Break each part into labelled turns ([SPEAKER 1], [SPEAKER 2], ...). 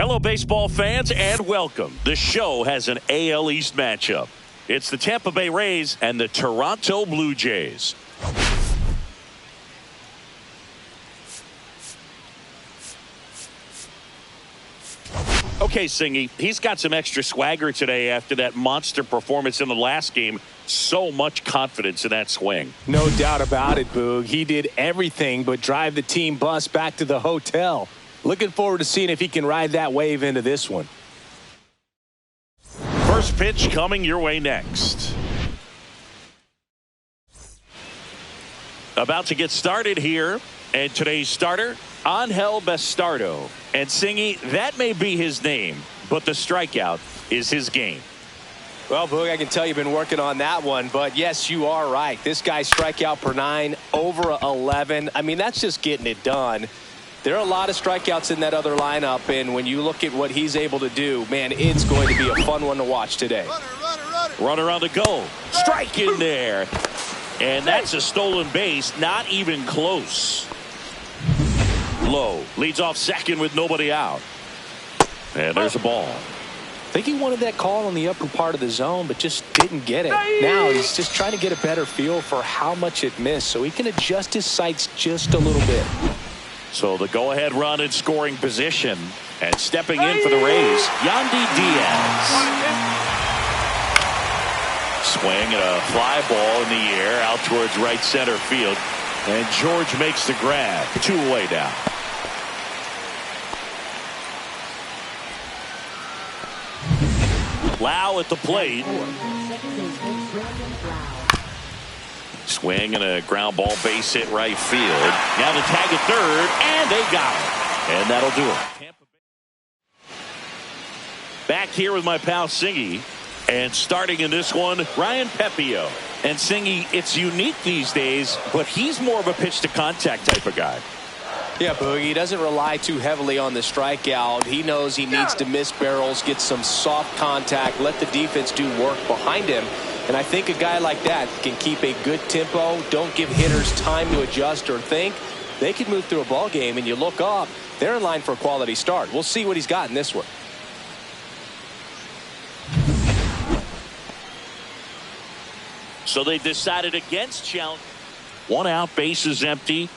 [SPEAKER 1] Hello, baseball fans, and welcome. The show has an AL East matchup. It's the Tampa Bay Rays and the Toronto Blue Jays. Okay, Singy, he's got some extra swagger today after that monster performance in the last game. So much confidence in that swing.
[SPEAKER 2] No doubt about it, Boog. He did everything but drive the team bus back to the hotel. Looking forward to seeing if he can ride that wave into this one.
[SPEAKER 1] First pitch coming your way next. About to get started here. And today's starter, Angel Bastardo. And Singy, that may be his name, but the strikeout is his game.
[SPEAKER 2] Well, Boog, I can tell you've been working on that one, but yes, you are right. This guy's strikeout per 9, over 11. I mean, that's just getting it done. There are a lot of strikeouts in that other lineup, and when you look at what he's able to do, man, it's going to be a fun one to watch today.
[SPEAKER 1] Runner on the go. Strike in there. And that's a stolen base, not even close. Low leads off second with nobody out. And there's a ball.
[SPEAKER 2] I think he wanted that call on the upper part of the zone, but just didn't get it. Now he's just trying to get a better feel for how much it missed so he can adjust his sights just a little bit.
[SPEAKER 1] So the go-ahead run in scoring position. And stepping in for the Rays, Yandy Diaz. Swing and a fly ball in the air out towards right center field. And George makes the grab. 2 away now. Lau at the plate. Swing and a ground ball base hit right field. Now the tag at third, and they got it. And that'll do it. Back here with my pal Singy. And starting in this one, Ryan Pepio. And Singy, it's unique these days, but he's more of a pitch to contact type of guy.
[SPEAKER 2] Yeah, Boogie, he doesn't rely too heavily on the strikeout. He knows he needs to miss barrels, get some soft contact, let the defense do work behind him. And I think a guy like that can keep a good tempo, don't give hitters time to adjust or think. They can move through a ball game, and you look up, they're in line for a quality start. We'll see what he's got in this one.
[SPEAKER 1] So they decided against challenge. 1 out, bases empty.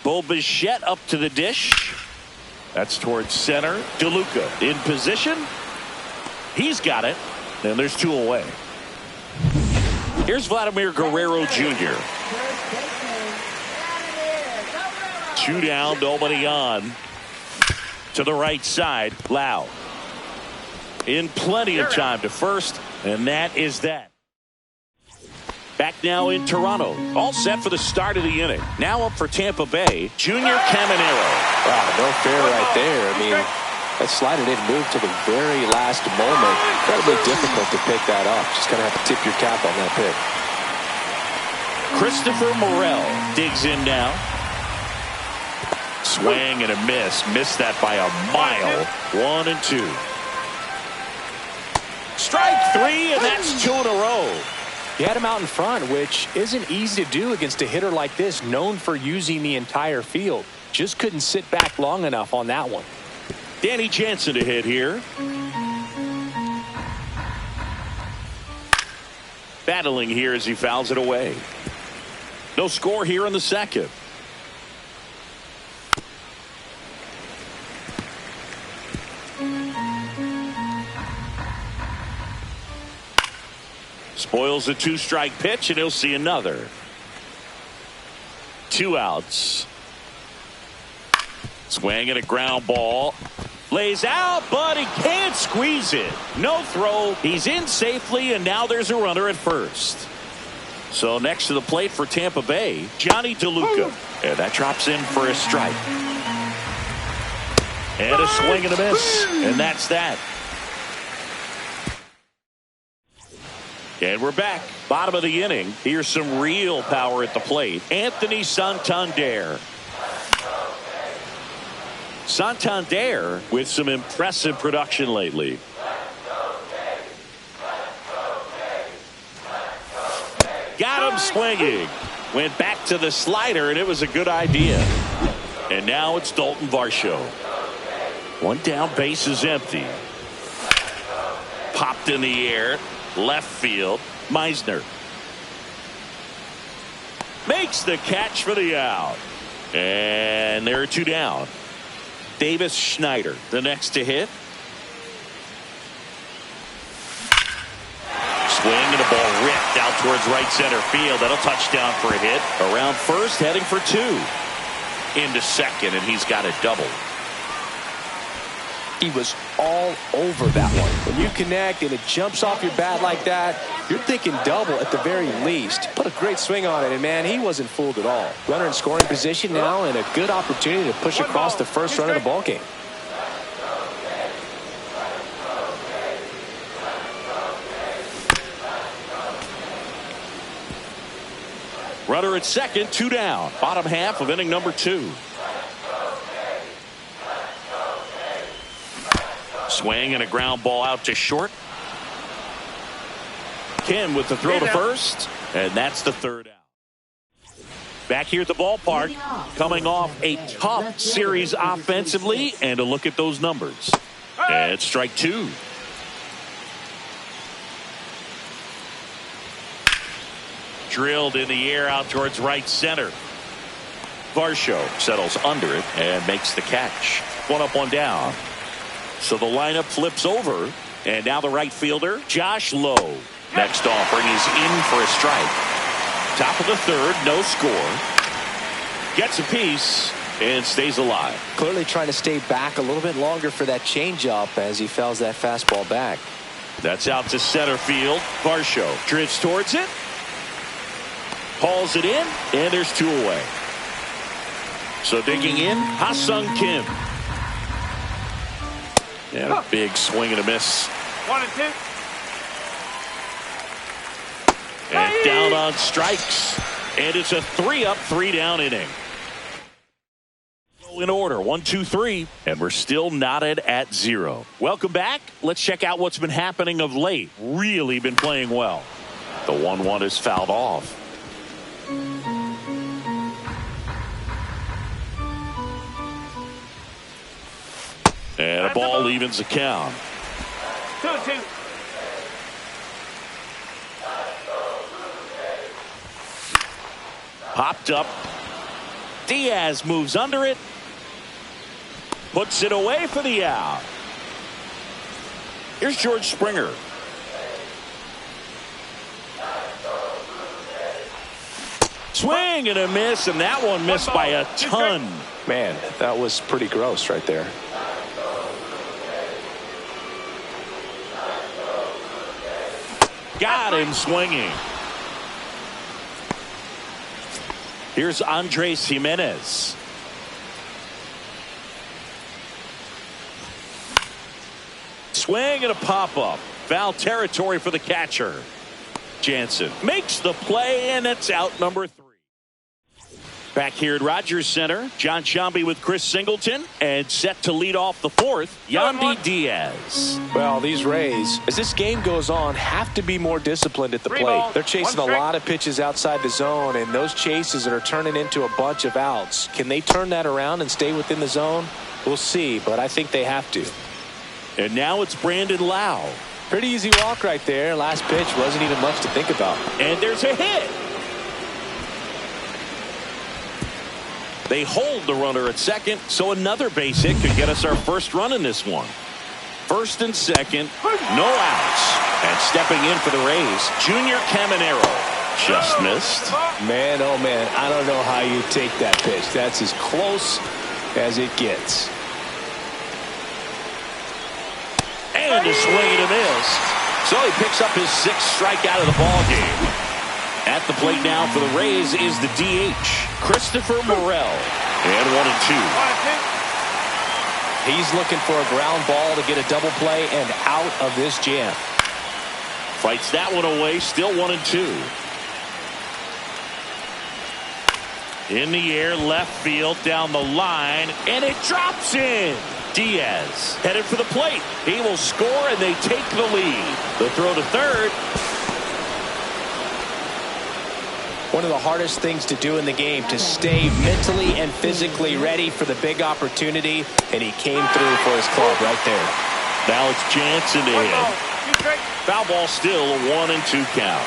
[SPEAKER 1] Bo Bichette up to the dish. That's towards center. DeLuca in position. He's got it. And there's 2 away. Here's Vladimir Guerrero Jr. 2 down, nobody on. To the right side, Lau. In plenty of time to first, and that is that. Back now in Toronto. All set for the start of the inning. Now up for Tampa Bay, Junior Caminero.
[SPEAKER 2] Wow, no fair right there. I mean, that slider didn't move to the very last moment. Incredibly difficult to pick that up. Just going to have to tip your cap on that pick.
[SPEAKER 1] Christopher Morel digs in now. Swing and a miss. Missed that by a mile. 1 and 2. Strike 3, and that's 2 in a row.
[SPEAKER 2] He had him out in front, which isn't easy to do against a hitter like this, known for using the entire field. Just couldn't sit back long enough on that one.
[SPEAKER 1] Danny Jansen to hit here. Battling here as he fouls it away. No score here in the second. Spoils the 2-strike pitch, and he'll see another. 2 outs. Swing and a ground ball. Lays out, but he can't squeeze it. No throw. He's in safely, and now there's a runner at first. So next to the plate for Tampa Bay, Johnny DeLuca. And that drops in for a strike. And a swing and a miss. And that's that. And we're back. Bottom of the inning. Here's some real power at the plate. Anthony Santander. Santander with some impressive production lately. Got him swinging. Went back to the slider, and it was a good idea. And now it's Dalton Varsho. One down, base is empty. Popped in the air, left field. Meisner makes the catch for the out. And there are two down. Davis Schneider, the next to hit. Swing and a ball ripped out towards right center field. That'll touchdown for a hit. Around first, heading for two. Into second, and he's got a double.
[SPEAKER 2] He was all over that one. When you connect and it jumps off your bat like that, you're thinking double at the very least. Put a great swing on it, and man, he wasn't fooled at all. Runner in scoring position now, and a good opportunity to push across the first run of the ball game.
[SPEAKER 1] Runner at second, two down. Bottom half of inning number 2. Swing and a ground ball out to short. Kim with the throw to first, and that's the third out. Back here at the ballpark, coming off a tough series offensively, and a look at those numbers. And strike 2. Drilled in the air out towards right center. Varsho settles under it and makes the catch. One up, one down. So the lineup flips over, and now the right fielder, Josh Lowe. Next offering is in for a strike. Top of the third, no score. Gets a piece and stays alive.
[SPEAKER 2] Clearly trying to stay back a little bit longer for that changeup as he fouls that fastball back.
[SPEAKER 1] That's out to center field. Varsho drifts towards it. Hauls it in, and there's 2 away. So digging in, Ha-Sung Kim. And a big swing and a miss.
[SPEAKER 3] 1 and 2.
[SPEAKER 1] And down on strikes. And it's a 3-up, 3-down inning. In order, 1, 2, 3. And we're still knotted at 0. Welcome back. Let's check out what's been happening of late. Really been playing well. The 1-1 is fouled off. And a ball evens the count.
[SPEAKER 3] 2 and 2.
[SPEAKER 1] Popped up. Diaz moves under it. Puts it away for the out. Here's George Springer. Swing and a miss, and that one missed by a ton.
[SPEAKER 2] Man, that was pretty gross right there.
[SPEAKER 1] Got him swinging. Here's Andres Jimenez. Swing and a pop-up. Foul territory for the catcher. Jansen makes the play, and it's out number 3. Back here at Rogers Center, John Sciambi with Chris Singleton, and set to lead off the 4th, Yandy Diaz.
[SPEAKER 2] Well, these Rays, as this game goes on, have to be more disciplined at the
[SPEAKER 3] 3
[SPEAKER 2] plate.
[SPEAKER 3] balls,
[SPEAKER 2] They're chasing a lot of pitches outside the zone, and those chases that are turning into a bunch of outs. Can they turn that around and stay within the zone? We'll see, but I think they have to.
[SPEAKER 1] And now it's Brandon Lau.
[SPEAKER 2] Pretty easy walk right there. Last pitch wasn't even much to think about.
[SPEAKER 1] And there's a hit. They hold the runner at second, so another base hit could get us our first run in this one. First and second, no outs. And stepping in for the Rays, Junior Caminero. Just missed.
[SPEAKER 2] Man, oh man, I don't know how you take that pitch. That's as close as it gets.
[SPEAKER 1] And a swing and a miss. So he picks up his 6th strikeout of the ball game. At the plate now for the Rays is the DH, Christopher Morel. And 1 and 2.
[SPEAKER 2] He's looking for a ground ball to get a double play and out of this jam.
[SPEAKER 1] Fights that one away, still 1 and 2. In the air, left field, down the line, and it drops in. Diaz headed for the plate. He will score, and they take the lead. The throw to third.
[SPEAKER 2] One of the hardest things to do in the game, to stay mentally and physically ready for the big opportunity, and he came through for his club right there.
[SPEAKER 1] Now it's Jansen to hit. Foul ball still, a 1-2 count.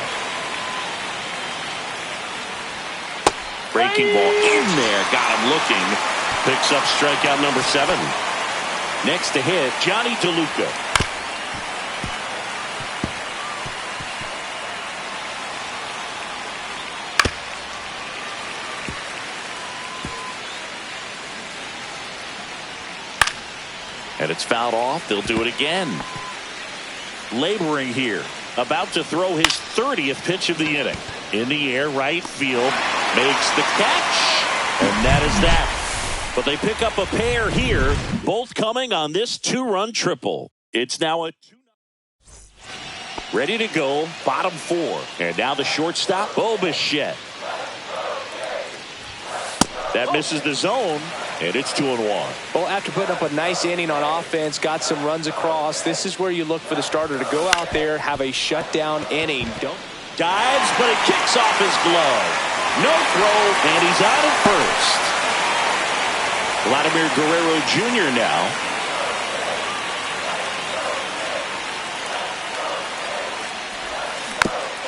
[SPEAKER 1] Breaking ball in there, got him looking. Picks up strikeout number 7. Next to hit, Johnny DeLuca. And it's fouled off. They'll do it again. Laboring here. About to throw his 30th pitch of the inning. In the air, right field. Makes the catch. And that is that. But they pick up a pair here. Both coming on this 2-run triple. It's now a 2-0. Ready to go. Bottom 4. And now the shortstop, Bichette. That misses the zone. And it's 2-1.
[SPEAKER 2] Well, after putting up a nice inning on offense, got some runs across, this is where you look for the starter to go out there, have a shutdown inning.
[SPEAKER 1] Dives, but it kicks off his glove. No throw, and he's out at first. Vladimir Guerrero Jr. now.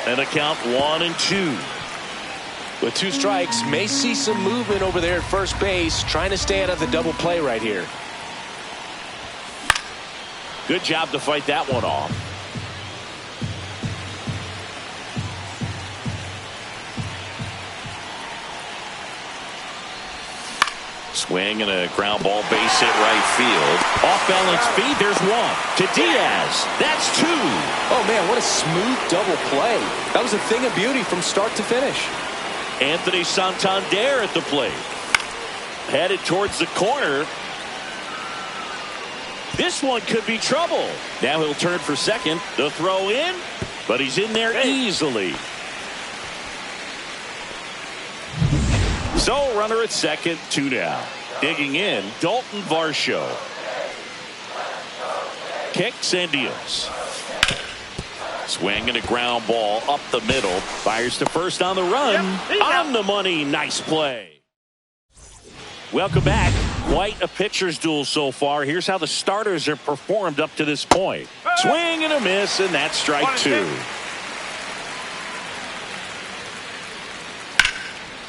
[SPEAKER 1] And the count 1-2.
[SPEAKER 2] With 2 strikes, may see some movement over there at first base, trying to stay out of the double play right here.
[SPEAKER 1] Good job to fight that one off. Swing and a ground ball, base hit right field. Off balance feed, there's 1 to Diaz. That's 2.
[SPEAKER 2] Oh man, what a smooth double play. That was a thing of beauty from start to finish.
[SPEAKER 1] Anthony Santander at the plate. Headed towards the corner. This one could be trouble. Now he'll turn for second. The throw in, but he's in there easily. So runner at second, 2 down. Digging in, Dalton Varsho. Kicks and deals. Swing and a ground ball up the middle. Fires to first on the run. On the money. Nice play. Welcome back. Quite a pitcher's duel so far. Here's how the starters have performed up to this point. Swing and a miss, and that's strike 2.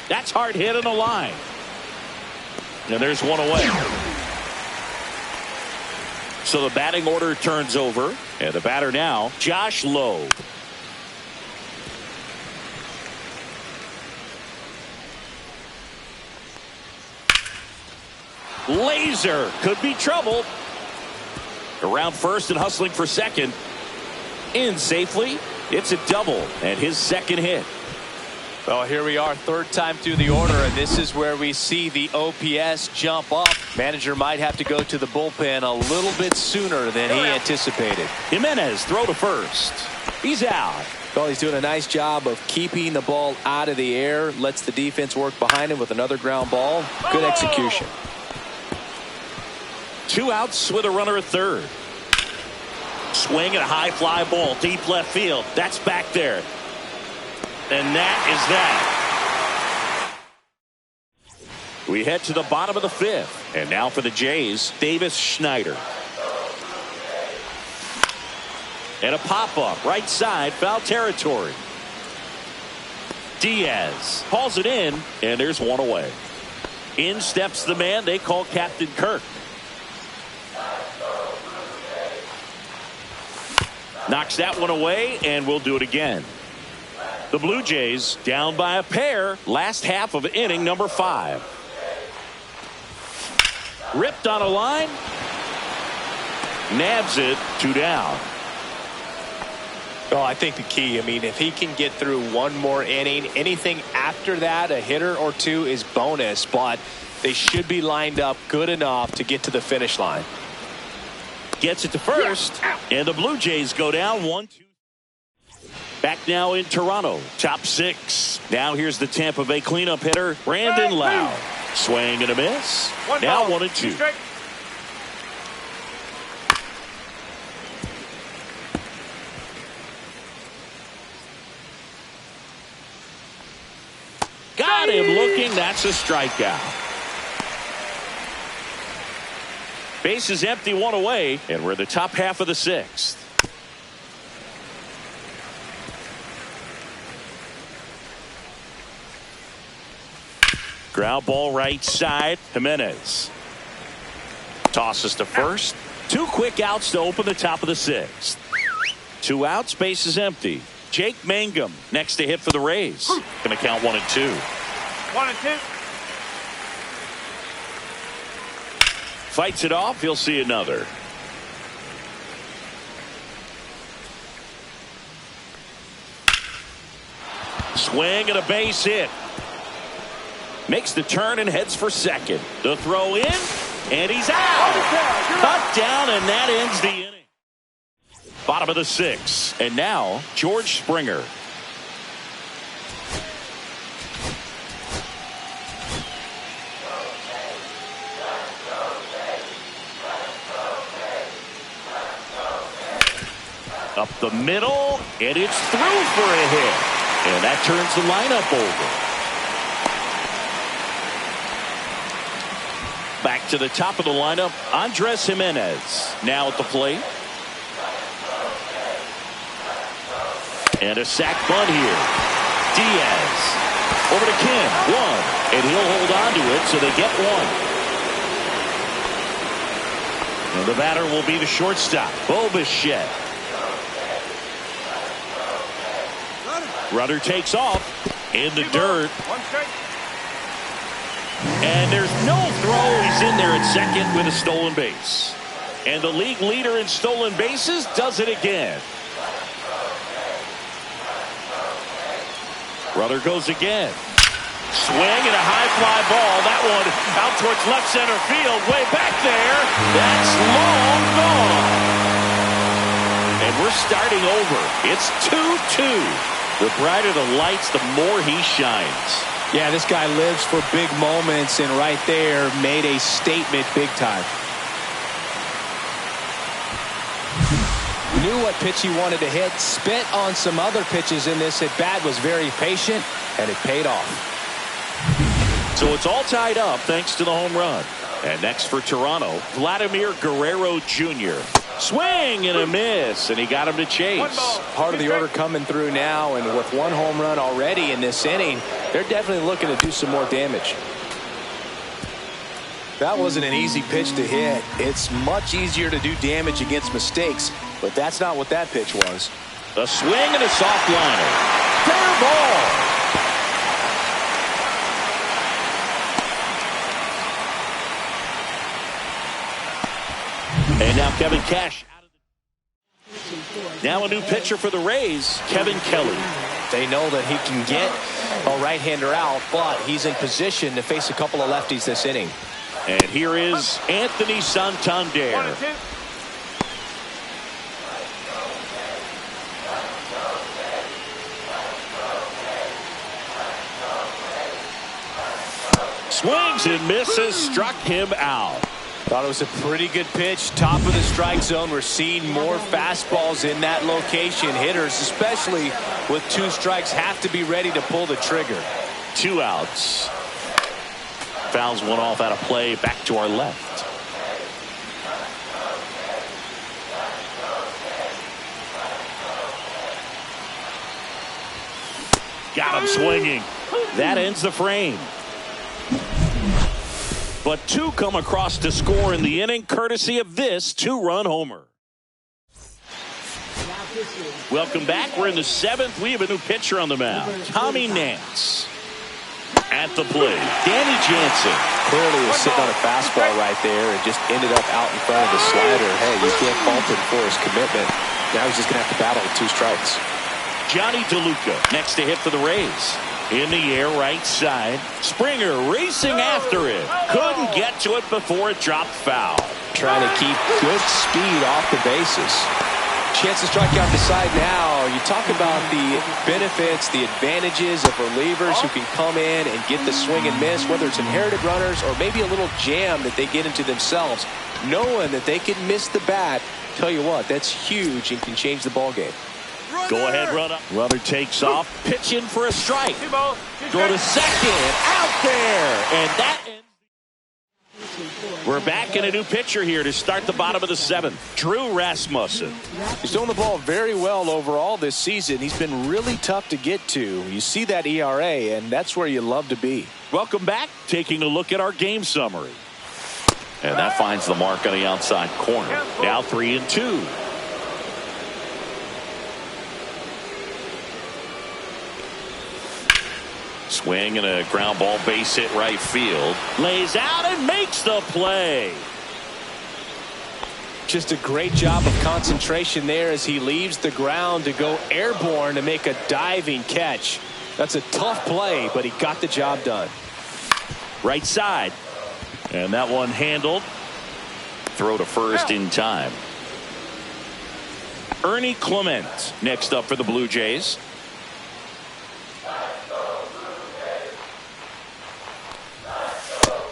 [SPEAKER 1] That's hard hit on the line. And there's 1 away. So the batting order turns over. And the batter now, Josh Lowe. Laser could be trouble. Around first and hustling for second. In safely. It's a double and his second hit.
[SPEAKER 2] Well, here we are, 3rd time through the order, and this is where we see the OPS jump up. Manager might have to go to the bullpen a little bit sooner than he anticipated.
[SPEAKER 1] Jimenez throw to first. He's out.
[SPEAKER 2] Well, he's doing a nice job of keeping the ball out of the air. Lets the defense work behind him with another ground ball. Good execution.
[SPEAKER 1] 2 outs with a runner at third. Swing and a high fly ball deep left field. That's back there. And that is that. We head to the bottom of the 5th. And now for the Jays, Davis Schneider. And a pop-up right side, foul territory. Diaz hauls it in, and there's 1 away. In steps the man they call Captain Kirk. Knocks that one away, and we'll do it again. The Blue Jays down by a pair. Last half of inning number 5. Ripped on a line. Nabs it. 2 down.
[SPEAKER 2] Well, I think the key, if he can get through 1 more inning, anything after that, a hitter or 2 is bonus, but they should be lined up good enough to get to the finish line.
[SPEAKER 1] Gets it to first, and the Blue Jays go down 1-2. Back now in Toronto, top 6. Now here's the Tampa Bay cleanup hitter, Brandon Lau. Swing and a miss. Now 1-2. swing. That's a strikeout. Base is empty, one away, and we're in the top half of the sixth. Ground ball right side. Jimenez tosses to first. 2 quick outs to open the top of the sixth. 2 outs, base is empty. Jake Mangum next to hit for the Rays. Going to count 1 and 2.
[SPEAKER 3] 1 and 2.
[SPEAKER 1] Fights it off. He'll see another. Swing and a base hit. Makes the turn and heads for second. The throw in, and he's out. Cut down, and that ends the inning. Bottom of the 6th, and now George Springer. Up the middle, and it's through for a hit. And that turns the lineup over. Back to the top of the lineup, Andres Jimenez now at the plate. And a sac bunt here. Diaz over to Kim. 1. And he'll hold on to it, so they get 1. And the batter will be the shortstop, Bo Bichette. Runner takes off in the dirt. And there's no throw. He's in there at second with a stolen base. And the league leader in stolen bases does it again. Runner goes again. Swing and a high fly ball. That one out towards left center field. Way back there. That's long gone. And we're starting over. It's 2-2. The brighter the lights, the more he shines.
[SPEAKER 2] Yeah, this guy lives for big moments, and right there made a statement big time. Knew what pitch he wanted to hit, spit on some other pitches in this at bat, was very patient, and it paid off.
[SPEAKER 1] So it's all tied up thanks to the home run. And next for Toronto, Vladimir Guerrero Jr. Swing and a miss, and he got him to chase.
[SPEAKER 2] Part of the order coming through now, and with 1 home run already in this inning, they're definitely looking to do some more damage. That wasn't an easy pitch to hit. It's much easier to do damage against mistakes, but that's not what that pitch was.
[SPEAKER 1] A swing and a soft liner. Fair ball. And now Kevin Cash. Now a new pitcher for the Rays, Kevin Kelly.
[SPEAKER 2] They know that he can get a right-hander out, but he's in position to face a couple of lefties this inning.
[SPEAKER 1] And here is Anthony Santander.
[SPEAKER 3] 1 and 2.
[SPEAKER 1] Swings and misses, struck him out.
[SPEAKER 2] Thought it was a pretty good pitch. Top of the strike zone. We're seeing more fastballs in that location. Hitters, especially with 2 strikes, have to be ready to pull the trigger.
[SPEAKER 1] 2 outs. Fouls one off out of play. Back to our left. Got him swinging. That ends the frame. But 2 come across to score in the inning, courtesy of this 2-run homer. Welcome back. We're in the 7th. We have a new pitcher on the mound, Tommy Nance. At the plate, Danny Jansen.
[SPEAKER 2] Clearly was sitting on a fastball right there and just ended up out in front of the slider. Hey, you can't fault him for his commitment. Now he's just going to have to battle with 2 strikes.
[SPEAKER 1] Johnny DeLuca next to hit for the Rays. In the air, right side. Springer racing after it. Couldn't get to it before it dropped foul.
[SPEAKER 2] Trying to keep good speed off the bases. Chance to strike out the side now. You talk about the benefits, the advantages of relievers who can come in and get the swing and miss, whether it's inherited runners or maybe a little jam that they get into themselves. Knowing that they can miss the bat, tell you what, that's huge and can change the ball game.
[SPEAKER 1] Go ahead, run up. Runner takes off. Pitch in for a strike. Throw to second. Out there. And that ends. We're back in a new pitcher here to start the bottom of the seventh. Drew Rasmussen.
[SPEAKER 2] He's throwing the ball very well overall this season. He's been really tough to get to. You see that ERA, and that's where you love to be.
[SPEAKER 1] Welcome back. Taking a look at our game summary. And that finds the mark on the outside corner. Now 3-2. Swing and a ground ball, base hit right field. Lays out and makes the play.
[SPEAKER 2] Just a great job of concentration there as he leaves the ground to go airborne to make a diving catch. That's a tough play, but he got the job done.
[SPEAKER 1] Right side. And that one handled. Throw to first in time. Ernie Clement next up for the Blue Jays.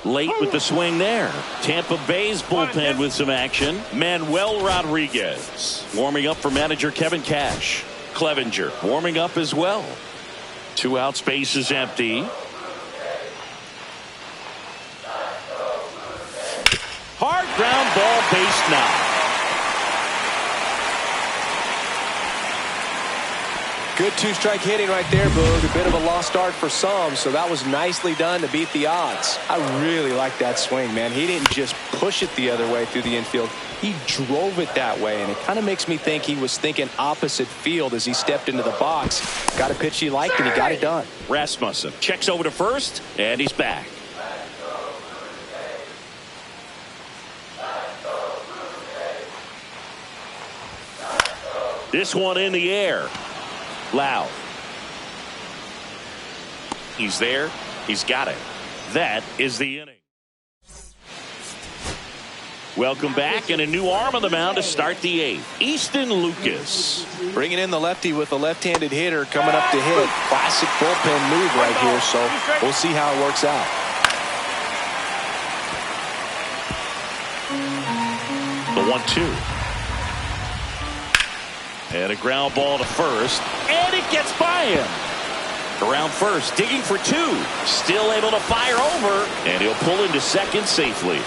[SPEAKER 1] Late with the swing there. Tampa Bay's bullpen with some action. Manuel Rodriguez warming up for manager Kevin Cash. Clevenger warming up as well. 2 outs, base is empty. Hard ground ball, base knock.
[SPEAKER 2] Good 2-strike hitting right there, Boog. A bit of a lost start for some, so that was nicely done to beat the odds. I really like that swing, man. He didn't just push it the other way through the infield. He drove it that way, and it kind of makes me think he was thinking opposite field as he stepped into the box. Got a pitch he liked, and he got it done.
[SPEAKER 1] Rasmussen checks over to first, and he's back. This one in the air. Loud. He's there. He's got it. That is the inning. Welcome back, and a new arm on the mound to start the 8th. Easton Lucas.
[SPEAKER 2] Bringing in the lefty with a left-handed hitter coming up to hit. Classic bullpen move right here, so we'll see how it works out.
[SPEAKER 1] The 1-2. And a ground ball to first, and it gets by him. Around first, digging for 2. Still able to fire over, and he'll pull into second safely.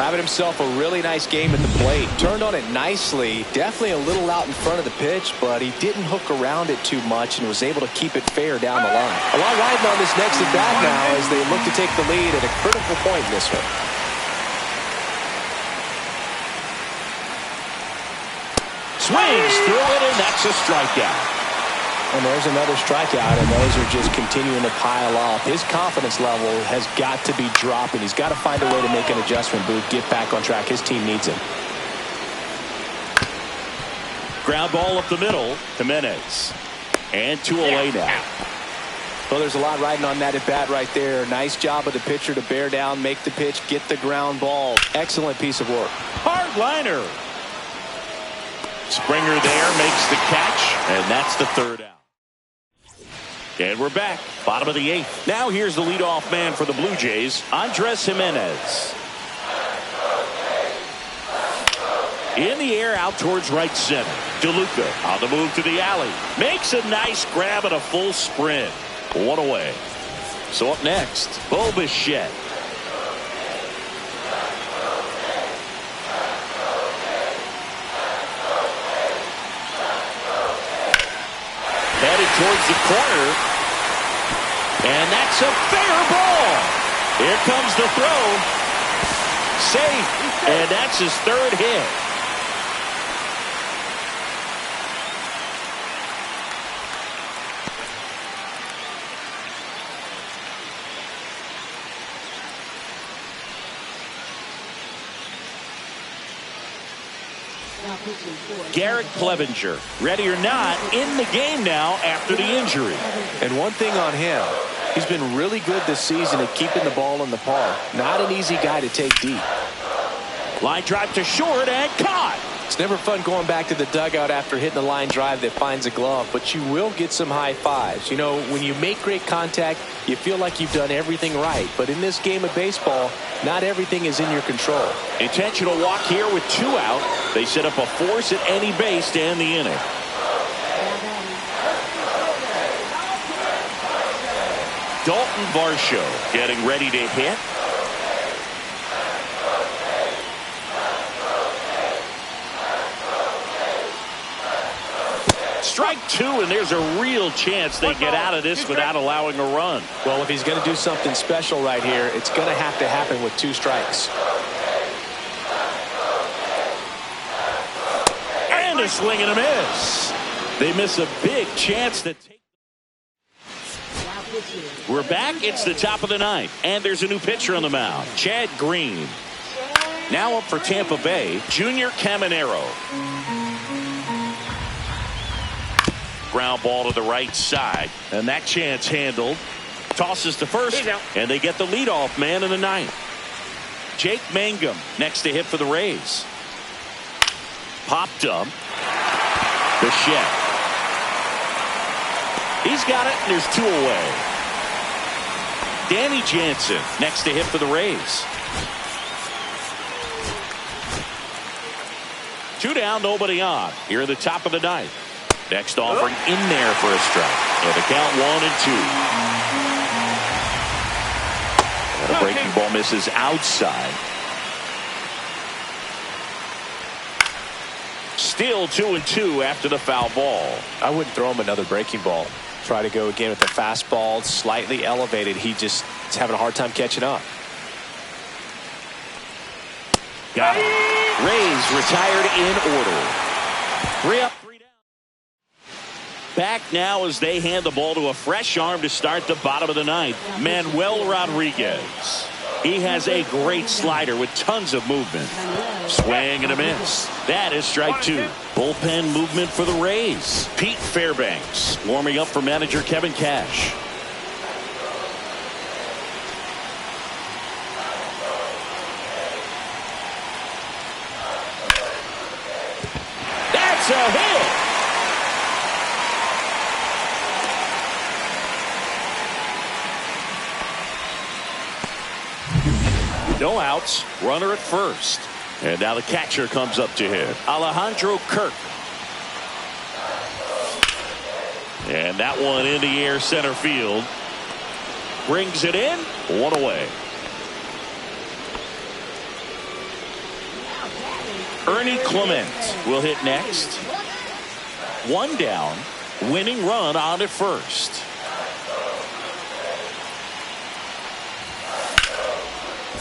[SPEAKER 2] Having himself a really nice game at the plate. Turned on it nicely. Definitely a little out in front of the pitch, but he didn't hook around it too much and was able to keep it fair down the line. A lot riding on this next at bat now as they look to take the lead at a critical point in this one.
[SPEAKER 1] Swings through it, and that's a strikeout.
[SPEAKER 2] And there's another strikeout, and those are just continuing to pile up. His confidence level has got to be dropping. He's got to find a way to make an adjustment, Booth, get back on track. His team needs him.
[SPEAKER 1] Ground ball up the middle. Jimenez. And 2 away now.
[SPEAKER 2] Well, there's a lot riding on that at bat right there. Nice job of the pitcher to bear down, make the pitch, get the ground ball. Excellent piece of work.
[SPEAKER 1] Hard liner. Springer there makes the catch, and that's the 3rd out. And we're back, bottom of the 8th. Now here's the leadoff man for the Blue Jays, Andres Jimenez. In the air, out towards right center. DeLuca on the move to the alley. Makes a nice grab and a full sprint. 1 away. So up next, Bo Bichette. Headed towards the corner. And that's a fair ball. Here comes the throw. Safe. And that's his 3rd hit. Garrett Clevenger, ready or not, in the game now after the injury.
[SPEAKER 2] And one thing on him, he's been really good this season at keeping the ball in the park. Not an easy guy to take deep.
[SPEAKER 1] Line drive to short and caught.
[SPEAKER 2] It's never fun going back to the dugout after hitting a line drive that finds a glove, but you will get some high fives. You know, when you make great contact, you feel like you've done everything right. But in this game of baseball, not everything is in your control.
[SPEAKER 1] Intentional walk here with 2 out. They set up a force at any base to end the inning. Varsho getting ready to hit. Strike two, and there's a real chance they get out of this without allowing a run.
[SPEAKER 2] Well, if he's going to do something special right here, it's going to have to happen with 2 strikes.
[SPEAKER 1] And a swing and a miss. They miss a big chance to take. We're back. It's the top of the ninth, and there's a new pitcher on the mound, Chad Green. Now up for Tampa Bay, Junior Caminero. Ground ball to the right side, and that chance handled. Tosses to first, and they get the leadoff man in the ninth. Jake Mangum next to hit for the Rays. Popped up. Bichette. He's got it, and there's 2 away. Danny Jansen next to hit for the Rays. 2 down, nobody on. Here at the top of the ninth. Next offering in there for a strike. And the count 1-2. And a breaking ball misses outside. Still 2-2 after the foul ball.
[SPEAKER 2] I wouldn't throw him another breaking ball. Try to go again with the fastball, slightly elevated. He just is having a hard time catching up.
[SPEAKER 1] Got it. Rays retired in order. 3 up, 3 down. Back now as they hand the ball to a fresh arm to start the bottom of the ninth, Manuel Rodriguez. He has a great slider with tons of movement. Swing and a miss. That is strike 2. Bullpen movement for the Rays. Pete Fairbanks warming up for manager Kevin Cash. That's a hit. No outs, runner at first. And now the catcher comes up to hit, Alejandro Kirk. And that one in the air center field. Brings it in, 1 away. Ernie Clement will hit next. 1 down, winning run on at first.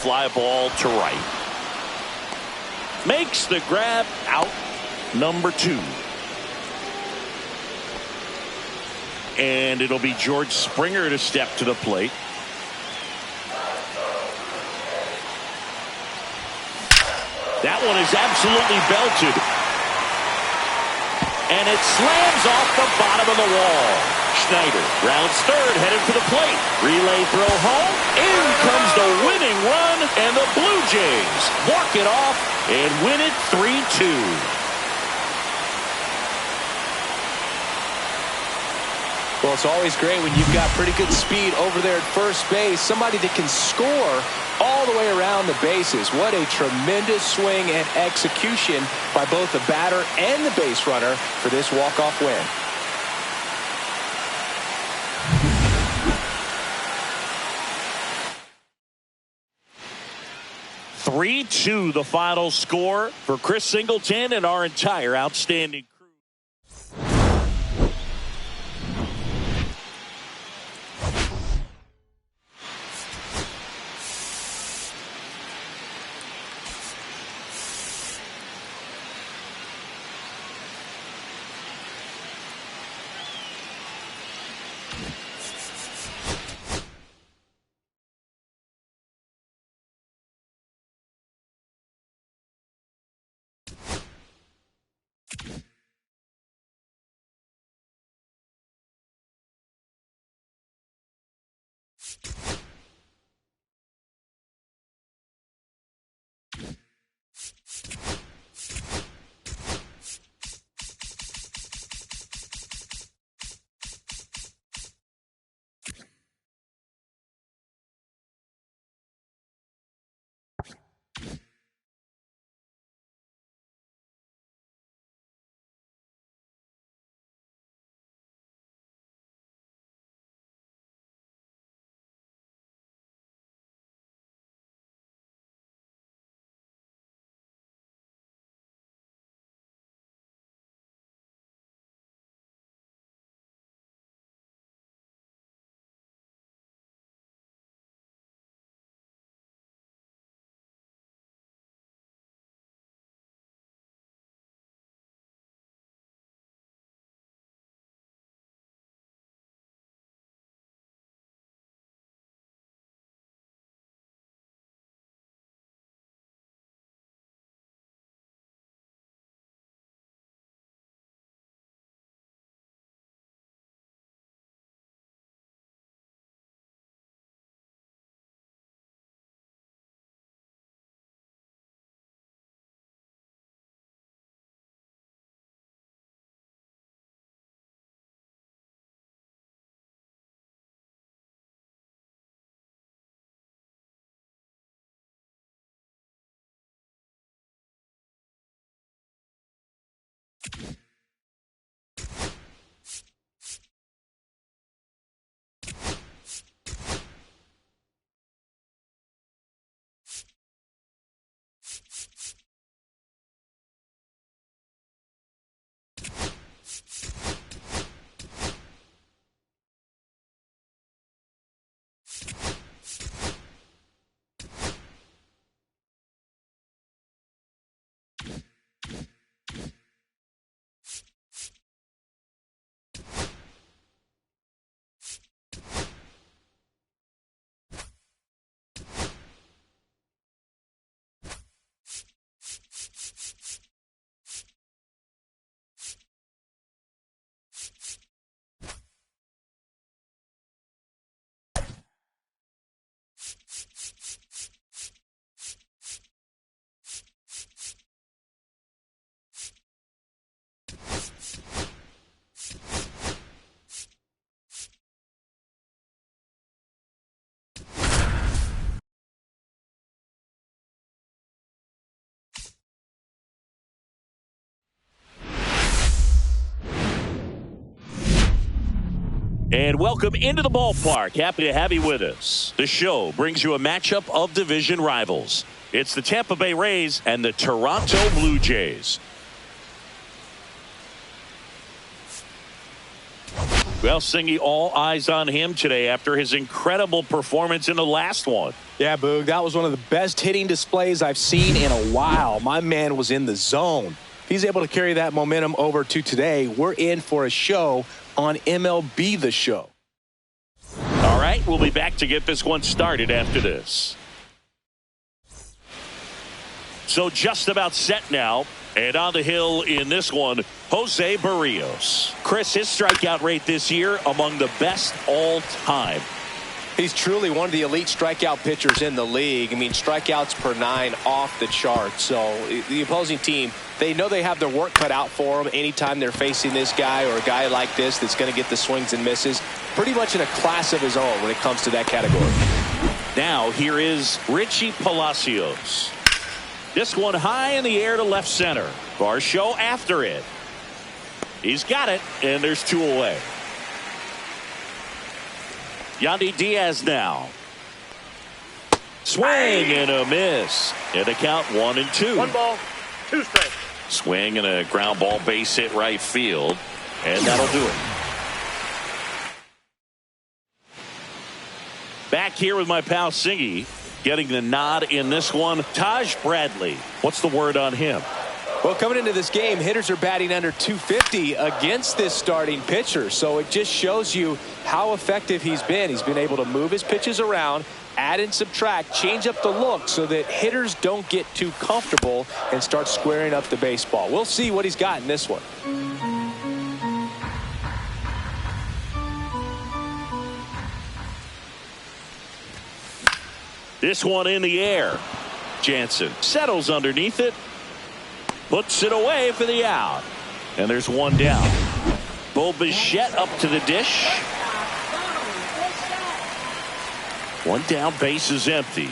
[SPEAKER 1] Fly ball to right. Makes the grab, out number 2. And it'll be George Springer to step to the plate. That one is absolutely belted. And it slams off the bottom of the wall. Schneider rounds third, headed for the plate. Relay throw home. In comes the winning run, and the Blue Jays walk it off and win it 3-2.
[SPEAKER 2] Well, it's always great when you've got pretty good speed over there at first base. Somebody that can score all the way around the bases. What a tremendous swing and execution by both the batter and the base runner for this walk-off win.
[SPEAKER 1] (3-2) the final score for Chris Singleton and our entire outstanding And welcome into the ballpark. Happy to have you with us. The show brings you a matchup of division rivals. It's the Tampa Bay Rays and the Toronto Blue Jays. Well, Singy, all eyes on him today after his incredible performance in the last one.
[SPEAKER 2] Yeah, Boog, that was one of the best hitting displays I've seen in a while. My man was in the zone. If he's able to carry that momentum over to today, we're in for a show on MLB The Show.
[SPEAKER 1] All right, we'll be back to get this one started after this. So just about set now. And on the hill in this one, Jose Barrios. Chris, his strikeout rate this year among the best all time.
[SPEAKER 2] He's truly one of the elite strikeout pitchers in the league. I mean, strikeouts per 9 off the chart. So the opposing team, they know they have their work cut out for them anytime they're facing this guy or a guy like this that's going to get the swings and misses. Pretty much in a class of his own when it comes to that category.
[SPEAKER 1] Now here is Richie Palacios. This one high in the air to left center. Varsho after it. He's got it, and there's 2 away. Yandy Diaz now. Swing and a miss. And the count 1-2.
[SPEAKER 3] 1 ball, 2 strikes.
[SPEAKER 1] Swing and a ground ball base hit right field. And that'll do it. Back here with my pal Singy. Getting the nod in this one, Taj Bradley. What's the word on him?
[SPEAKER 2] Well, coming into this game, hitters are batting under 250 against this starting pitcher. So it just shows you how effective he's been. He's been able to move his pitches around, add and subtract, change up the look so that hitters don't get too comfortable and start squaring up the baseball. We'll see what he's got in this one.
[SPEAKER 1] This one in the air. Jansen settles underneath it. Puts it away for the out. And there's 1 down. Bo Bichette up to the dish. 1 down, base is empty.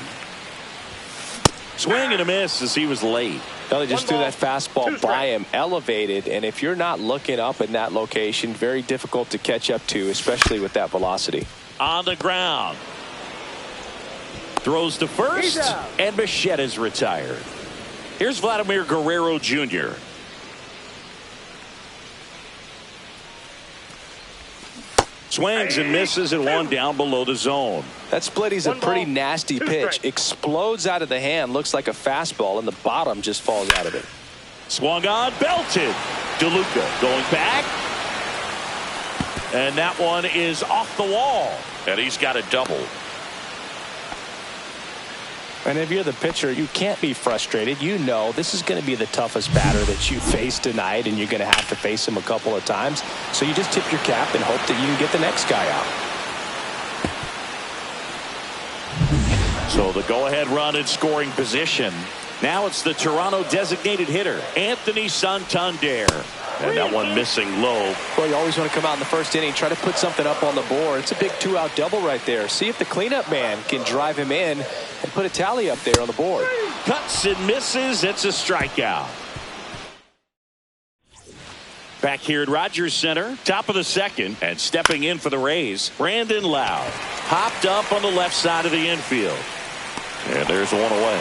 [SPEAKER 1] Swing and a miss as he was late.
[SPEAKER 2] Well, they just threw that fastball by him, elevated, and if you're not looking up in that location, very difficult to catch up to, especially with that velocity.
[SPEAKER 1] On the ground. Throws to first, and Bichette is retired. Here's Vladimir Guerrero Jr. Swings and misses at 1 down below the zone.
[SPEAKER 2] That split is a pretty nasty pitch. Explodes out of the hand, looks like a fastball, and the bottom just falls out of it.
[SPEAKER 1] Swung on, belted. DeLuca going back. And that one is off the wall. And he's got a double.
[SPEAKER 2] And if you're the pitcher, you can't be frustrated. You know this is going to be the toughest batter that you face tonight, and you're going to have to face him a couple of times. So you just tip your cap and hope that you can get the next guy out.
[SPEAKER 1] So the go-ahead run in scoring position. Now it's the Toronto designated hitter, Anthony Santander. And that one missing low.
[SPEAKER 2] Well, you always want to come out in the first inning, try to put something up on the board. It's a big 2-out double right there. See if the cleanup man can drive him in and put a tally up there on the board.
[SPEAKER 1] Cuts and misses. It's a strikeout. Back here at Rogers Center, top of the second, and stepping in for the Rays, Brandon Lowe. Hopped up on the left side of the infield. And there's 1 away.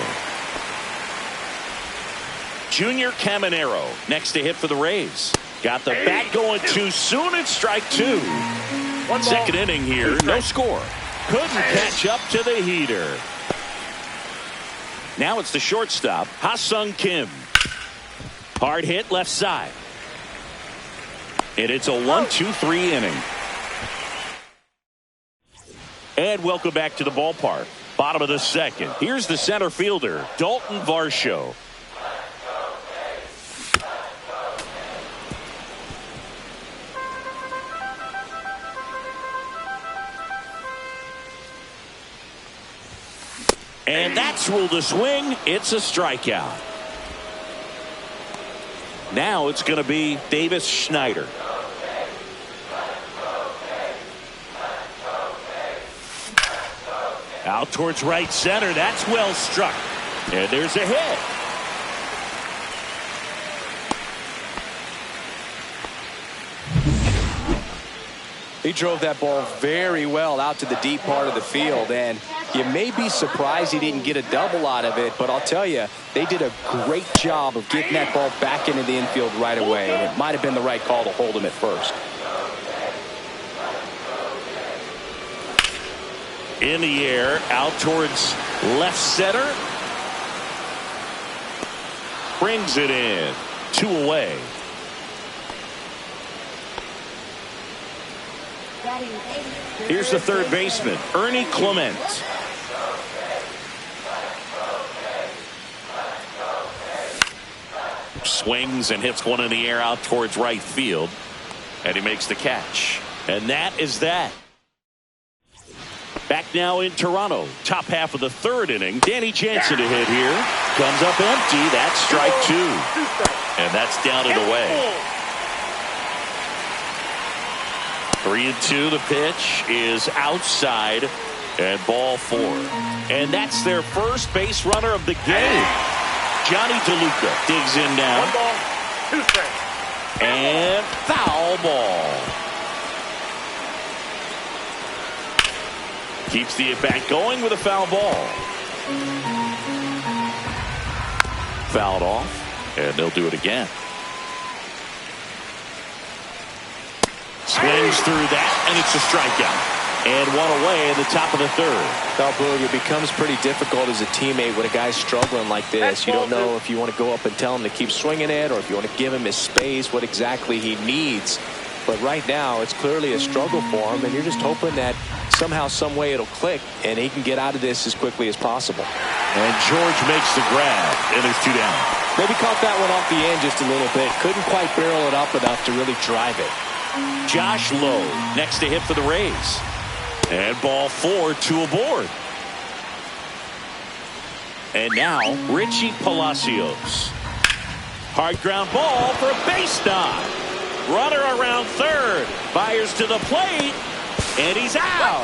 [SPEAKER 1] Junior Caminero next to hit for the Rays. Got the bat going too soon. It's strike 2. Second inning here, no score. Couldn't catch up to the heater. Now it's the shortstop, Ha-Sung Kim. Hard hit left side. And it's a 1-2-3 inning. And welcome back to the ballpark. Bottom of the second. Here's the center fielder, Dalton Varsho. And that's ruled a swing. It's a strikeout. Now it's going to be Davis Schneider. Out towards right center. That's well struck. And there's a hit.
[SPEAKER 2] He drove that ball very well out to the deep part of the field, and you may be surprised he didn't get a double out of it, but I'll tell you, they did a great job of getting that ball back into the infield right away, and it might have been the right call to hold him at first.
[SPEAKER 1] In the air, out towards left center. Brings it in. 2 away. Here's the third baseman, Ernie Clement. Swings and hits one in the air out towards right field. And he makes the catch. And that is that. Back now in Toronto. Top half of the third inning. Danny Jansen to hit here. Comes up empty. That's strike 2. And that's down and away. 3-2. The pitch is outside. And ball 4. And that's their first base runner of the game. Johnny DeLuca digs in now.
[SPEAKER 3] 1 ball, 2 strikes.
[SPEAKER 1] And foul ball. Keeps the at-bat going with a foul ball. Fouled off, and they'll do it again. Swings through that, and it's a strikeout. And 1 away in the top of the third.
[SPEAKER 2] Now, Boog, it becomes pretty difficult as a teammate when a guy's struggling like this. You don't know if you want to go up and tell him to keep swinging it, or if you want to give him his space, what exactly he needs. But right now, it's clearly a struggle for him, and you're just hoping that somehow, some way it'll click, and he can get out of this as quickly as possible.
[SPEAKER 1] And George makes the grab, and there's 2 down.
[SPEAKER 2] Maybe caught that one off the end just a little bit. Couldn't quite barrel it up enough to really drive it.
[SPEAKER 1] Josh Lowe next to hit for the Rays. And ball 4, 2 aboard. And now Richie Palacios. Hard ground ball for a base knock. Runner around third. Fires to the plate. And he's out.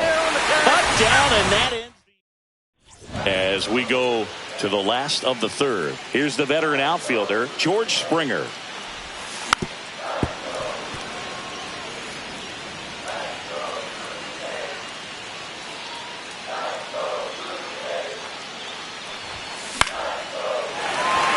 [SPEAKER 1] Cut down, and that ends. As we go to the last of the third. Here's the veteran outfielder, George Springer.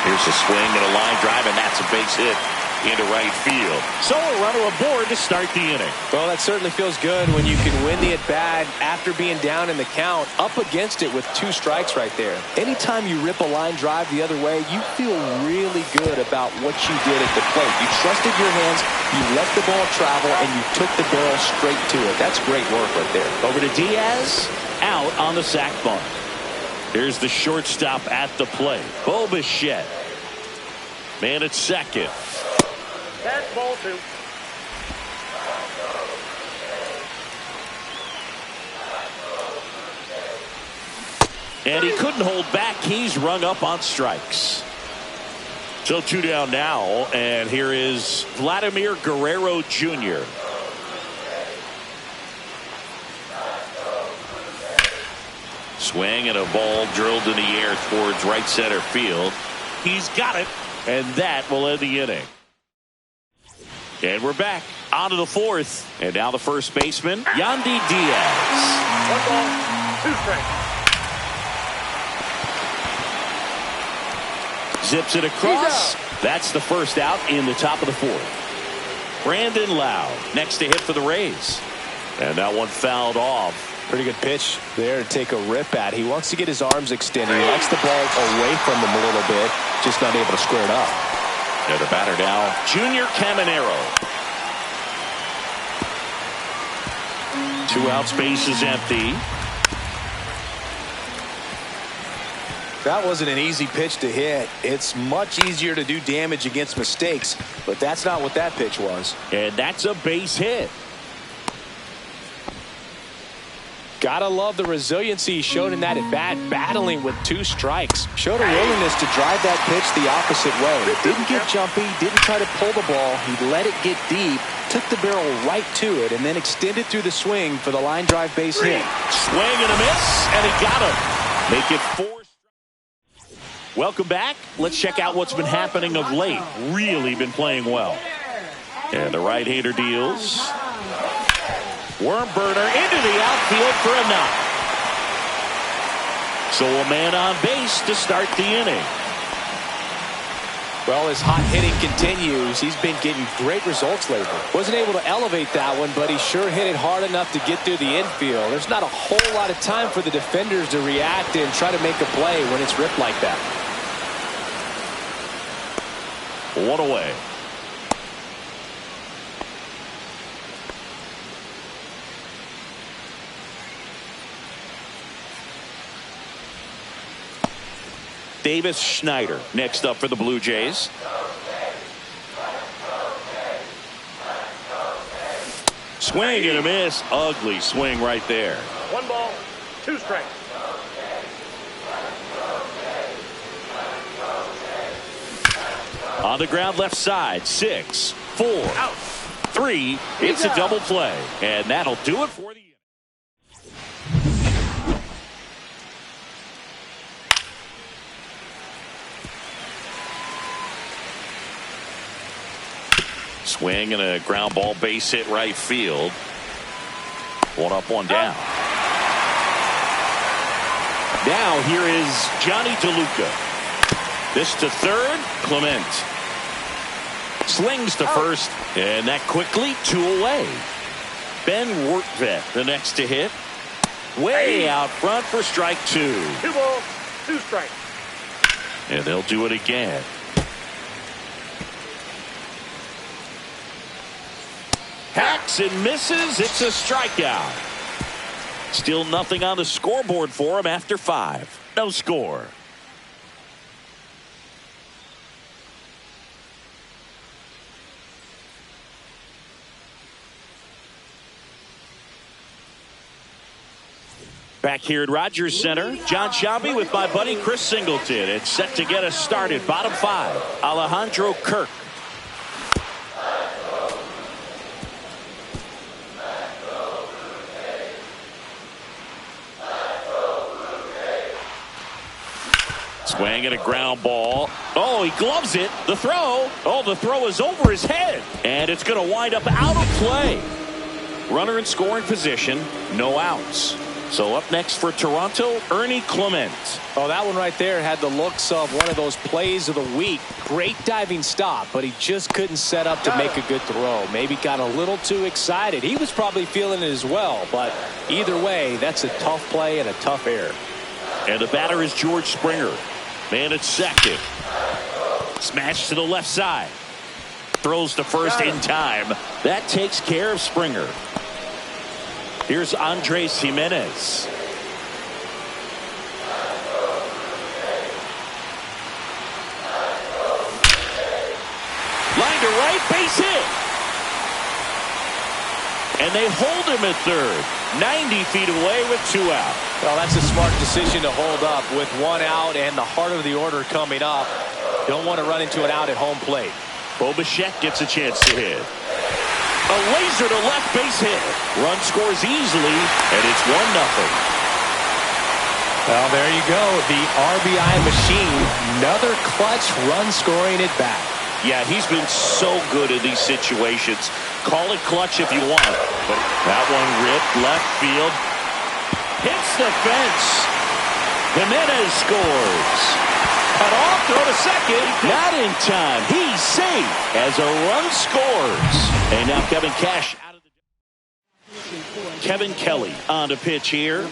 [SPEAKER 1] Here's a swing and a line drive, and that's a base hit into right field. So a runner aboard to start the inning.
[SPEAKER 2] Well, that certainly feels good when you can win the at-bat after being down in the count, up against it with 2 strikes right there. Anytime you rip a line drive the other way, you feel really good about what you did at the plate. You trusted your hands, you let the ball travel, and you took the barrel straight to it. That's great work right there.
[SPEAKER 1] Over to Diaz, out on the sac bunt. Here's the shortstop at the plate, Bo Bichette. Man at second.
[SPEAKER 3] That's ball 2.
[SPEAKER 1] And he couldn't hold back. He's rung up on strikes. So 2 down now, and here is Vladimir Guerrero Jr. Swing and a ball drilled in the air towards right center field. He's got it, and that will end the inning. And we're back onto the 4th, and now the first baseman, Yandy Diaz.
[SPEAKER 3] 1 ball, 2 strikes.
[SPEAKER 1] Zips it across. That's the first out in the top of the 4th. Brandon Lowe next to hit for the Rays. And that one fouled off.
[SPEAKER 2] Pretty good pitch there to take a rip at. He wants to get his arms extended. He likes the ball away from him a little bit, just not able to square it up.
[SPEAKER 1] And the batter now, Junior Caminero. 2 outs, base is empty.
[SPEAKER 2] That wasn't an easy pitch to hit. It's much easier to do damage against mistakes, but that's not what that pitch was.
[SPEAKER 1] And that's a base hit.
[SPEAKER 2] Gotta love the resiliency he showed in that at bat, battling with 2 strikes. Showed a willingness to drive that pitch the opposite way. Didn't get jumpy, didn't try to pull the ball. He let it get deep, took the barrel right to it, and then extended through the swing for the line drive base hit.
[SPEAKER 1] Swing and a miss, and he got him. Make it 4. Welcome back. Let's check out what's been happening of late. Really been playing well. And the right-hander deals. Worm burner into the outfield for a knock. So a man on base to start the inning.
[SPEAKER 2] Well, as hot hitting continues, he's been getting great results lately. Wasn't able to elevate that one, but he sure hit it hard enough to get through the infield. There's not a whole lot of time for the defenders to react and try to make a play when it's ripped like that.
[SPEAKER 1] One away. Davis Schneider next up for the Blue Jays. Swing and a miss. Ugly swing right there.
[SPEAKER 3] 1 ball, 2 strikes.
[SPEAKER 1] On the ground left side. 6, 4,
[SPEAKER 3] Out.
[SPEAKER 1] 3. It's a double play. And that'll do it for the inning. Swing and a ground ball base hit right field. 1 up, 1 down. Now here is Johnny DeLuca. This to third. Clement slings to first, and that quickly 2 away. Ben Wortvet the next to hit. Way out front for strike 2.
[SPEAKER 3] 2 balls, 2 strikes.
[SPEAKER 1] And they'll do it again. Hacks and misses. It's a strikeout. Still nothing on the scoreboard for him after 5. No score. Back here at Rogers Center, John Sciambi with my buddy Chris Singleton. It's set to get us started. Bottom 5, Alejandro Kirk. Swing and a ground ball. Oh, he gloves it. The throw. Oh, the throw is over his head. And it's going to wind up out of play. Runner in scoring position. No outs. So up next for Toronto, Ernie Clement.
[SPEAKER 2] Oh, that one right there had the looks of one of those plays of the week. Great diving stop, but he just couldn't set up to make a good throw. Maybe got a little too excited. He was probably feeling it as well, but either way, that's a tough play and a tough error.
[SPEAKER 1] And the batter is George Springer. Man at second. Smash to the left side. Throws to first in time. That takes care of Springer. Here's Andres Jimenez. Line to right, base hit. And they hold him at third. 90 feet away with 2 out.
[SPEAKER 2] Well, that's a smart decision to hold up with 1 out and the heart of the order coming up. Don't want to run into an out at home plate.
[SPEAKER 1] Bo Bichette gets a chance to hit. A laser to left base hit. Run scores easily, and it's 1-0.
[SPEAKER 2] Well, there you go. The RBI machine. Another clutch run scoring at bat.
[SPEAKER 1] Yeah, he's been so good in these situations. Call it clutch if you want. But that one ripped left field. Hits the fence. Jimenez scores. Cut off, throw to second. Not in time. He's safe as a run scores. And now Kevin Cash out of the... Kevin Kelly on to pitch here.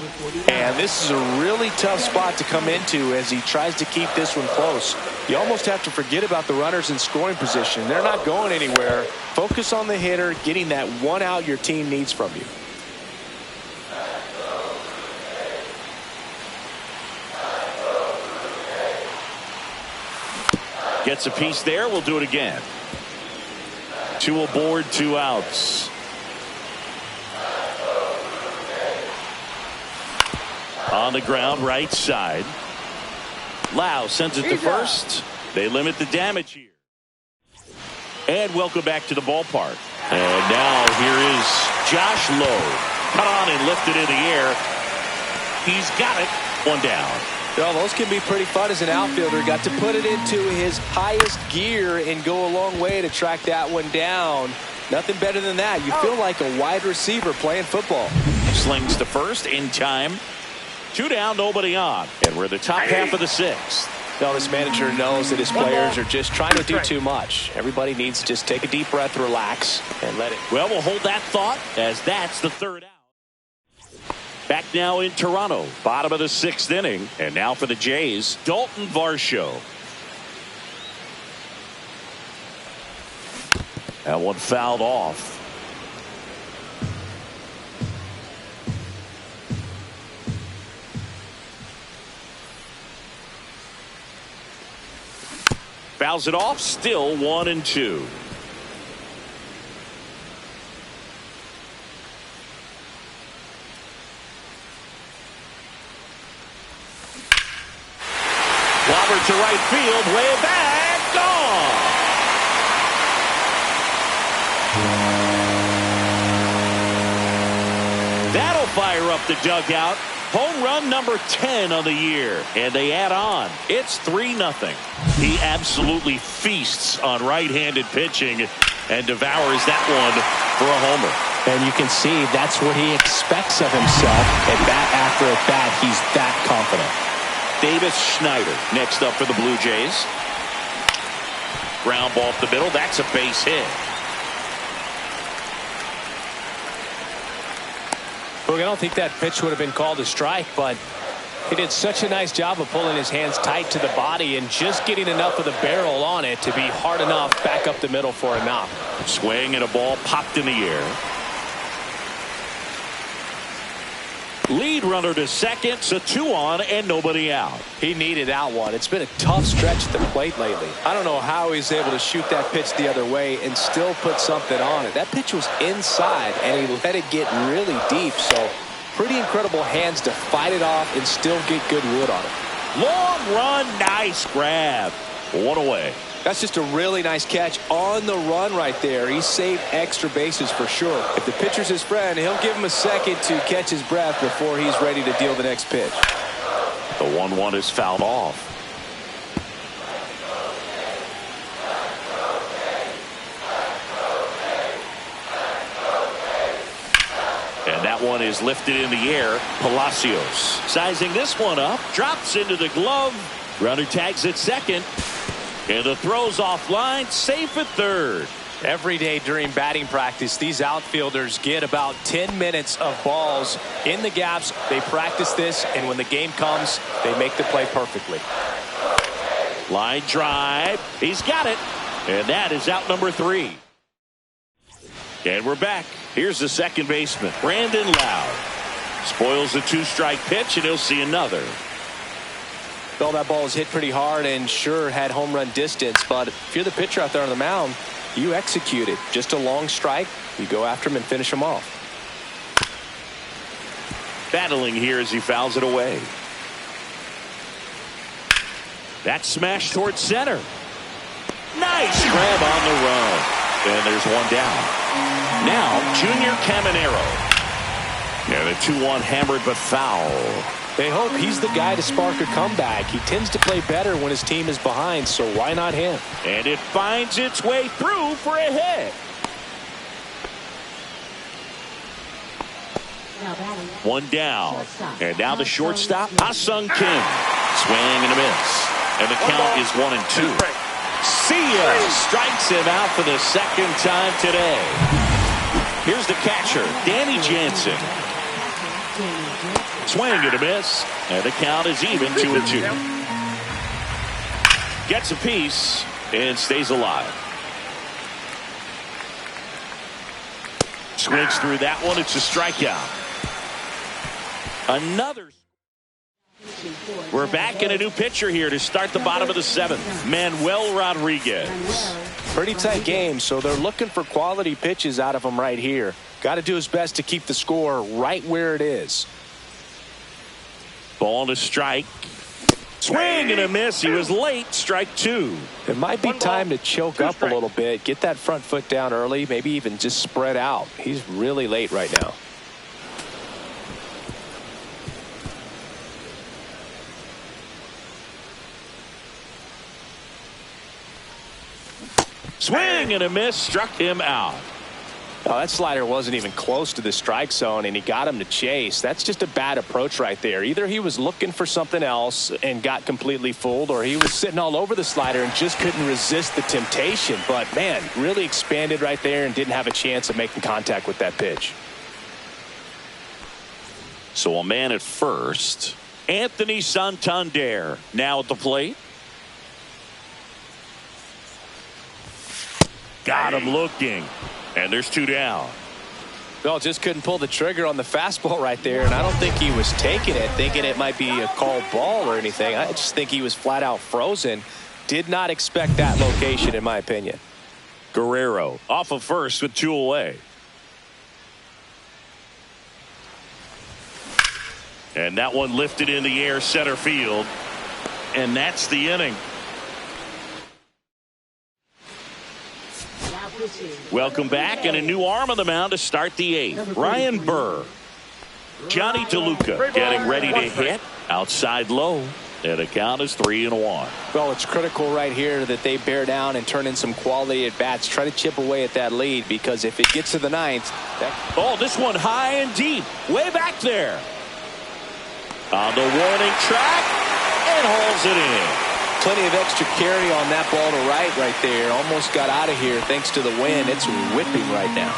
[SPEAKER 2] And this is a really tough spot to come into as he tries to keep this one close. You almost have to forget about the runners in scoring position. They're not going anywhere. Focus on the hitter, getting that 1 out your team needs from you.
[SPEAKER 1] Gets a piece there. We'll do it again. 2 aboard, 2 outs. On the ground, right side. Lau sends it to first. They limit the damage here. And welcome back to the ballpark. And now here is Josh Lowe. Cut on and lifted in the air. He's got it. 1 down.
[SPEAKER 2] Well, those can be pretty fun as an outfielder. Got to put it into his highest gear and go a long way to track that one down. Nothing better than that. You feel like a wide receiver playing football.
[SPEAKER 1] Slings to first in time. 2 down, nobody on. And we're the top half of the 6th.
[SPEAKER 2] Well, this manager knows that his players are just trying to do too much. Everybody needs to just take a deep breath, relax, and let it.
[SPEAKER 1] Well, we'll hold that thought as that's the 3rd out. Back now in Toronto, bottom of the 6th inning. And now for the Jays, Dalton Varsho. That one fouled off. Fouls it off, still 1-2. Robert to right field, way back, gone. That'll fire up the dugout. Home run number 10 on the year. And they add on. It's 3-0. He absolutely feasts on right-handed pitching and devours that one for a homer.
[SPEAKER 2] And you can see that's what he expects of himself. At bat after at bat, he's that confident.
[SPEAKER 1] Davis Schneider next up for the Blue Jays. Ground ball up the middle. That's a base hit.
[SPEAKER 2] Look, I don't think that pitch would have been called a strike, but he did such a nice job of pulling his hands tight to the body and just getting enough of the barrel on it to be hard enough back up the middle for him out.
[SPEAKER 1] Swing and a ball popped in the air. Lead runner to second, so 2 on and nobody out.
[SPEAKER 2] He needed that one. It's been a tough stretch at the plate lately. I don't know how he's able to shoot that pitch the other way and still put something on it. That pitch was inside and he let it get really deep, so pretty incredible hands to fight it off and still get good wood on it.
[SPEAKER 1] Long run, nice grab. 1 away.
[SPEAKER 2] That's just a really nice catch on the run right there. He saved extra bases for sure. If the pitcher's his friend, he'll give him a second to catch his breath before he's ready to deal the next pitch.
[SPEAKER 1] The 1-1 is fouled off. And that one is lifted in the air. Palacios sizing this one up. Drops into the glove. Runner tags at second. And the throw's offline, safe at third.
[SPEAKER 2] Every day during batting practice, these outfielders get about 10 minutes of balls in the gaps. They practice this, and when the game comes, they make the play perfectly.
[SPEAKER 1] Line drive. He's got it. And that is out number 3. And we're back. Here's the second baseman, Brandon Loud. Spoils the 2-strike pitch, and he'll see another.
[SPEAKER 2] Well, that ball was hit pretty hard and sure had home run distance, but if you're the pitcher out there on the mound, you execute it. Just a long strike, you go after him and finish him off.
[SPEAKER 1] Battling here as he fouls it away. That smash towards center. Nice grab on the run. And there's one down. Now, Junior Caminero. And a 2-1 hammered but foul.
[SPEAKER 2] They hope he's the guy to spark a comeback. He tends to play better when his team is behind, so why not him?
[SPEAKER 1] And it finds its way through for a hit. One down. And now the shortstop, Ha-Sung Kim. Swing and a miss. And the count is 1-2. Sia strikes him out for the second time today. Here's the catcher, Danny Jansen. Swing and a miss. And the count is even, 2-2. Gets a piece and stays alive. Swings through that one. It's a strikeout. Another. We're back in a new pitcher here to start the bottom of the 7th. Manuel Rodriguez.
[SPEAKER 2] Pretty tight game, so they're looking for quality pitches out of him right here. Got to do his best to keep the score right where it is.
[SPEAKER 1] Ball to strike. Swing and a miss. He was late. Strike 2.
[SPEAKER 2] It might be time to choke up a little bit. Get that front foot down early. Maybe even just spread out. He's really late right now.
[SPEAKER 1] Swing and a miss. Struck him out.
[SPEAKER 2] Oh, that slider wasn't even close to the strike zone, and he got him to chase. That's just a bad approach right there. Either he was looking for something else and got completely fooled, or he was sitting all over the slider and just couldn't resist the temptation. But, man, really expanded right there and didn't have a chance of making contact with that pitch.
[SPEAKER 1] So a man at first. Anthony Santander now at the plate. Got him looking. And there's 2 down.
[SPEAKER 2] Well, just couldn't pull the trigger on the fastball right there, and I don't think he was taking it, thinking it might be a called ball or anything. I just think he was flat out frozen. Did not expect that location, in my opinion.
[SPEAKER 1] Guerrero off of first with 2 away. And that one lifted in the air center field. And that's the inning. Welcome back, and a new arm on the mound to start the 8th. Ryan Burr. Johnny DeLuca getting ready to hit. Outside low. And the count is 3-1.
[SPEAKER 2] Well, it's critical right here that they bear down and turn in some quality at bats. Try to chip away at that lead, because if it gets to the 9th.
[SPEAKER 1] Oh, this one high and deep. Way back there. On the warning track. And hauls it in.
[SPEAKER 2] Plenty of extra carry on that ball to right there. Almost got out of here thanks to the wind. It's whipping right now.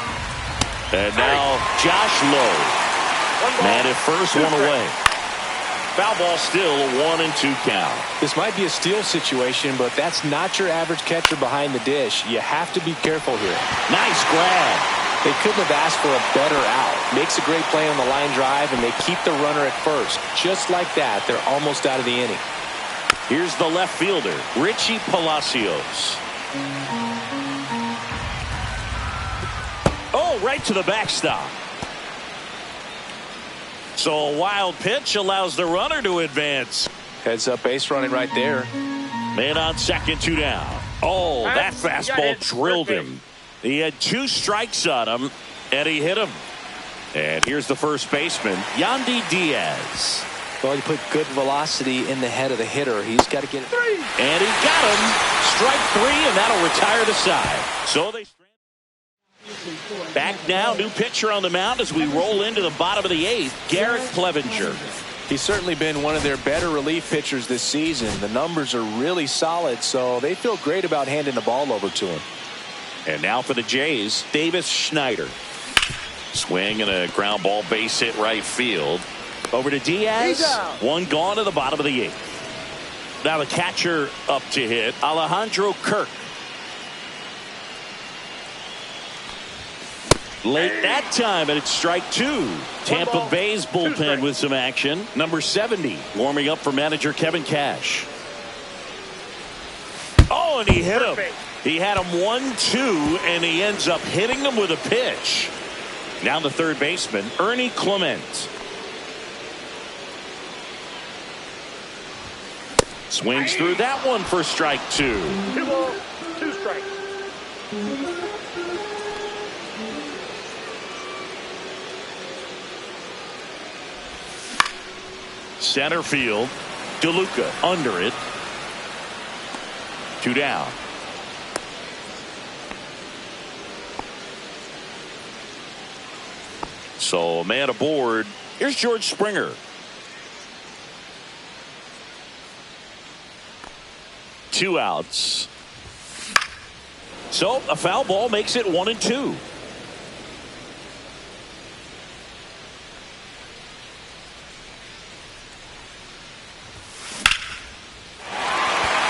[SPEAKER 1] And now Josh Lowe. Man at first, 1 away. Foul ball still, a 1-2 count.
[SPEAKER 2] This might be a steal situation, but that's not your average catcher behind the dish. You have to be careful here.
[SPEAKER 1] Nice grab.
[SPEAKER 2] They couldn't have asked for a better out. Makes a great play on the line drive, and they keep the runner at first. Just like that, they're almost out of the inning.
[SPEAKER 1] Here's the left fielder, Richie Palacios. Oh, right to the backstop. So a wild pitch allows the runner to advance.
[SPEAKER 2] Heads up base running right there.
[SPEAKER 1] Man on second, 2 down. Oh, that fastball drilled him. He had 2 strikes on him, and he hit him. And here's the first baseman, Yandy Diaz.
[SPEAKER 2] Well, you put good velocity in the head of the hitter. He's got to get it.
[SPEAKER 1] And he got him. Strike 3, and that'll retire the side. So they back now. New pitcher on the mound as we roll into the bottom of the 8th, Garrett Clevenger.
[SPEAKER 2] He's certainly been one of their better relief pitchers this season. The numbers are really solid, so they feel great about handing the ball over to him.
[SPEAKER 1] And now for the Jays, Davis Schneider. Swing and a ground ball base hit right field. Over to Diaz. 1 gone to the bottom of the 8th. Now the catcher up to hit, Alejandro Kirk. Late that time, and it's strike 2. Tampa Bay's bullpen with some action. Number 70 warming up for manager Kevin Cash. Oh, and he hit him. He had him 1-2, and he ends up hitting him with a pitch. Now the third baseman, Ernie Clement. Swings through that one for strike 2.
[SPEAKER 3] 2 balls, 2 strikes.
[SPEAKER 1] Center field, DeLuca under it. 2 down. So a man aboard. Here's George Springer. Two outs. So a foul ball makes it 1-2.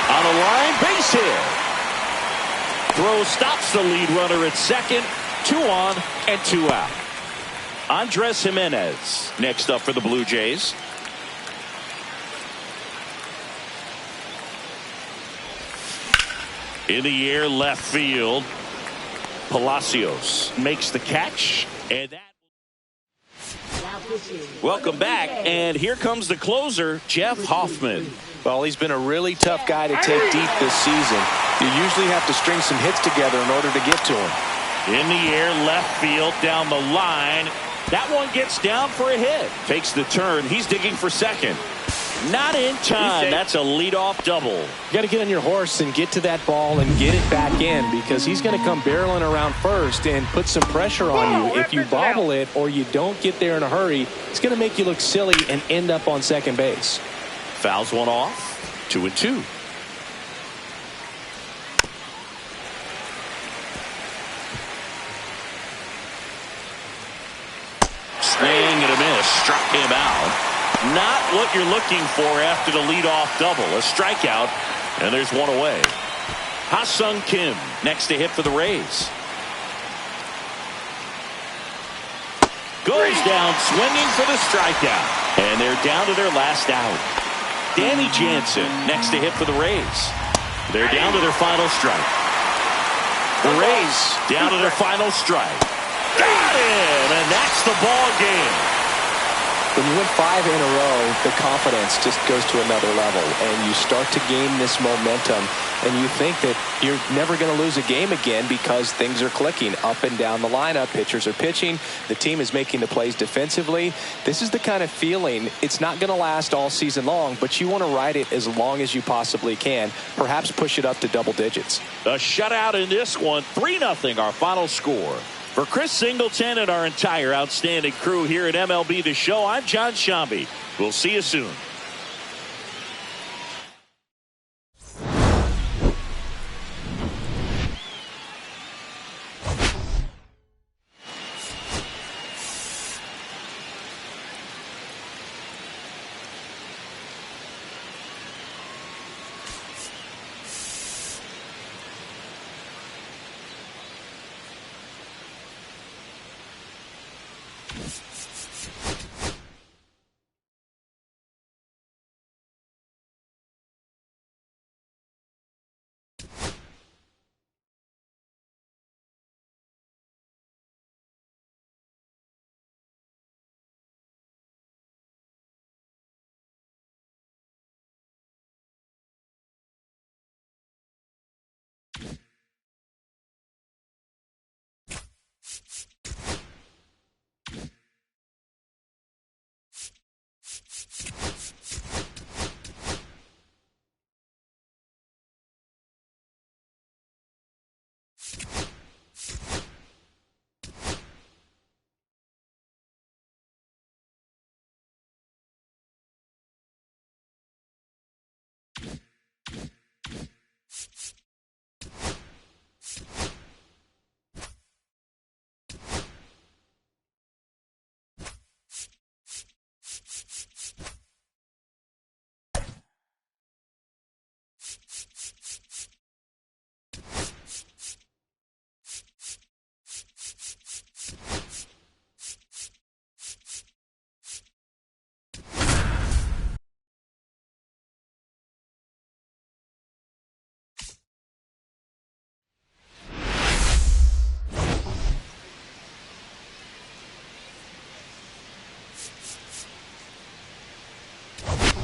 [SPEAKER 1] On a line, base hit. Throw stops the lead runner at second. 2 on and 2 out. Andres Jimenez next up for the Blue Jays. In the air, left field. Palacios makes the catch, and that. Welcome back, and here comes the closer, Jeff Hoffman.
[SPEAKER 2] Well, he's been a really tough guy to take deep this season. You usually have to string some hits together in order to get to him.
[SPEAKER 1] In the air, left field, down the line. That one gets down for a hit. Takes the turn. He's digging for second. Not in time. That's a leadoff double.
[SPEAKER 2] You got to get on your horse and get to that ball and get it back in, because he's going to come barreling around first and put some pressure on you. If you bobble it or you don't get there in a hurry, it's going to make you look silly and end up on second base.
[SPEAKER 1] Fouls one off. 2-2. Swing and a miss. Struck him out. Not what you're looking for after the leadoff double. A strikeout, and there's one away. Ha-Sung Kim next to hit for the Rays. Goes down swinging for the strikeout. And they're down to their last out. Danny Jansen next to hit for the Rays. They're down to their final strike. The Rays down to their final strike. Got him, and that's the ball game.
[SPEAKER 2] When you win 5 in a row, the confidence just goes to another level, and you start to gain this momentum, and you think that you're never going to lose a game again because things are clicking up and down the lineup. Pitchers are pitching. The team is making the plays defensively. This is the kind of feeling, it's not going to last all season long, but you want to ride it as long as you possibly can. Perhaps push it up to double digits.
[SPEAKER 1] A shutout in this one. 3-0 our final score. For Chris Singleton and our entire outstanding crew here at MLB The Show, I'm John Shambi. We'll see you soon.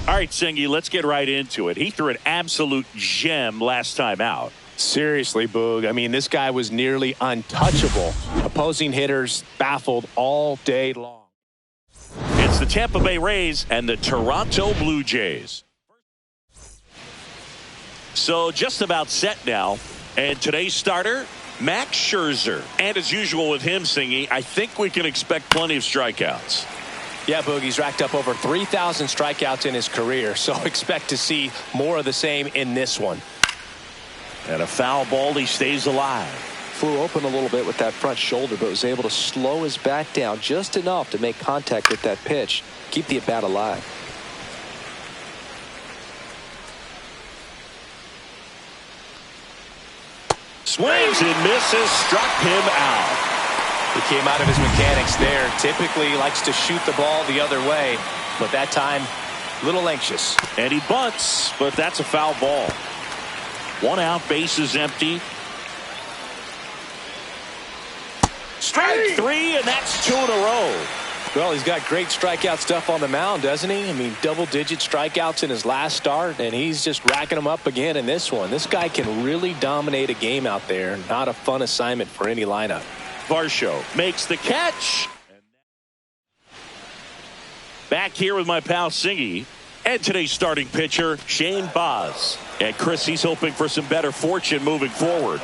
[SPEAKER 1] All right, Singy, let's get right into it. He threw an absolute gem last time out.
[SPEAKER 2] Seriously, Boog. I mean, this guy was nearly untouchable. Opposing hitters baffled all day long.
[SPEAKER 1] It's the Tampa Bay Rays and the Toronto Blue Jays. So just about set now. And today's starter, Max Scherzer. And as usual with him, Singy, I think we can expect plenty of strikeouts.
[SPEAKER 2] Yeah, Boogie's racked up over 3,000 strikeouts in his career, so expect to see more of the same in this one.
[SPEAKER 1] And a foul ball, he stays alive.
[SPEAKER 2] Flew open a little bit with that front shoulder, but was able to slow his bat down just enough to make contact with that pitch. Keep the at-bat alive.
[SPEAKER 1] Swings and misses, struck him out.
[SPEAKER 2] He came out of his mechanics there. Typically likes to shoot the ball the other way, but that time a little anxious.
[SPEAKER 1] And he bunts, but that's a foul ball. 1 out, bases empty. Strike 3, and that's 2 in a row.
[SPEAKER 2] Well, he's got great strikeout stuff on the mound, doesn't he? I mean, double-digit strikeouts in his last start, and he's just racking them up again in this one. This guy can really dominate a game out there. Not a fun assignment for any lineup.
[SPEAKER 1] Varsho makes the catch. Back here with my pal Singy. And today's starting pitcher, Shane Baz. And Chris, he's hoping for some better fortune moving forward.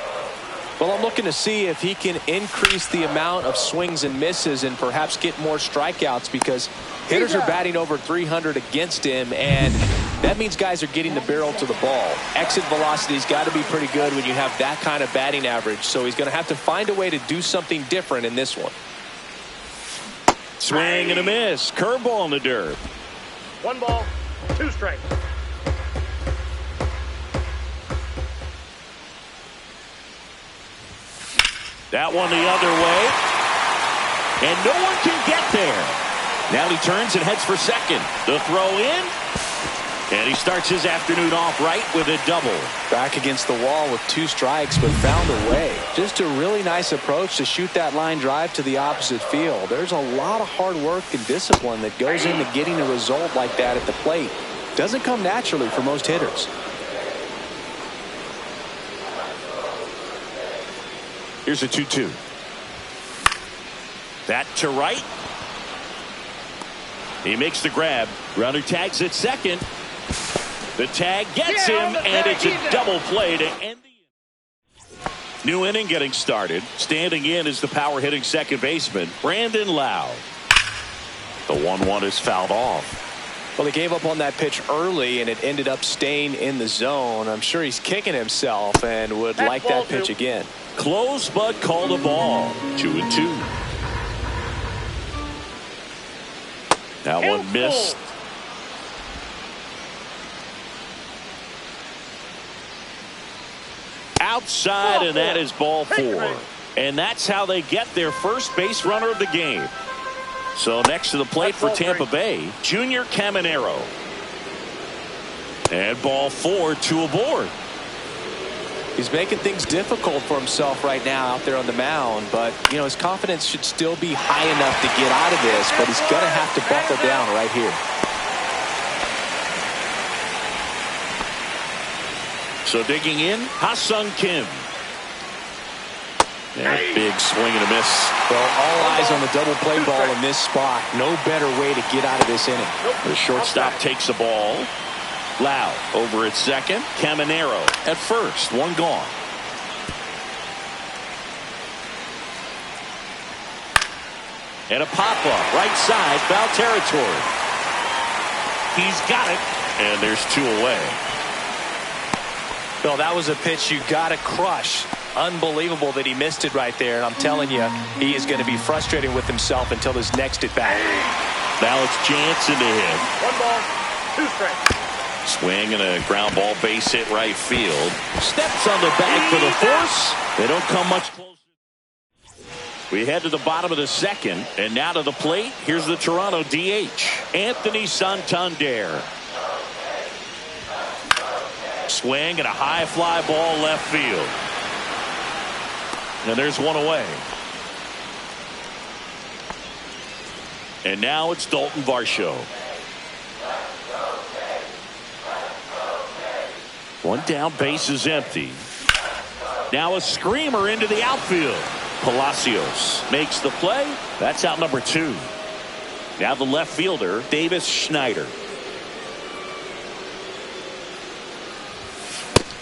[SPEAKER 2] Well, I'm looking to see if he can increase the amount of swings and misses and perhaps get more strikeouts, because hitters are batting over 300 against him, and that means guys are getting the barrel to the ball. Exit velocity's got to be pretty good when you have that kind of batting average, so he's going to have to find a way to do something different in this one.
[SPEAKER 1] Swing and a miss. Curveball in the dirt.
[SPEAKER 3] 1 ball, 2 strikes.
[SPEAKER 1] That one the other way. And no one can get there. Now he turns and heads for second. The throw in. And he starts his afternoon off right with a double.
[SPEAKER 2] Back against the wall with 2 strikes, but found a way. Just a really nice approach to shoot that line drive to the opposite field. There's a lot of hard work and discipline that goes into getting a result like that at the plate. Doesn't come naturally for most hitters.
[SPEAKER 1] Here's a 2-2. That to right. He makes the grab. Runner tags at second. The tag gets him, and it's a double play to end the inning. New inning getting started. Standing in is the power hitting second baseman, Brandon Lowe. The 1-1 is fouled off.
[SPEAKER 2] Well, he gave up on that pitch early, and it ended up staying in the zone. I'm sure he's kicking himself and would like that pitch again.
[SPEAKER 1] Close, but called a ball. 2-2. That one missed. Outside, and that is ball 4. And that's how they get their first base runner of the game. So next to the plate for Tampa Bay, Junior Caminero. And ball 4, 2 aboard.
[SPEAKER 2] He's making things difficult for himself right now out there on the mound, but you know, his confidence should still be high enough to get out of this, but he's going to have to buckle down right here.
[SPEAKER 1] So digging in, Ha-Sung Kim. And a big swing and a miss.
[SPEAKER 2] Well, all eyes on the double play ball in this spot. No better way to get out of this inning.
[SPEAKER 1] The shortstop takes the ball. Lowe over at second. Caminero at first. One gone. And a pop-up. Right side. Foul territory. He's got it. And there's 2 away.
[SPEAKER 2] Well, that was a pitch you got to crush. Unbelievable that he missed it right there. And I'm telling you, he is going to be frustrated with himself until his next at bat.
[SPEAKER 1] Now it's Jansen to hit.
[SPEAKER 3] 1 ball, 2 strikes.
[SPEAKER 1] Swing and a ground ball base hit right field. Steps on the bag for the force. They don't come much closer. We head to the bottom of the second. And now to the plate. Here's the Toronto DH, Anthony Santander. Swing and a high fly ball left field. And there's 1 away. And now it's Dalton Varsho. 1 down, base is empty. Now a screamer into the outfield. Palacios makes the play. That's out number 2. Now the left fielder, Davis Schneider.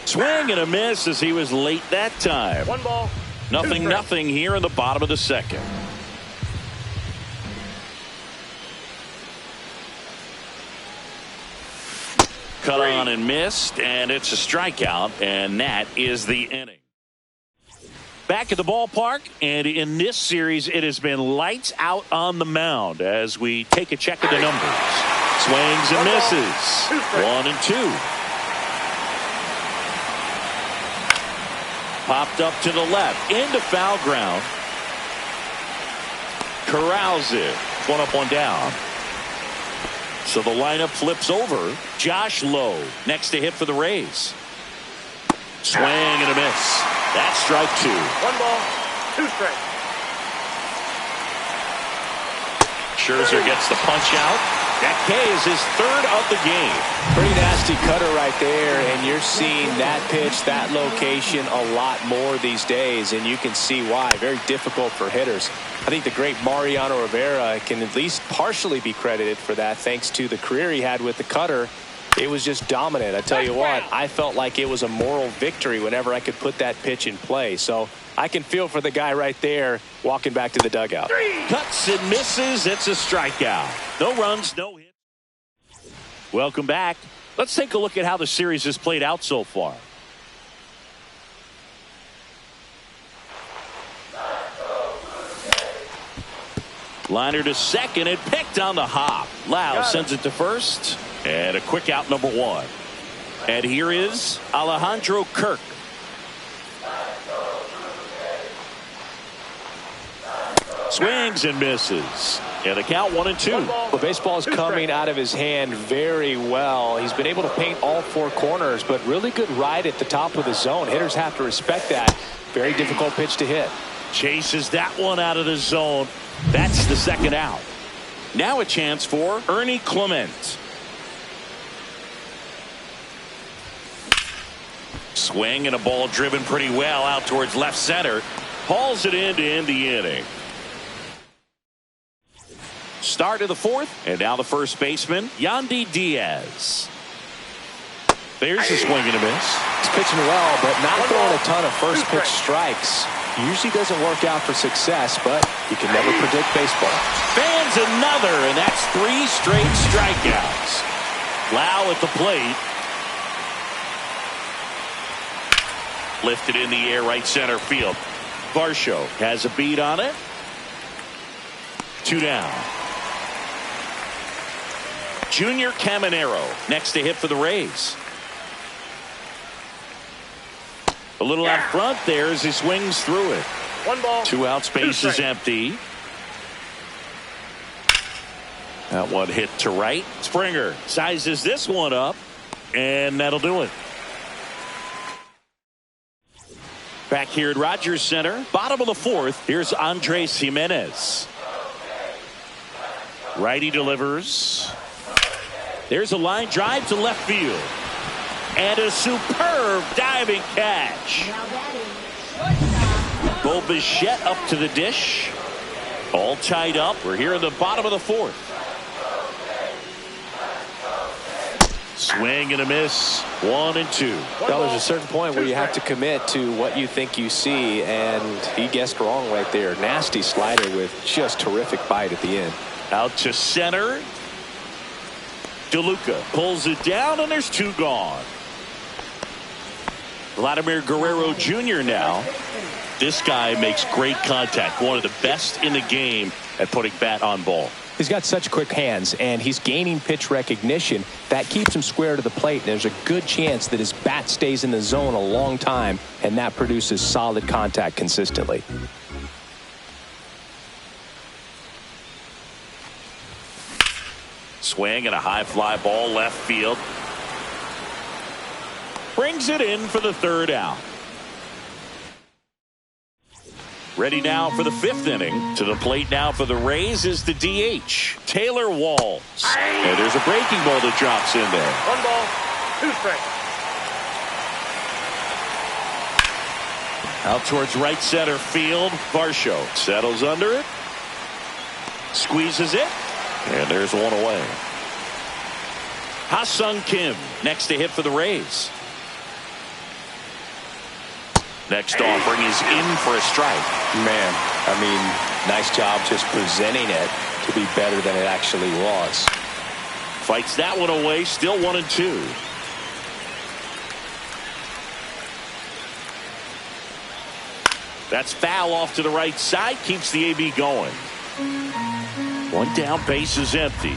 [SPEAKER 1] Swing and a miss as he was late that time.
[SPEAKER 3] 1 ball.
[SPEAKER 1] Nothing here in the bottom of the second. Cut on and missed, and it's a strikeout, and that is the inning. Back at the ballpark, and in this series, it has been lights out on the mound as we take a check of the numbers. Swings and misses. 1 and 2. Popped up to the left, into foul ground. Corrals it. 1 up, 1 down. So the lineup flips over. Josh Lowe next to hit for the Rays. Swing and a miss. That's strike 2.
[SPEAKER 3] 1 ball, 2 strikes.
[SPEAKER 1] Scherzer gets the punch out. That K is his third of the game.
[SPEAKER 2] Pretty nasty cutter right there, and you're seeing that pitch, that location a lot more these days, and you can see why. Very difficult for hitters. I think the great Mariano Rivera can at least partially be credited for that, thanks to the career he had with the cutter. It was just dominant. I tell you what, I felt like it was a moral victory whenever I could put that pitch in play. So I can feel for the guy right there walking back to the dugout.
[SPEAKER 1] Cuts and misses. It's a strikeout. No runs, no hits. Welcome back. Let's take a look at how the series has played out so far. Liner to second and picked on the hop. Lau sends it to first. And a quick out, number one. And here is Alejandro Kirk. Swings and misses. And the count 1-2.
[SPEAKER 2] Well, baseball is coming out of his hand very well. He's been able to paint all four corners, but really good ride at the top of the zone. Hitters have to respect that. Very difficult pitch to hit.
[SPEAKER 1] Chases that one out of the zone. That's the second out. Now a chance for Ernie Clement. Swing and a ball driven pretty well out towards left center. Hauls it in to end the inning. Start of the fourth, and now the first baseman, Yandy Diaz. There's a swing and a miss.
[SPEAKER 2] He's pitching well, but not throwing a ton of first pitch strikes. Usually doesn't work out for success, but you can never predict baseball.
[SPEAKER 1] Fans another, and that's 3 straight strikeouts. Lau at the plate. Lifted in the air, right center field. Varsho has a beat on it. 2 down. Junior Caminero next to hit for the Rays. A little out front there as he swings through it.
[SPEAKER 3] 1 ball.
[SPEAKER 1] 2 outs, base is empty. That one hit to right. Springer sizes this one up, and that'll do it. Back here at Rogers Center, bottom of the fourth, here's Andres Jimenez. Righty delivers. There's a line drive to left field. And a superb diving catch. Bo Bichette up to the dish. All tied up. We're here in the bottom of the fourth. Swing and a miss. 1-2.
[SPEAKER 2] Well, there's a certain point where you have to commit to what you think you see, and he guessed wrong right there. Nasty slider with just terrific bite at the end.
[SPEAKER 1] Out to center. DeLuca pulls it down, and there's 2 gone. Vladimir Guerrero Jr. now. This guy makes great contact. One of the best in the game at putting bat on ball.
[SPEAKER 2] He's got such quick hands, and he's gaining pitch recognition. That keeps him square to the plate, and there's a good chance that his bat stays in the zone a long time, and that produces solid contact consistently.
[SPEAKER 1] Swing and a high fly ball left field. Brings it in for the 3rd out. Ready now for the 5th inning. To the plate now for the Rays is the DH, Taylor Walls. And there's a breaking ball that drops in there.
[SPEAKER 3] 1 ball, 2 strikes.
[SPEAKER 1] Out towards right center field. Varsho settles under it. Squeezes it. And there's one away. Ha-Sung Kim next to hit for the Rays. Next offering is in for a strike.
[SPEAKER 2] Man, I mean, nice job just presenting it to be better than it actually was.
[SPEAKER 1] Fights that one away, still 1-2. That's foul off to the right side, keeps the AB going. 1 down, base is empty.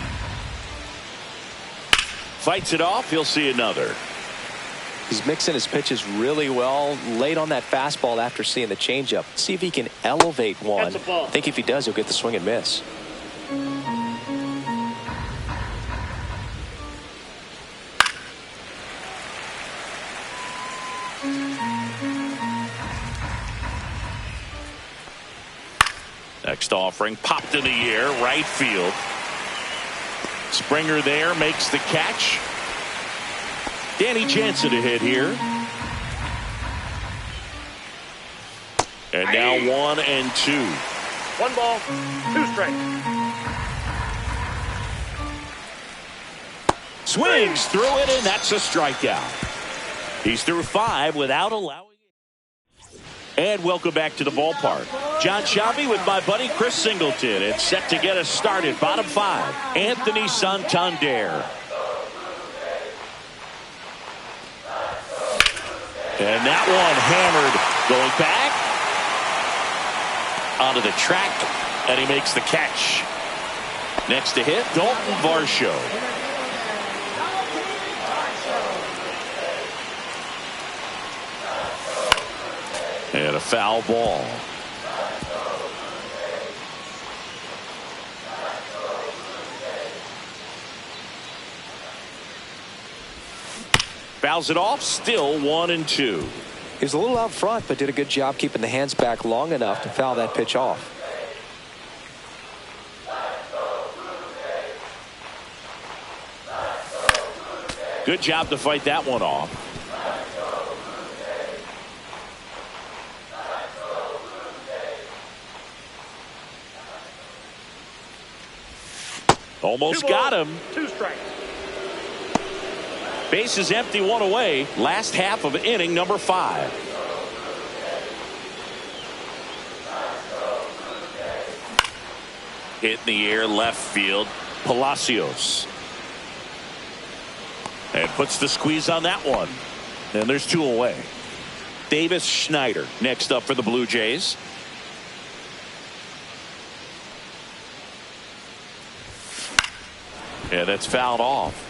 [SPEAKER 1] Fights it off, he'll see another.
[SPEAKER 2] He's mixing his pitches really well. Late on that fastball after seeing the changeup. See if he can elevate one. I think if he does, he'll get the swing and miss. Next offering popped in the air, right field.
[SPEAKER 1] Springer there makes the catch. Danny Jansen to hit here. And now 1-2.
[SPEAKER 3] 1 ball, 2 strikes.
[SPEAKER 1] Swings through it, and that's a strikeout. He's through 5 without allowing it. And welcome back to the ballpark. John Sciambi with my buddy Chris Singleton. It's set to get us started. Bottom 5, Anthony Santander. And that one hammered, going back onto the track, and he makes the catch. Next to hit, Dalton Varsho. And a foul ball. Fouls it off, still 1-2.
[SPEAKER 2] He was a little out front, but did a good job keeping the hands back long enough to foul that pitch off.
[SPEAKER 1] Good job to fight that one off. Almost got him.
[SPEAKER 3] 2 strikes.
[SPEAKER 1] Base is empty, 1 away. Last half of inning number 5. Hit in the air, left field. Palacios. And puts the squeeze on that one. And there's 2 away. Davis Schneider next up for the Blue Jays. And that's fouled off.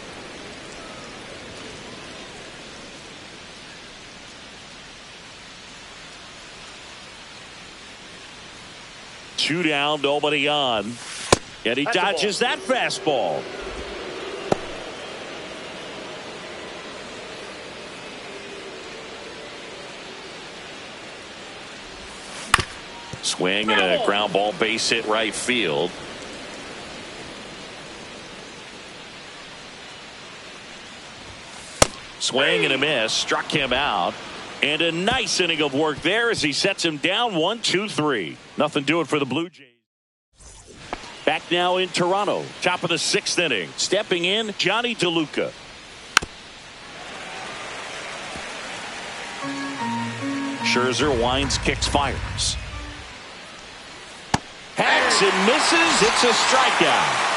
[SPEAKER 1] Two down, nobody on. And he dodges that fastball. Swing and a ground ball, base hit right field. Swing and a miss, struck him out. And a nice inning of work there as he sets him down 1-2-3. Nothing doing for the Blue Jays. Back now in Toronto, top of the 6th inning. Stepping in, Johnny DeLuca. Scherzer winds, kicks, fires. Hacks and misses. It's a strikeout.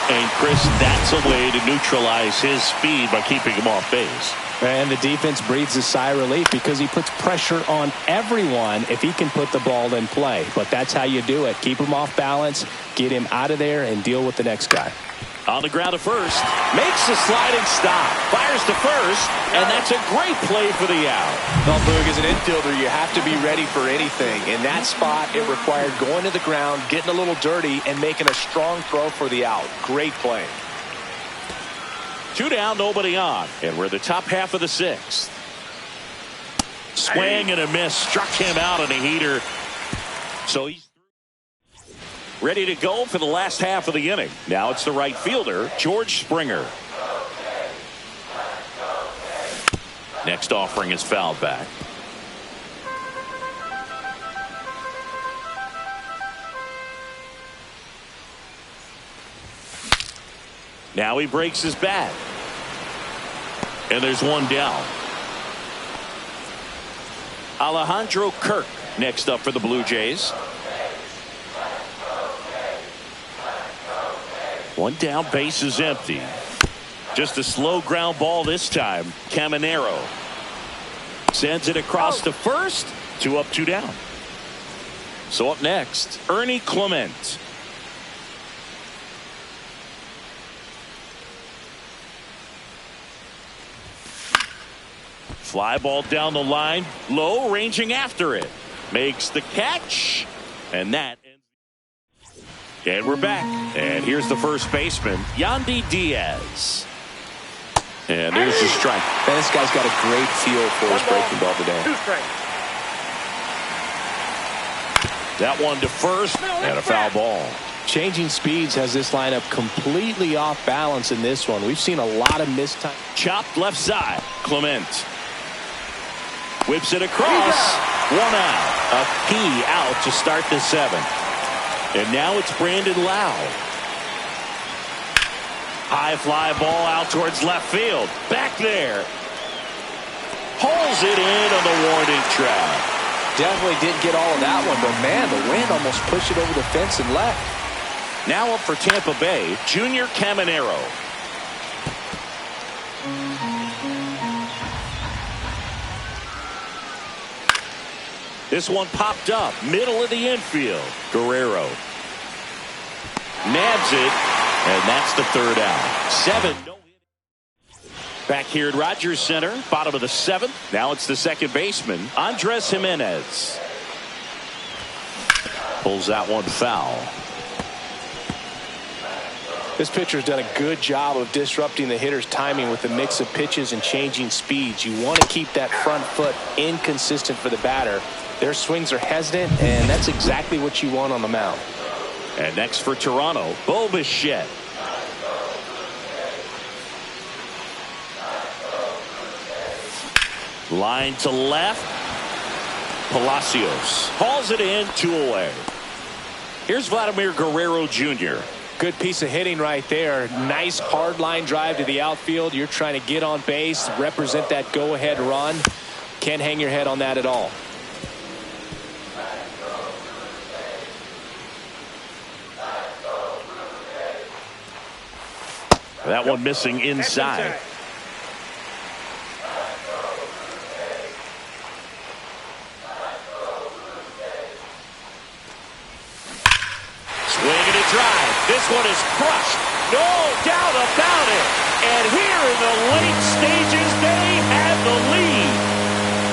[SPEAKER 1] And Chris, that's a way to neutralize his speed by keeping him off base.
[SPEAKER 2] And the defense breathes a sigh of relief because he puts pressure on everyone if he can put the ball in play. But that's how you do it. Keep him off balance, get him out of there, and deal with the next guy.
[SPEAKER 1] On the ground to first, makes a sliding stop, fires to first, and that's a great play for the out.
[SPEAKER 2] Well, Boog, as an infielder, you have to be ready for anything. In that spot, it required going to the ground, getting a little dirty, and making a strong throw for the out. Great play.
[SPEAKER 1] 2 down, nobody on. And we're the top half of the 6th. Swing and a miss. Struck him out on a heater. So he's ready to go for the last half of the inning. Now it's the right fielder, George Springer. Next offering is fouled back. Now he breaks his bat. And there's 1 down. Alejandro Kirk next up for the Blue Jays. 1 down, base is empty. Just a slow ground ball this time. Caminero sends it across to first. 2 up, 2 down. So up next, Ernie Clement. Fly ball down the line, low, ranging after it. Makes the catch, and that ends. And we're back. And here's the first baseman, Yandy Diaz. And there's the strike.
[SPEAKER 2] Man, this guy's got a great feel for his breaking ball today.
[SPEAKER 3] 2 strikes.
[SPEAKER 1] That one to first, and a foul ball.
[SPEAKER 2] Changing speeds has this lineup completely off balance in this one. We've seen a lot of missed time.
[SPEAKER 1] Chopped left side. Clement whips it across. 1 out. A key out to start the 7th. And now it's Brandon Lau. High fly ball out towards left field. Back there. Pulls it in on the warning track.
[SPEAKER 2] Definitely didn't get all of that one, but man, the wind almost pushed it over the fence and left.
[SPEAKER 1] Now up for Tampa Bay, Junior Caminero. This one popped up, middle of the infield. Guerrero nabs it, and that's the 3rd out. 7. Back here at Rogers Center, bottom of the 7th. Now it's the second baseman, Andres Jimenez. Pulls that one foul.
[SPEAKER 2] This pitcher's done a good job of disrupting the hitter's timing with the mix of pitches and changing speeds. You want to keep that front foot inconsistent for the batter. Their swings are hesitant, and that's exactly what you want on the mound.
[SPEAKER 1] And next for Toronto, Bo Bichette. Line to left. Palacios hauls it in, 2 away. Here's Vladimir Guerrero Jr.
[SPEAKER 2] Good piece of hitting right there. Nice hard line drive to the outfield. You're trying to get on base, represent that go-ahead run. Can't hang your head on that at all.
[SPEAKER 1] That one missing inside. Swing and a drive. This one is crushed. No doubt about it. And here in the late stages, they have the lead.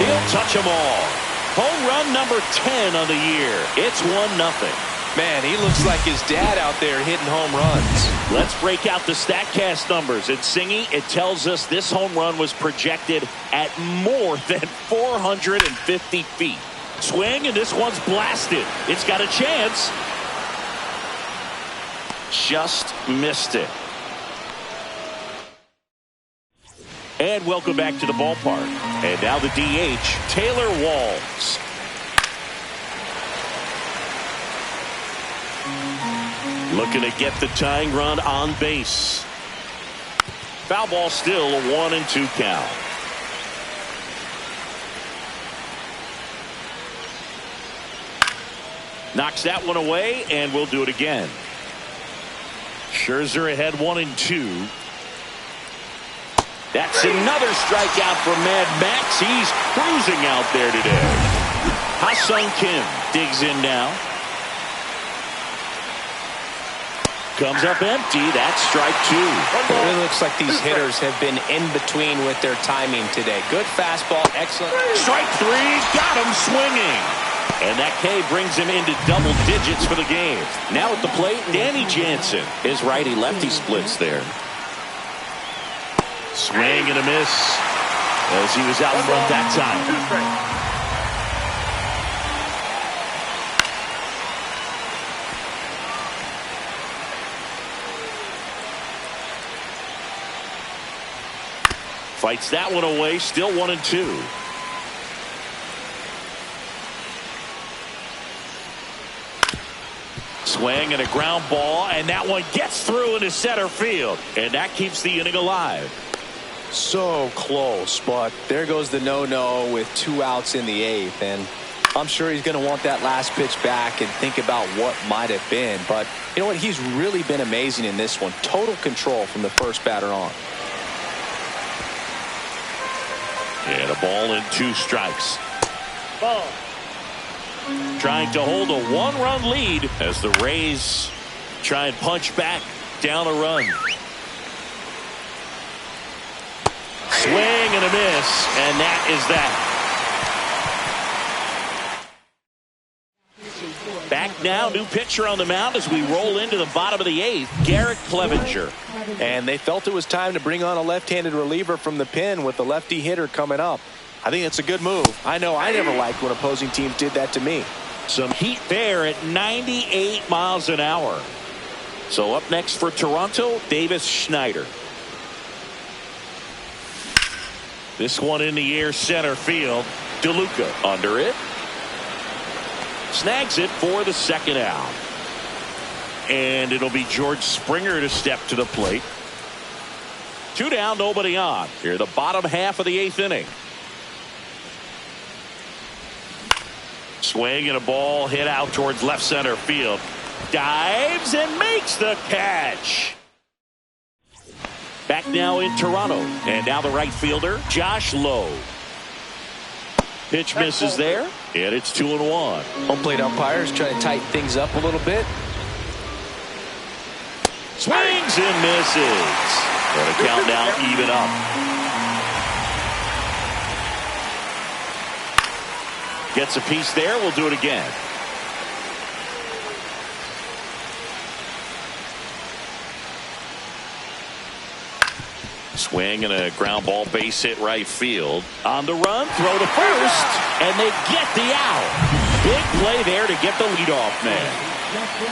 [SPEAKER 1] He'll touch them all. Home run number 10 on the year. It's 1-0.
[SPEAKER 2] Man, he looks like his dad out there hitting home runs.
[SPEAKER 1] Let's break out the StatCast numbers. At Singy, it tells us this home run was projected at more than 450 feet. Swing, and this one's blasted. It's got a chance. Just missed it. And welcome back to the ballpark. And now the DH, Taylor Walls. Looking to get the tying run on base. Foul ball, still a 1-2 count. Knocks that one away, and we'll do it again. Scherzer ahead 1-2. That's another strikeout for Mad Max. He's cruising out there today. Ha-Sung Kim digs in now. Comes up empty. That's strike 2.
[SPEAKER 2] It really looks like these hitters have been in between with their timing today. Good fastball, excellent.
[SPEAKER 1] Strike 3, got him swinging. And that K brings him into double digits for the game. Now at the plate, Danny Jansen. His righty-lefty splits there. Swing and a miss as he was out in front that time. Fights that one away, still 1-2. Swing and a ground ball, and that one gets through into center field, and that keeps the inning alive.
[SPEAKER 2] So close, but there goes the no-no with 2 outs in the 8th, and I'm sure he's going to want that last pitch back and think about what might have been. But you know what? He's really been amazing in this one. Total control from the first batter on.
[SPEAKER 1] And a ball and 2 strikes.
[SPEAKER 3] Ball.
[SPEAKER 1] Trying to hold a 1-run lead as the Rays try and punch back down a run. Swing and a miss, and that is that. Back now, new pitcher on the mound as we roll into the bottom of the 8th, Garrett Clevenger.
[SPEAKER 2] And they felt it was time to bring on a left-handed reliever from the pen with the lefty hitter coming up. I think it's a good move. I know I never liked when opposing teams did that to me.
[SPEAKER 1] Some heat there at 98 miles an hour. So up next for Toronto, Davis Schneider. This one in the air center field. DeLuca under it. Snags it for the second out. And it'll be George Springer to step to the plate. 2 down, nobody on. Here, the bottom half of the 8th inning. Swing and a ball hit out towards left center field. Dives and makes the catch. Back now in Toronto. And now the right fielder, Josh Lowe. Pitch misses there. And it's 2-1.
[SPEAKER 2] Home plate umpires trying to tighten things up a little bit.
[SPEAKER 1] Swings and misses. And a count now even up. Gets a piece there. We'll do it again. Swing and a ground ball base hit right field. On the run, throw to first, and they get the out. Big play there to get the leadoff man.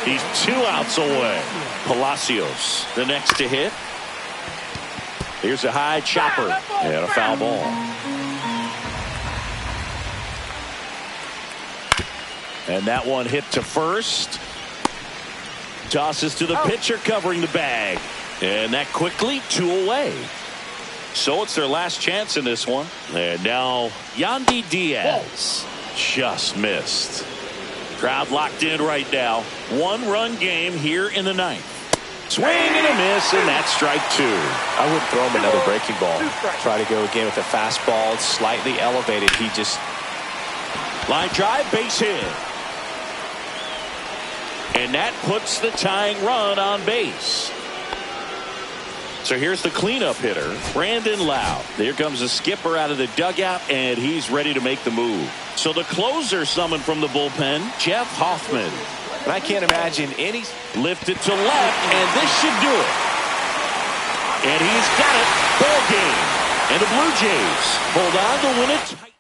[SPEAKER 1] He's 2 outs away. Palacios, the next to hit. Here's a high chopper and a foul ball. And that one hit to first. Tosses to the pitcher covering the bag. And that quickly 2 away. So it's their last chance in this one. And now Yandy Diaz just missed. Crowd locked in right now. 1-run game here in the 9th. Swing and a miss, and that's strike 2.
[SPEAKER 2] I wouldn't throw him another breaking ball. Try to go again with a fastball. It's slightly elevated. He just...
[SPEAKER 1] Line drive, base hit. And that puts the tying run on base. So here's the cleanup hitter, Brandon Lowe. Here comes the skipper out of the dugout, and he's ready to make the move. So the closer summoned from the bullpen, Jeff Hoffman.
[SPEAKER 2] And I can't imagine any...
[SPEAKER 1] Lifted to left, and this should do it. And he's got it. Ball game. And the Blue Jays hold on to win it.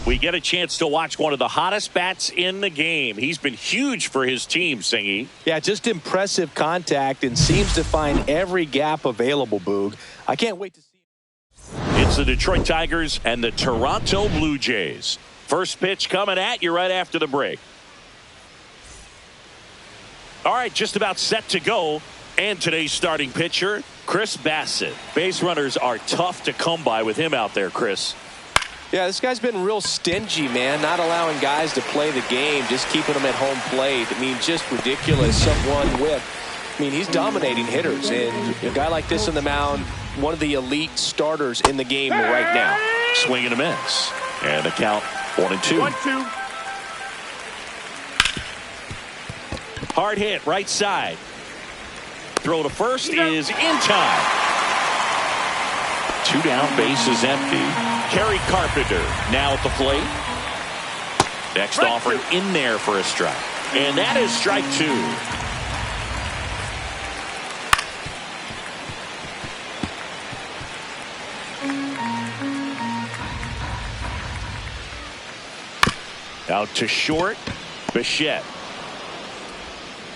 [SPEAKER 1] We get a chance to watch one of the hottest bats in the game. He's been huge for his team, Singy.
[SPEAKER 2] Yeah, just impressive contact and seems to find every gap available, Boog. I can't wait to see it.
[SPEAKER 1] It's the Detroit Tigers and the Toronto Blue Jays. First pitch coming at you right after the break. All right, just about set to go. And today's starting pitcher, Chris Bassett. Base runners are tough to come by with him out there, Chris.
[SPEAKER 2] Yeah, this guy's been real stingy, man. Not allowing guys to play the game, just keeping them at home plate. I mean, just ridiculous. One whip. I mean, he's dominating hitters. And a guy like this on the mound, one of the elite starters in the game right now.
[SPEAKER 1] Swing and a miss. And the count 1-2.
[SPEAKER 3] 1-2.
[SPEAKER 1] Hard hit, right side. Throw to first is in time. 2 down, base is empty. Kerry Carpenter now at the plate. Next offering in there for a strike. And that is strike 2. Out to short. Bichette.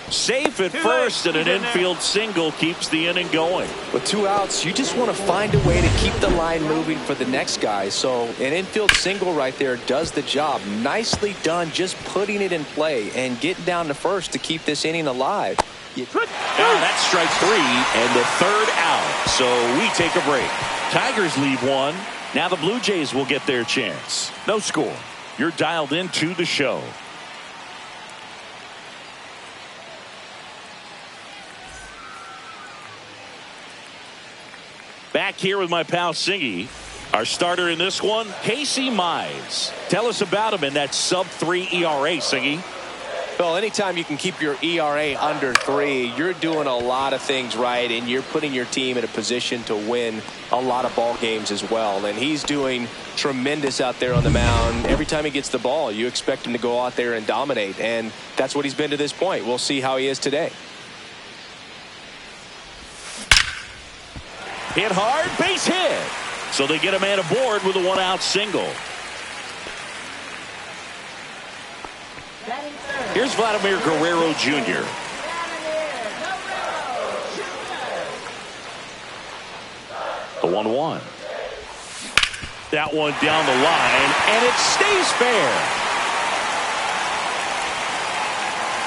[SPEAKER 1] Safe at first, and an infield single keeps the inning going.
[SPEAKER 2] With 2 outs, you just want to find a way to keep the line moving for the next guy. So an infield single right there does the job. Nicely done, just putting it in play and getting down to first to keep this inning alive.
[SPEAKER 1] That's strike 3 and the 3rd out. So we take a break. Tigers leave 1. Now the Blue Jays will get their chance. No score. You're dialed into the show. Back here with my pal Singy. Our starter in this one, Casey Mize. Tell us about him in that sub-3 ERA, Singy.
[SPEAKER 2] Well, anytime you can keep your ERA under 3, you're doing a lot of things right, and you're putting your team in a position to win a lot of ball games as well. And he's doing tremendous out there on the mound. Every time he gets the ball, you expect him to go out there and dominate, and that's what he's been to this point. We'll see how he is today.
[SPEAKER 1] Hit hard, base hit. So they get a man aboard with a 1-out single. Here's Vladimir Guerrero Jr. The 1-1. That one down the line, and it stays fair.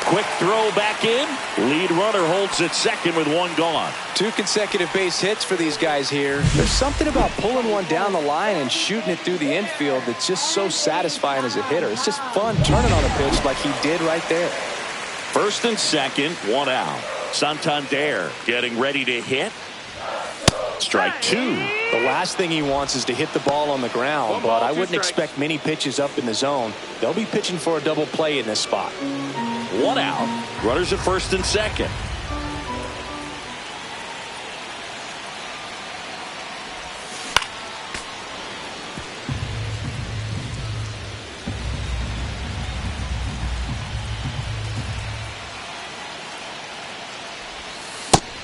[SPEAKER 1] Quick throw back in. Lead runner holds at second with 1 gone.
[SPEAKER 2] 2 consecutive base hits for these guys here. There's something about pulling one down the line and shooting it through the infield that's just so satisfying as a hitter. It's just fun turning on a pitch like he did right there.
[SPEAKER 1] First and second, 1 out. Santander getting ready to hit. Strike 2.
[SPEAKER 2] The last thing he wants is to hit the ball on the ground, but I wouldn't expect many pitches up in the zone. They'll be pitching for a double play in this spot.
[SPEAKER 1] 1 out. Runners at first and second.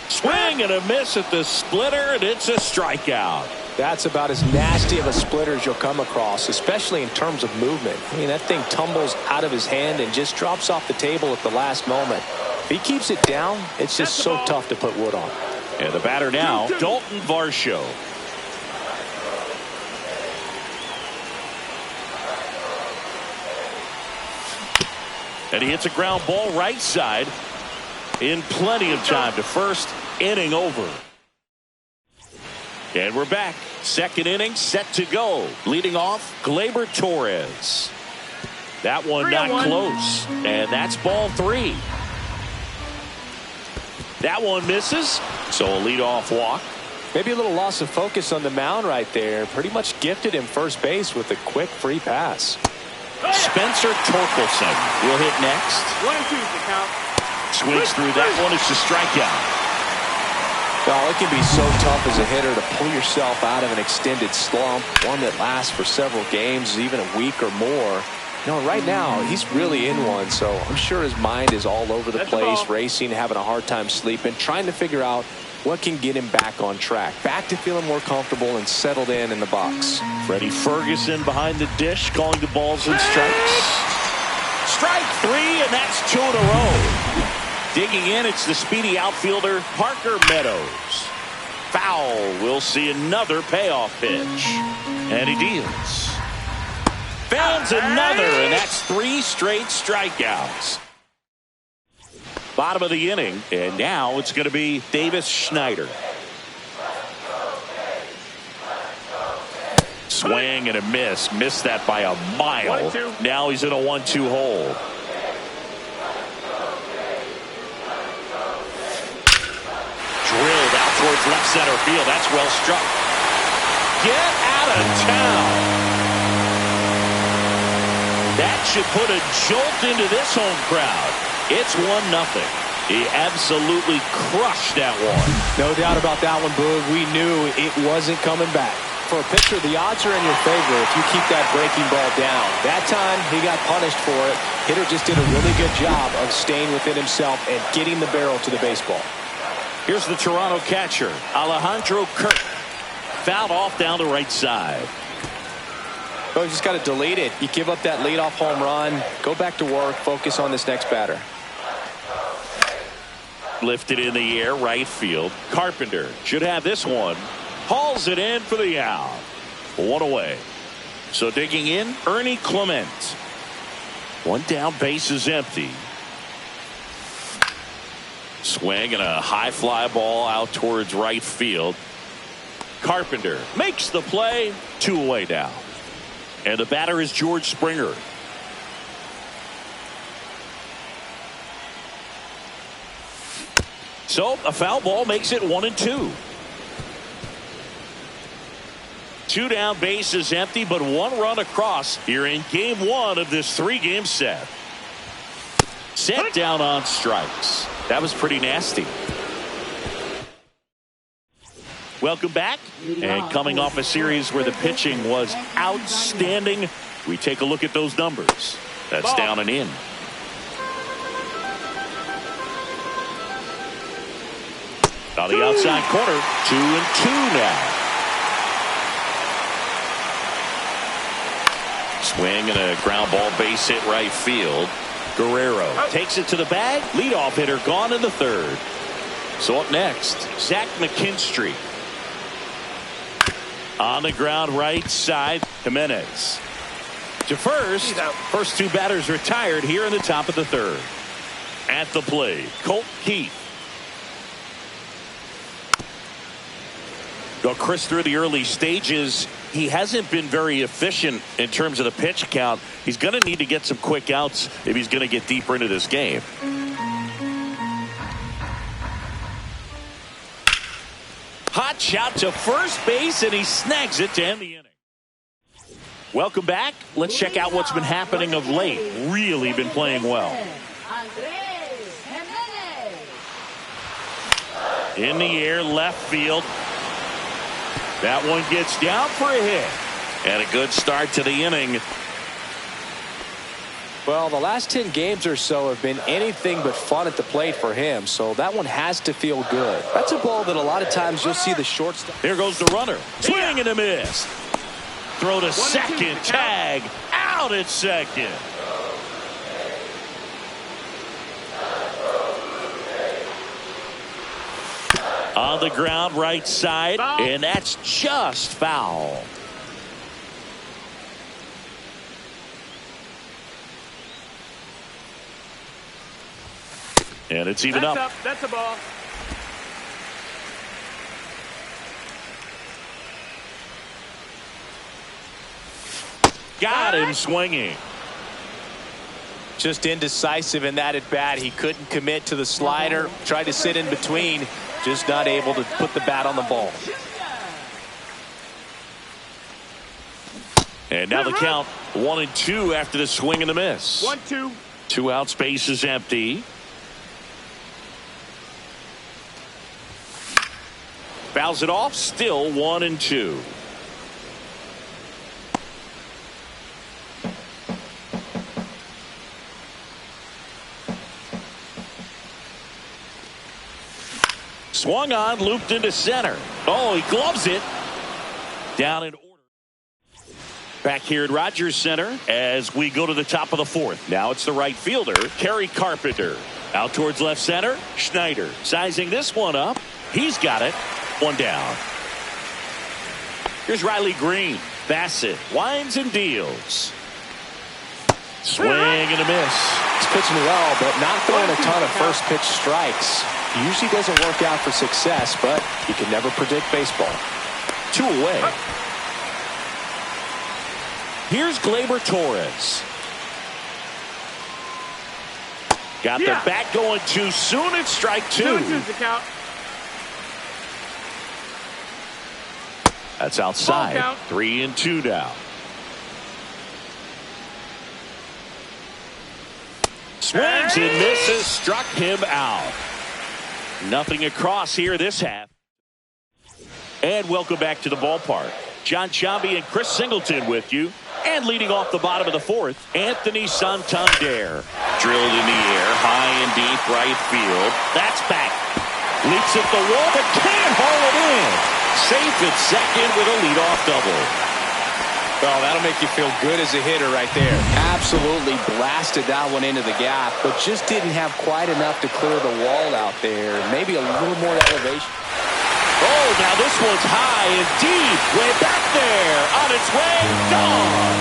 [SPEAKER 1] Swing and a miss at the splitter, and it's a strikeout.
[SPEAKER 2] That's about as nasty of a splitter as you'll come across, especially in terms of movement. I mean, that thing tumbles out of his hand and just drops off the table at the last moment. If he keeps it down, it's just so tough to put wood on.
[SPEAKER 1] And the batter now, Dalton Varsho. And he hits a ground ball right side in plenty of time to first. Inning over. And we're back. Second inning set to go. Leading off, Gleyber Torres. That one not close. And that's ball 3. That one misses. So a leadoff walk.
[SPEAKER 2] Maybe a little loss of focus on the mound right there. Pretty much gifted him first base with a quick free pass.
[SPEAKER 1] Spencer Torkelson will hit next.
[SPEAKER 3] 1-2 the count.
[SPEAKER 1] Swings through that one. It's a strikeout.
[SPEAKER 2] Oh, it can be so tough as a hitter to pull yourself out of an extended slump, one that lasts for several games, even a week or more. You know, right now, he's really in one, so I'm sure his mind is all over the place, racing, having a hard time sleeping, trying to figure out what can get him back on track, back to feeling more comfortable and settled in the box.
[SPEAKER 1] Freddie Ferguson behind the dish, calling the balls and strikes. Strike 3, and that's 2 in a row. Digging in, it's the speedy outfielder, Parker Meadows. Foul. We'll see another payoff pitch. And he deals. Fans another, and that's 3 straight strikeouts. Bottom of the inning, and now it's going to be Davis Schneider. Swing and a miss. Missed that by a mile. Now he's in a 1-2 hole. Drilled out towards left center field. That's well struck. Get out of town. That should put a jolt into this home crowd. It's 1-0. He absolutely crushed that one.
[SPEAKER 2] No doubt about that one, Boog. We knew it wasn't coming back. for a pitcher, the odds are in your favor if you keep that breaking ball down. That time, he got punished for it. Hitter just did a really good job of staying within himself and getting the barrel to the baseball.
[SPEAKER 1] Here's the Toronto catcher, Alejandro Kirk. Fouled off down the right side.
[SPEAKER 2] Well, you just got to delete it. You give up that leadoff home run, go back to work, focus on this next batter.
[SPEAKER 1] Lifted in the air, right field. Carpenter should have this one. Hauls it in for the out. One away. So digging in, Ernie Clement. One down, base is empty. Swing and a high fly ball out towards right field. Carpenter makes the play. 2 away now. And the batter is George Springer. So a foul ball makes it 1-2. 2 down, base is empty, but 1 run across here in game 1 of this 3-game set. Set down on strikes. That was pretty nasty. Welcome back. And coming off a series where the pitching was outstanding, we take a look at those numbers. That's down and in. On the outside corner, 2-2 now. Swing and a ground ball, base hit right field. Guerrero takes it to the bag. Leadoff hitter gone in the 3rd. So up next, Zach McKinstry. On the ground, right side, Jimenez. To first. First 2 batters retired here in the top of the 3rd. At the plate, Colt Keith. Well, Chris, through the early stages, he hasn't been very efficient in terms of the pitch count. He's going to need to get some quick outs if he's going to get deeper into this game. Hot shot to first base, and he snags it to end the inning. Welcome back. Let's check out what's been happening of late. Really been playing well. In the air, left field. That one gets down for a hit. And a good start to the inning.
[SPEAKER 2] Well, the last 10 games or so have been anything but fun at the plate for him, so that one has to feel good. That's a ball that a lot of times you'll see the shortstop.
[SPEAKER 1] Here goes the runner. Swing and a miss. Throw to second. Tag. Out at second. On the ground, right side, and that's just foul. And it's even up.
[SPEAKER 3] That's a ball.
[SPEAKER 1] Got him swinging.
[SPEAKER 2] Just indecisive in that at bat. He couldn't commit to the slider. Tried to sit in between. Just not able to put the bat on the ball.
[SPEAKER 1] And now the count 1-2 after the swing and the miss.
[SPEAKER 3] 1-2.
[SPEAKER 1] 2 outs, base is empty. Fouls it off, still 1-2. Swung on, looped into center. Oh, he gloves it. Down in order. Back here at Rogers Center as we go to the top of the 4th. Now it's the right fielder, Kerry Carpenter. Out towards left center, Schneider. Sizing this one up. He's got it. 1 down. Here's Riley Green. Bassett winds and deals. Swing and a miss.
[SPEAKER 2] He's pitching well, but not throwing a ton of first pitch strikes. Usually doesn't work out for success, but you can never predict baseball.
[SPEAKER 1] 2 away. Here's Gleyber Torres. Got the bat going too soon. It's strike 2.
[SPEAKER 3] The count.
[SPEAKER 1] That's outside. 3-2 now. Swings and misses. Struck him out. Nothing across here this half. And welcome back to the ballpark. John Chambi and Chris Singleton with you. And leading off the bottom of the fourth, Anthony Santander. Drilled in the air, high and deep right field. That's back. Leaps at the wall, but can't haul it in. Safe at second with a leadoff double.
[SPEAKER 2] Well, that'll make you feel good as a hitter right there. Absolutely blasted that one into the gap, but just didn't have quite enough to clear the wall out there. Maybe a little more elevation.
[SPEAKER 1] Oh, now this one's high and deep. Way back there. On its way. Gone.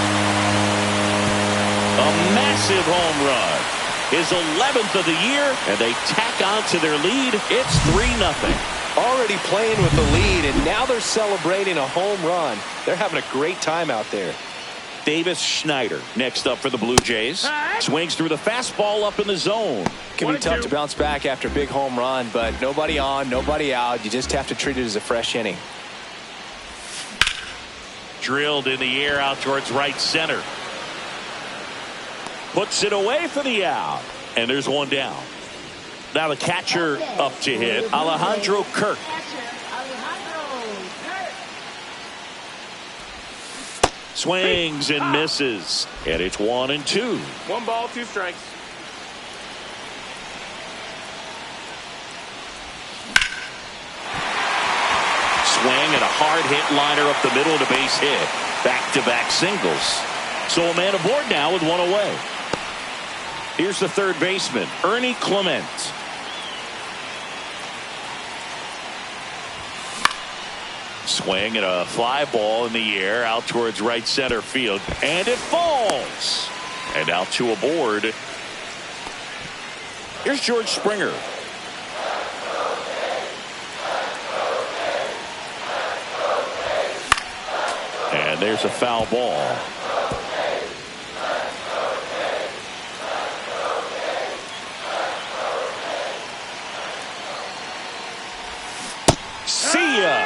[SPEAKER 1] A massive home run. His 11th of the year, and they tack on to their lead. It's 3-0.
[SPEAKER 2] Already playing with the lead, and now they're celebrating a home run. They're having a great time out there.
[SPEAKER 1] Davis Schneider next up for the Blue Jays. Swings through the fastball up in the zone.
[SPEAKER 2] Can be tough to bounce back after a big home run, but nobody on, nobody out. You just have to treat it as a fresh inning.
[SPEAKER 1] Drilled in the air out towards right center. Puts it away for the out. And there's one down. Now the catcher up to hit, Alejandro Kirk. Swings and misses. And it's 1-2.
[SPEAKER 3] 1 ball, 2 strikes.
[SPEAKER 1] Swing and a hard hit liner up the middle of the base hit. Back-to-back singles. So a man aboard now with one away. Here's the third baseman, Ernie Clement. Swing and a fly ball in the air out towards right center field. And it falls. And now 2 aboard. Here's George Springer. And there's a foul ball.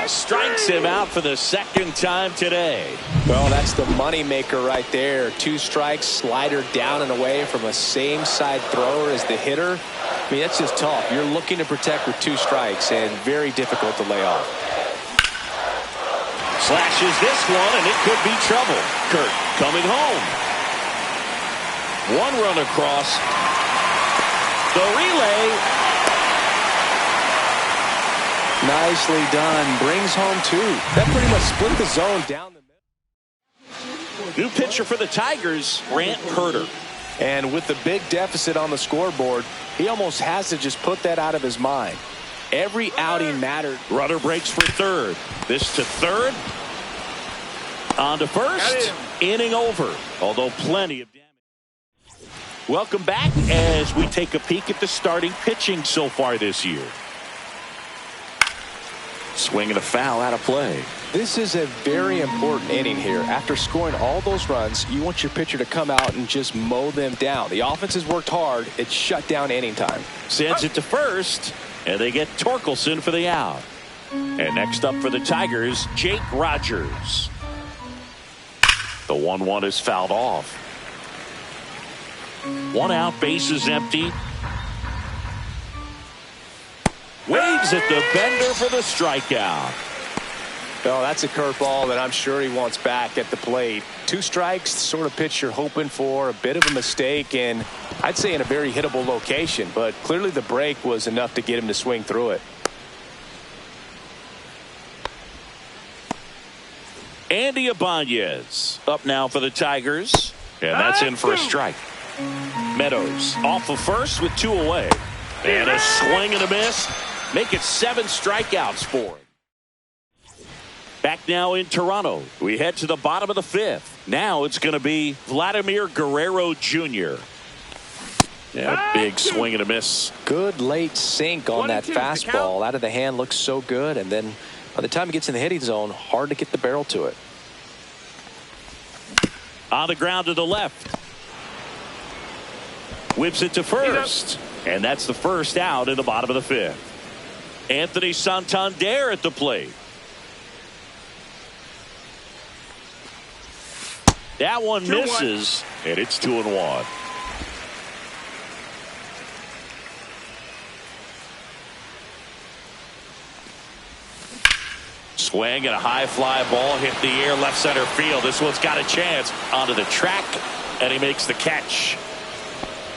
[SPEAKER 1] Strikes him out for the second time today.
[SPEAKER 2] Well, that's the money maker right there. 2 strikes, slider down and away from a same side thrower as the hitter. I mean, that's just tough. You're looking to protect with 2 strikes and very difficult to lay off.
[SPEAKER 1] Slashes this one and it could be trouble. Kirk coming home. 1 run across. The relay.
[SPEAKER 2] Nicely done. Brings home 2. That pretty much split the zone down the middle.
[SPEAKER 1] New pitcher for the Tigers, Grant Herter.
[SPEAKER 2] And with the big deficit on the scoreboard, he almost has to just put that out of his mind. Every outing mattered.
[SPEAKER 1] Runner breaks for third. This to third. On to first. Inning over. Although plenty of damage. Welcome back as we take a peek at the starting pitching so far this year. Swing and a foul out of play.
[SPEAKER 2] This is a very important inning here. After scoring all those runs, you want your pitcher to come out and just mow them down. The offense has worked hard. It's shut down inning time.
[SPEAKER 1] Sends it to first, and they get Torkelson for the out. And next up for the Tigers, Jake Rogers. The 1-1 is fouled off. 1 out, bases empty. Waves at the bender for the strikeout.
[SPEAKER 2] Well, that's a curveball that I'm sure he wants back at the plate. 2 strikes, sort of pitch you're hoping for. A bit of a mistake, and I'd say in a very hittable location. But clearly the break was enough to get him to swing through it.
[SPEAKER 1] Andy Ibanez up now for the Tigers. And that's in for a strike. Meadows off of first with 2 away. And a swing and a miss. Make it 7 strikeouts for him. Back now in Toronto. We head to the bottom of the 5th. Now it's going to be Vladimir Guerrero Jr. Yeah, big swing and a miss.
[SPEAKER 2] Good late sink on that fastball. Out of the hand, looks so good. And then by the time it gets in the hitting zone, hard to get the barrel to it.
[SPEAKER 1] On the ground to the left. Whips it to first. And that's the first out in the bottom of the 5th. Anthony Santander at the plate. That one misses, and it's 2-1. Swing and a high fly ball hit the air left center field. This one's got a chance onto the track, and he makes the catch.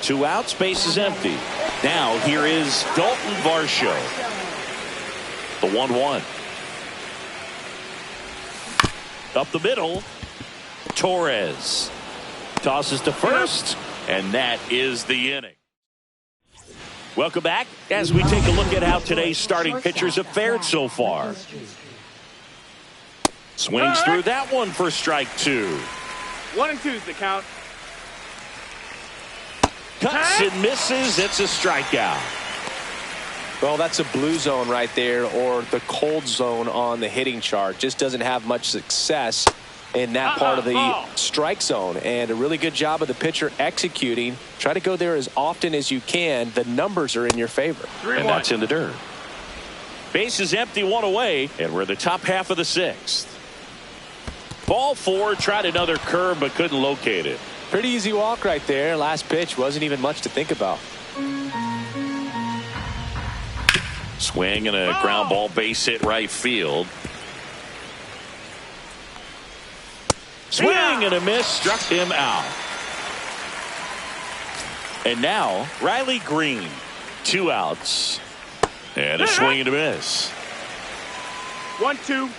[SPEAKER 1] 2 outs, base is empty. Now here is Dalton Varsho. The 1-1. Up the middle, Torres tosses to first, and that is the inning. Welcome back as we take a look at how today's starting pitchers have fared so far. Swings through that one for strike 2.
[SPEAKER 3] 1 and 2's the count.
[SPEAKER 1] Cuts and misses. It's a strikeout.
[SPEAKER 2] Well, that's a blue zone right there, or the cold zone on the hitting chart. Just doesn't have much success in that part of the strike zone. And a really good job of the pitcher executing. Try to go there as often as you can. The numbers are in your favor.
[SPEAKER 1] And that's in the dirt. Base is empty, 1 away, and we're in the top half of the 6th. Ball 4, tried another curve but couldn't locate it.
[SPEAKER 2] Pretty easy walk right there. Last pitch wasn't even much to think about.
[SPEAKER 1] Swing and a ground ball base hit right field. Swing and a miss, struck him out. And now Riley Green, 2 outs. And a swing and a miss.
[SPEAKER 3] 1-2.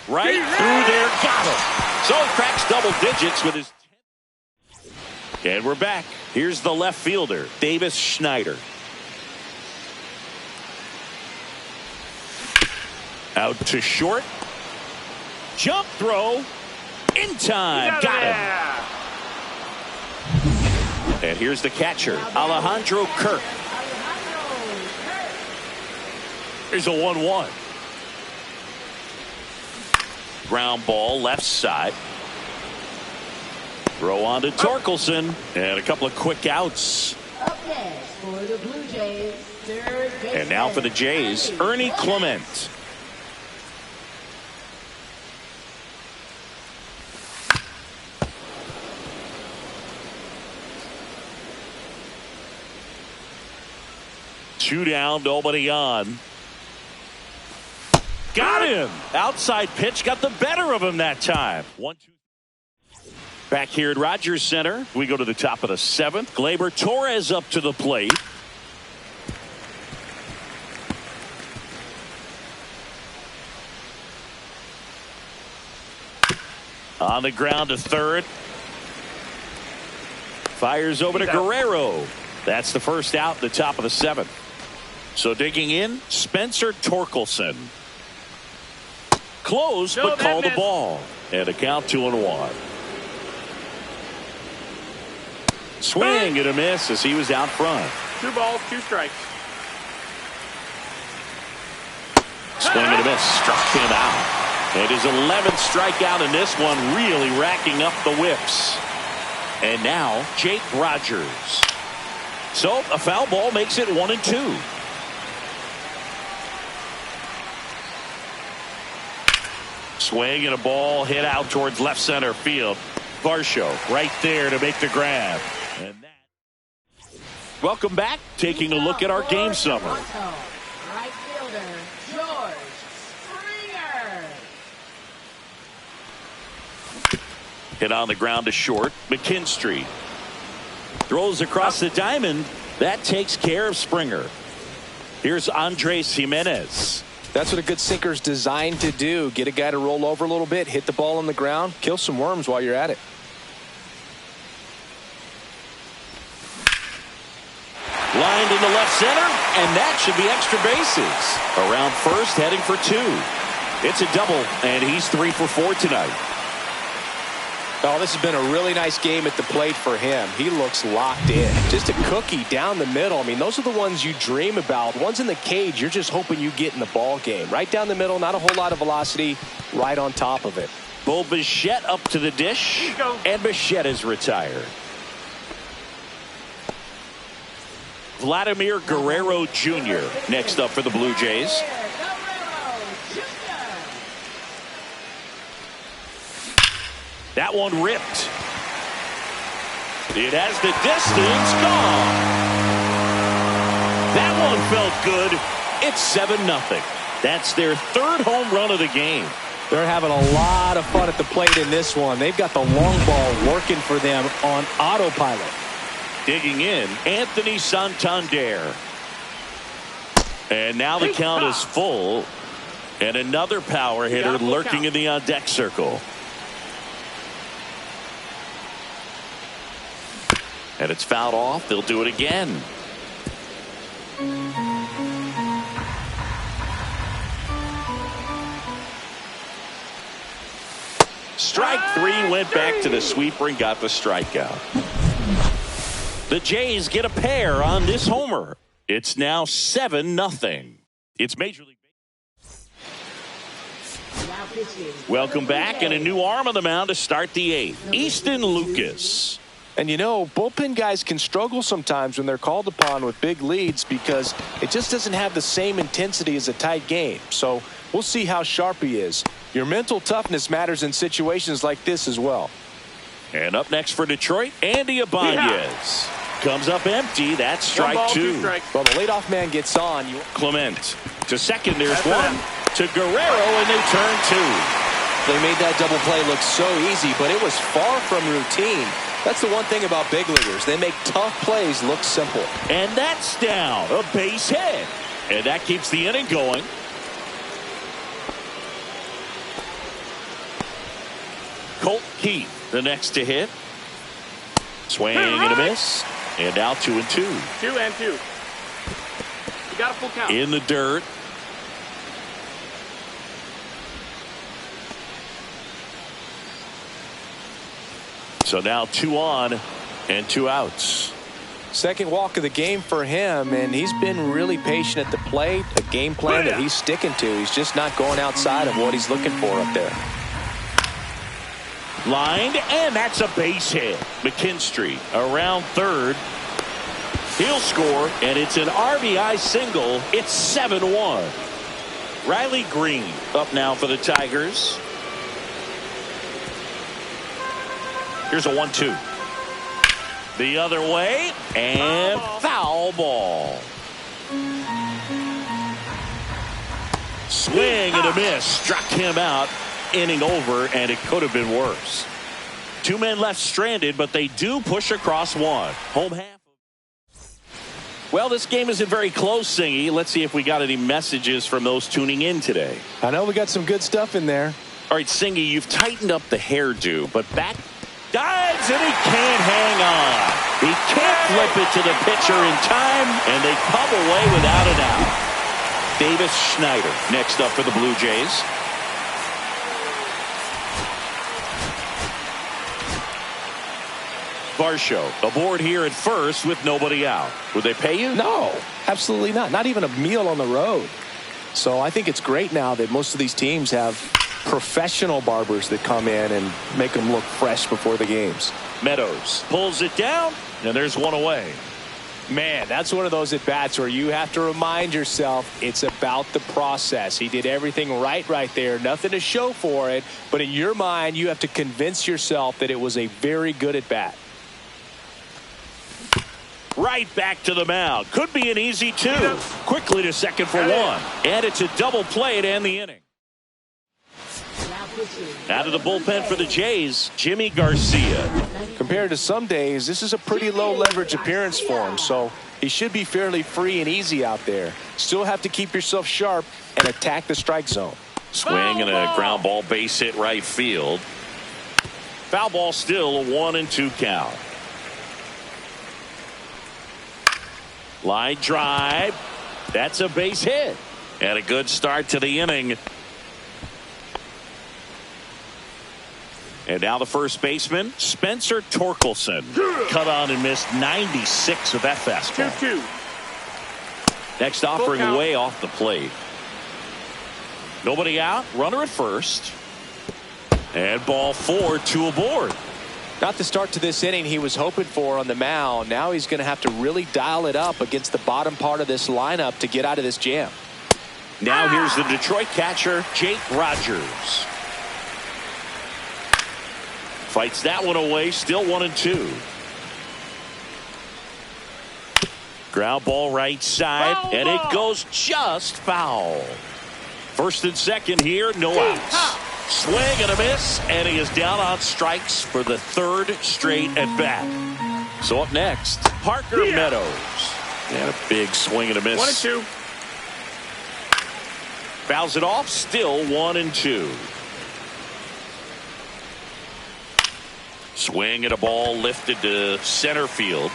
[SPEAKER 1] Right through there, got him. So he cracks double digits with his. And we're back. Here's the left fielder, Davis Schneider. Out to short. Jump throw. In time. Got him. And here's the catcher, Alejandro Kirk. Here's a 1-1. Ground ball left side. Throw on to Torkelson. And a couple of quick outs.
[SPEAKER 4] Up next for the Blue Jays, third baseman.
[SPEAKER 1] And now for the Jays, Ernie Clement. Two down, nobody on. Got him. Outside pitch got the better of him that time. 1-2. Back here at Rogers Center, we go to the top of the 7th. Gleyber Torres up to the plate. On the ground to third. Fires over to Guerrero. That's the first out, the top of the 7th. So digging in, Spencer Torkelson. Close, but called the ball. And a count 2-1. Swing and a miss as he was out front.
[SPEAKER 3] 2 balls, 2 strikes.
[SPEAKER 1] Swing and a miss, struck him out. And his 11th strikeout in this one, really racking up the whips. And now Jake Rogers. So a foul ball makes it 1-2. Swing and a ball hit out towards left center field. Varsho right there to make the grab. And that. Welcome back. Taking a look at our game summary.
[SPEAKER 4] Right fielder, George Springer.
[SPEAKER 1] Hit on the ground to short. McKinstry throws across the diamond. That takes care of Springer. Here's Andres Jimenez.
[SPEAKER 2] That's what a good sinker is designed to do. Get a guy to roll over a little bit, hit the ball on the ground, kill some worms while you're at it.
[SPEAKER 1] Lined into left center, and that should be extra bases. Around first, heading for 2. It's a double, and he's 3 for 4 tonight.
[SPEAKER 2] Oh, this has been a really nice game at the plate for him. He looks locked in. Just a cookie down the middle. I mean, those are the ones you dream about. Ones in the cage, you're just hoping you get in the ball game. Right down the middle, not a whole lot of velocity, right on top of it.
[SPEAKER 1] Bo Bichette up to the dish, and Bichette is retired. Vladimir Guerrero Jr. next up for the Blue Jays. That one ripped. It has the distance, gone. That one felt good. It's 7-0. That's their third home run of the game.
[SPEAKER 2] They're having a lot of fun at the plate in this one. They've got the long ball working for them on autopilot.
[SPEAKER 1] Digging in, Anthony Santander. And now the count is full. And another power hitter lurking in the on-deck circle. And it's fouled off. They'll do it again. Strike three, went back to the sweeper and got the strikeout. The Jays get a pair on this homer. It's now 7-0. It's Major League. Welcome back, and a new arm on the mound to start the eighth. Easton Lucas.
[SPEAKER 2] And you know, bullpen guys can struggle sometimes when they're called upon with big leads because it just doesn't have the same intensity as a tight game. So we'll see how sharp he is. Your mental toughness matters in situations like this as well.
[SPEAKER 1] And up next for Detroit, Andy Ibanez. Comes up empty. That's strike two.
[SPEAKER 2] Well, the leadoff man gets on.
[SPEAKER 1] Clement to second. There's one. To Guerrero, and they turn two.
[SPEAKER 2] They made that double play look so easy, but it was far from routine. That's the one thing about big leaguers. They make tough plays look simple.
[SPEAKER 1] And that's down. A base hit. And that keeps the inning going. Colt Keith, the next to hit. Swing and a miss. And now 2-2.
[SPEAKER 3] 2-2. You got a full count.
[SPEAKER 1] In the dirt. So now 2 on and 2 outs.
[SPEAKER 2] Second walk of the game for him, and he's been really patient at the plate. A game plan that he's sticking to. He's just not going outside of what he's looking for up there.
[SPEAKER 1] Lined, and that's a base hit. McKinstry around third. He'll score, and it's an RBI single. It's 7-1. Riley Green up now for the Tigers. Here's a 1-2. The other way, and foul ball. Swing and a miss. Struck him out. Inning over, and it could have been worse. 2 men left stranded, but they do push across one. Home half. Well, this game isn't very close, Singy. Let's see if we got any messages from those tuning in today.
[SPEAKER 2] I know we got some good stuff in there.
[SPEAKER 1] All right, Singy, you've tightened up the hairdo, but back dives, and he can't hang on. He can't flip it to the pitcher in time, and they come away without an out. Davis Schneider next up for the Blue Jays. Varsho aboard here at first with nobody out. Would they pay you?
[SPEAKER 2] No, absolutely not. Not even a meal on the road. So I think it's great now that most of these teams have professional barbers that come in and make them look fresh before the games.
[SPEAKER 1] Meadows pulls it down, and there's one away.
[SPEAKER 2] Man, that's one of those at-bats where you have to remind yourself it's about the process. He did everything right there. Nothing to show for it. But in your mind, you have to convince yourself that it was a very good at-bat.
[SPEAKER 1] Right back to the mound. Could be an easy 2. Quickly to second for 1. And it's a double play to end the inning. Out of the bullpen for the Jays, Jimmy Garcia.
[SPEAKER 2] Compared to some days, this is a pretty low leverage appearance for him, so he should be fairly free and easy out there. Still have to keep yourself sharp and attack the strike zone.
[SPEAKER 1] Swing and a ground ball, base hit right field. Foul ball, still a 1-2 count. Line drive. That's a base hit. And a good start to the inning. And now the first baseman, Spencer Torkelson. Cut on and missed 96 with that fastball.
[SPEAKER 3] 2-2.
[SPEAKER 1] Next offering way off the plate. Nobody out. Runner at first. And ball 4, 2 aboard.
[SPEAKER 2] Not the start to this inning he was hoping for on the mound. Now he's going to have to really dial it up against the bottom part of this lineup to get out of this jam.
[SPEAKER 1] Now here's the Detroit catcher, Jake Rogers. Fights that one away, still 1-2. Ground ball right side, and it goes just foul. First and second here, no outs. Swing and a miss, and he is down on strikes for the third straight at bat. So up next, Parker Meadows. And a big swing and a miss.
[SPEAKER 3] 1-2.
[SPEAKER 1] Fouls it off, still 1-2. Swing and a ball lifted to center field.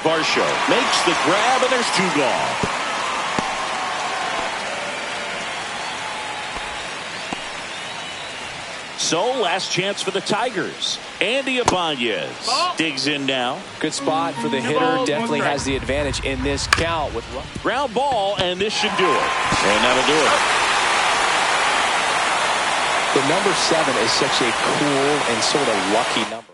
[SPEAKER 1] Varsho makes the grab, and there's 2 gone. So, last chance for the Tigers. Andy Ibanez digs in now.
[SPEAKER 2] Good spot for the hitter. Definitely has the advantage in this count. With
[SPEAKER 1] ground ball, and this should do it. And that'll do it.
[SPEAKER 2] The number 7 is such a cool and sort of lucky number.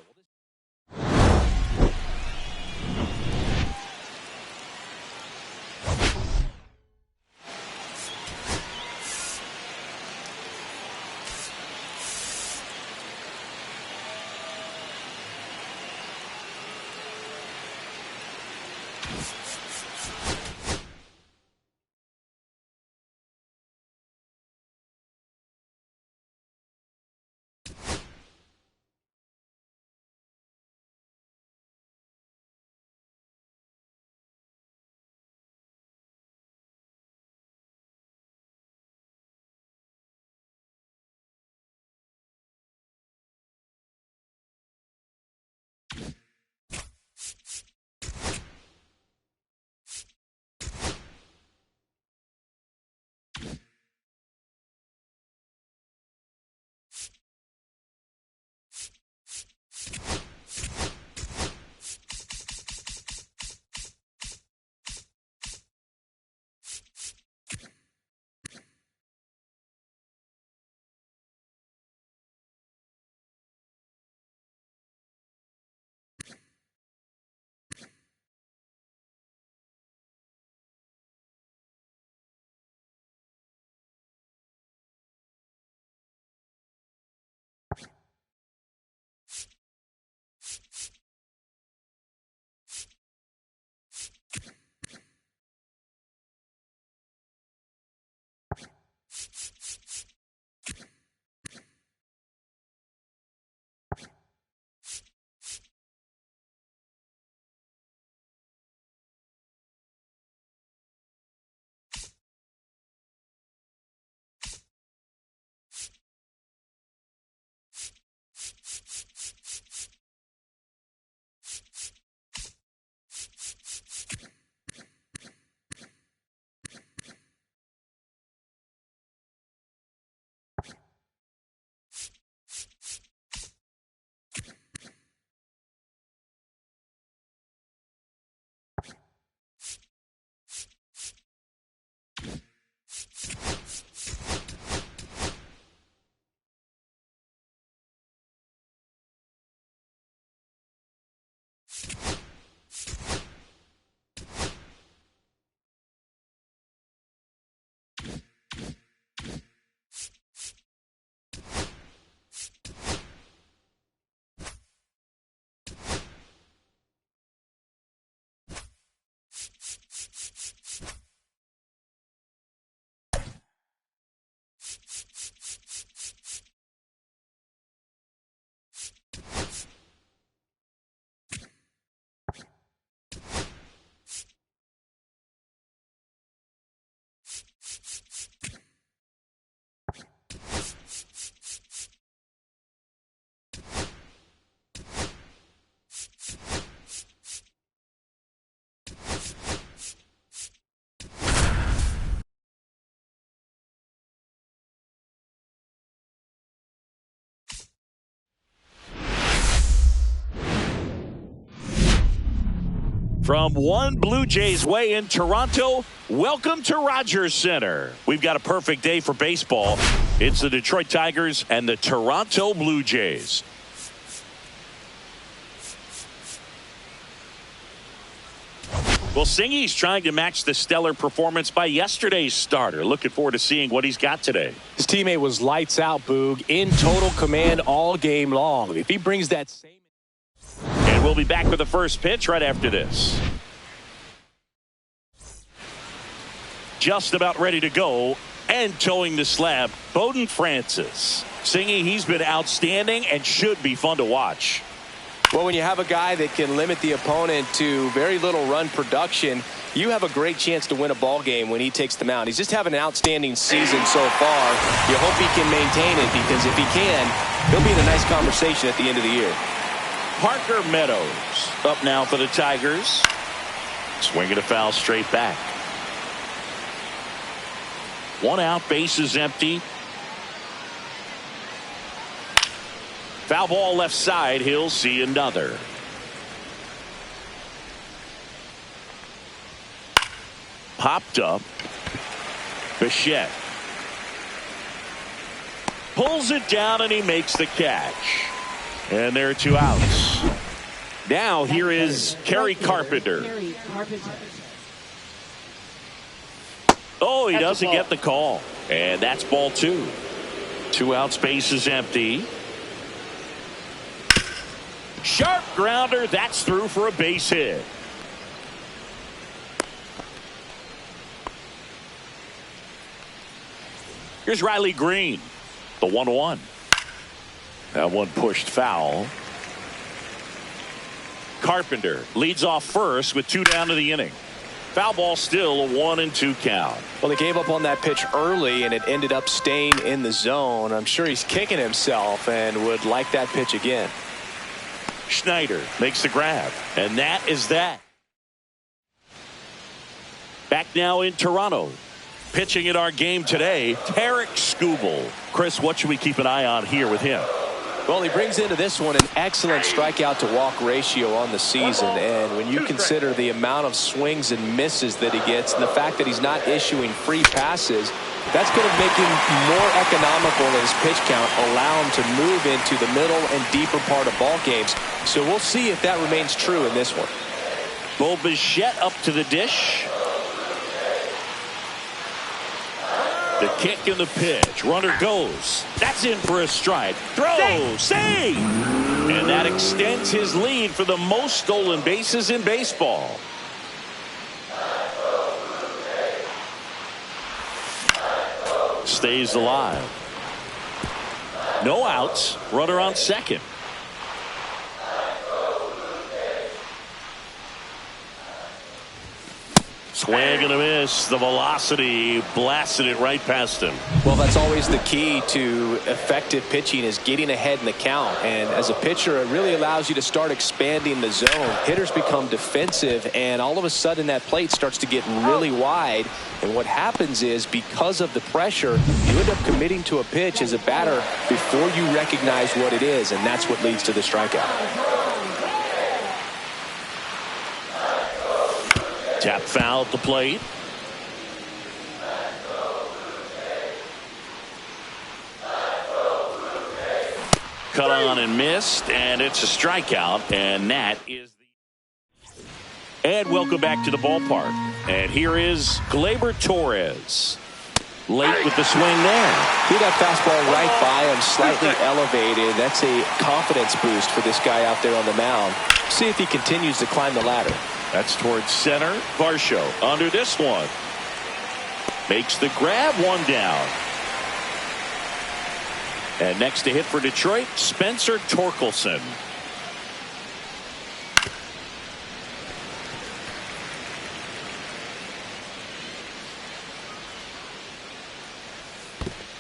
[SPEAKER 1] From one Blue Jays way in Toronto, welcome to Rogers Center. We've got a perfect day for baseball. It's the Detroit Tigers and the Toronto Blue Jays. Well, Singy's trying to match the stellar performance by yesterday's starter. Looking forward to seeing what he's got today.
[SPEAKER 2] His teammate was lights out, Boog, in total command all game long. If he brings that same...
[SPEAKER 1] And we'll be back with the first pitch right after this. Just about ready to go. And towing the slab, Bowden Francis, singing he's been outstanding and should be fun to watch.
[SPEAKER 2] Well, when you have a guy that can limit the opponent to very little run production, you have a great chance to win a ball game when he takes the mound. He's just having an outstanding season so far. You hope he can maintain it, because if he can, he'll be in a nice conversation at the end of the year.
[SPEAKER 1] Parker Meadows up now for the Tigers. Swinging a foul straight back. 1 out, bases empty. Foul ball left side. He'll see another. Popped up. Bichette pulls it down and he makes the catch. And there are 2 outs. Now here is Kerry Carpenter. Oh, he doesn't get the call. And that's ball 2. 2 outs, bases empty. Sharp grounder. That's through for a base hit. Here's Riley Green. The 1-1. That one pushed foul. Carpenter leads off first with 2 down to the inning. Foul ball, still a 1-2 count.
[SPEAKER 2] Well, they gave up on that pitch early, and it ended up staying in the zone. I'm sure he's kicking himself and would like that pitch again.
[SPEAKER 1] Schneider makes the grab, and that is that. Back now in Toronto. Pitching in our game today, Tarek Skubal. Chris, what should we keep an eye on here with him?
[SPEAKER 2] Well, he brings into this one an excellent strikeout to walk ratio on the season, and when you consider the amount of swings and misses that he gets and the fact that he's not issuing free passes, that's going to make him more economical in his pitch count, allow him to move into the middle and deeper part of ball games. So we'll see if that remains true in this one.
[SPEAKER 1] Bo Bichette up to the dish. The kick and the pitch. Runner goes. That's in for a strike. Throw. Save. And that extends his lead for the most stolen bases in baseball. Stays alive. No outs. Runner on second. Swing and a miss. The velocity blasted it right past him.
[SPEAKER 2] Well, that's always the key to effective pitching, is getting ahead in the count. And as a pitcher, it really allows you to start expanding the zone. Hitters become defensive, and all of a sudden that plate starts to get really wide. And what happens is, because of the pressure, you end up committing to a pitch as a batter before you recognize what it is, and that's what leads to the strikeout.
[SPEAKER 1] Tap foul at the plate. Cut on and missed, and it's a strikeout, and that is the... And welcome back to the ballpark. And here is Gleyber Torres. Late with the swing there.
[SPEAKER 2] See that fastball right by him, slightly elevated. That's a confidence boost for this guy out there on the mound. See if he continues to climb the ladder.
[SPEAKER 1] That's towards center. Varsho under this one. Makes the grab, 1 down. And next to hit for Detroit, Spencer Torkelson.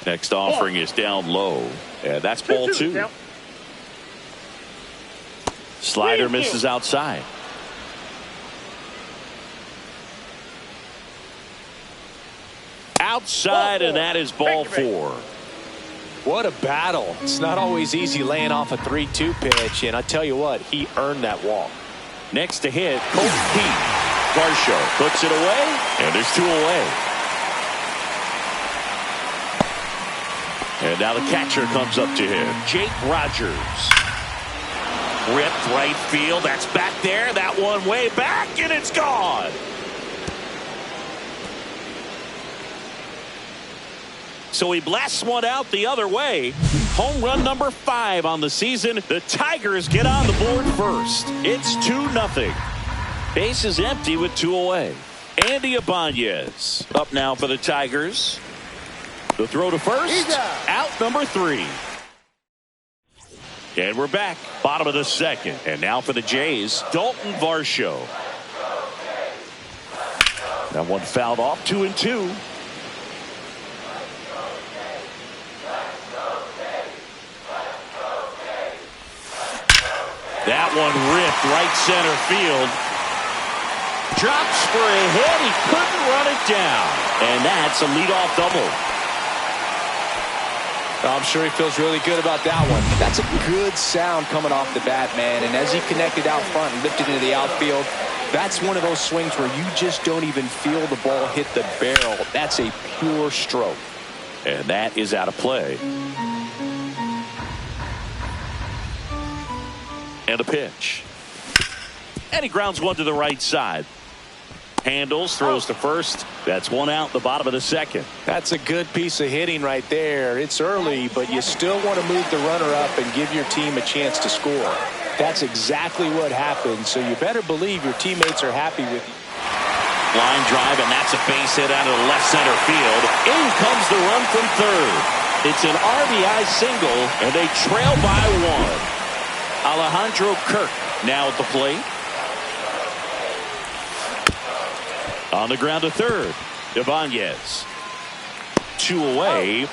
[SPEAKER 1] Next offering is down low. And that's ball 2. Slider misses outside. Outside, and that is ball 4.
[SPEAKER 2] What a battle. It's not always easy laying off a 3-2 pitch, and I tell you what, he earned that walk.
[SPEAKER 1] Next to hit, Colt Pete. Varsho puts it away, and there's 2 away. And now the catcher comes up to him. Jake Rogers. Ripped right field. That's back there. That one way back, and it's gone. So he blasts one out the other way. Home run number 5 on the season. The Tigers get on the board first. It's 2-0. Base is empty with 2 away. Andy Ibanez up now for the Tigers. The throw to first. Out number 3. And we're back. Bottom of the second. And now for the Jays, Dalton Varsho. That one fouled off. 2-2. That one ripped right center field. Drops for a hit. He couldn't run it down. And that's a leadoff double.
[SPEAKER 2] I'm sure he feels really good about that one. That's a good sound coming off the bat, man. And as he connected out front and lifted into the outfield, that's one of those swings where you just don't even feel the ball hit the barrel. That's a pure stroke.
[SPEAKER 1] And that is out of play. And a pitch. And he grounds one to the right side. Handles, throws to first. That's one out, the bottom of the second.
[SPEAKER 2] That's a good piece of hitting right there. It's early, but you still want to move the runner up and give your team a chance to score. That's exactly what happened, so you better believe your teammates are happy with you.
[SPEAKER 1] Line drive, and that's a base hit out of the left center field. In comes the run from third. It's an RBI single, and they trail by 1. Alejandro Kirk now at the plate. On the ground to third. Ibanez. 2 away.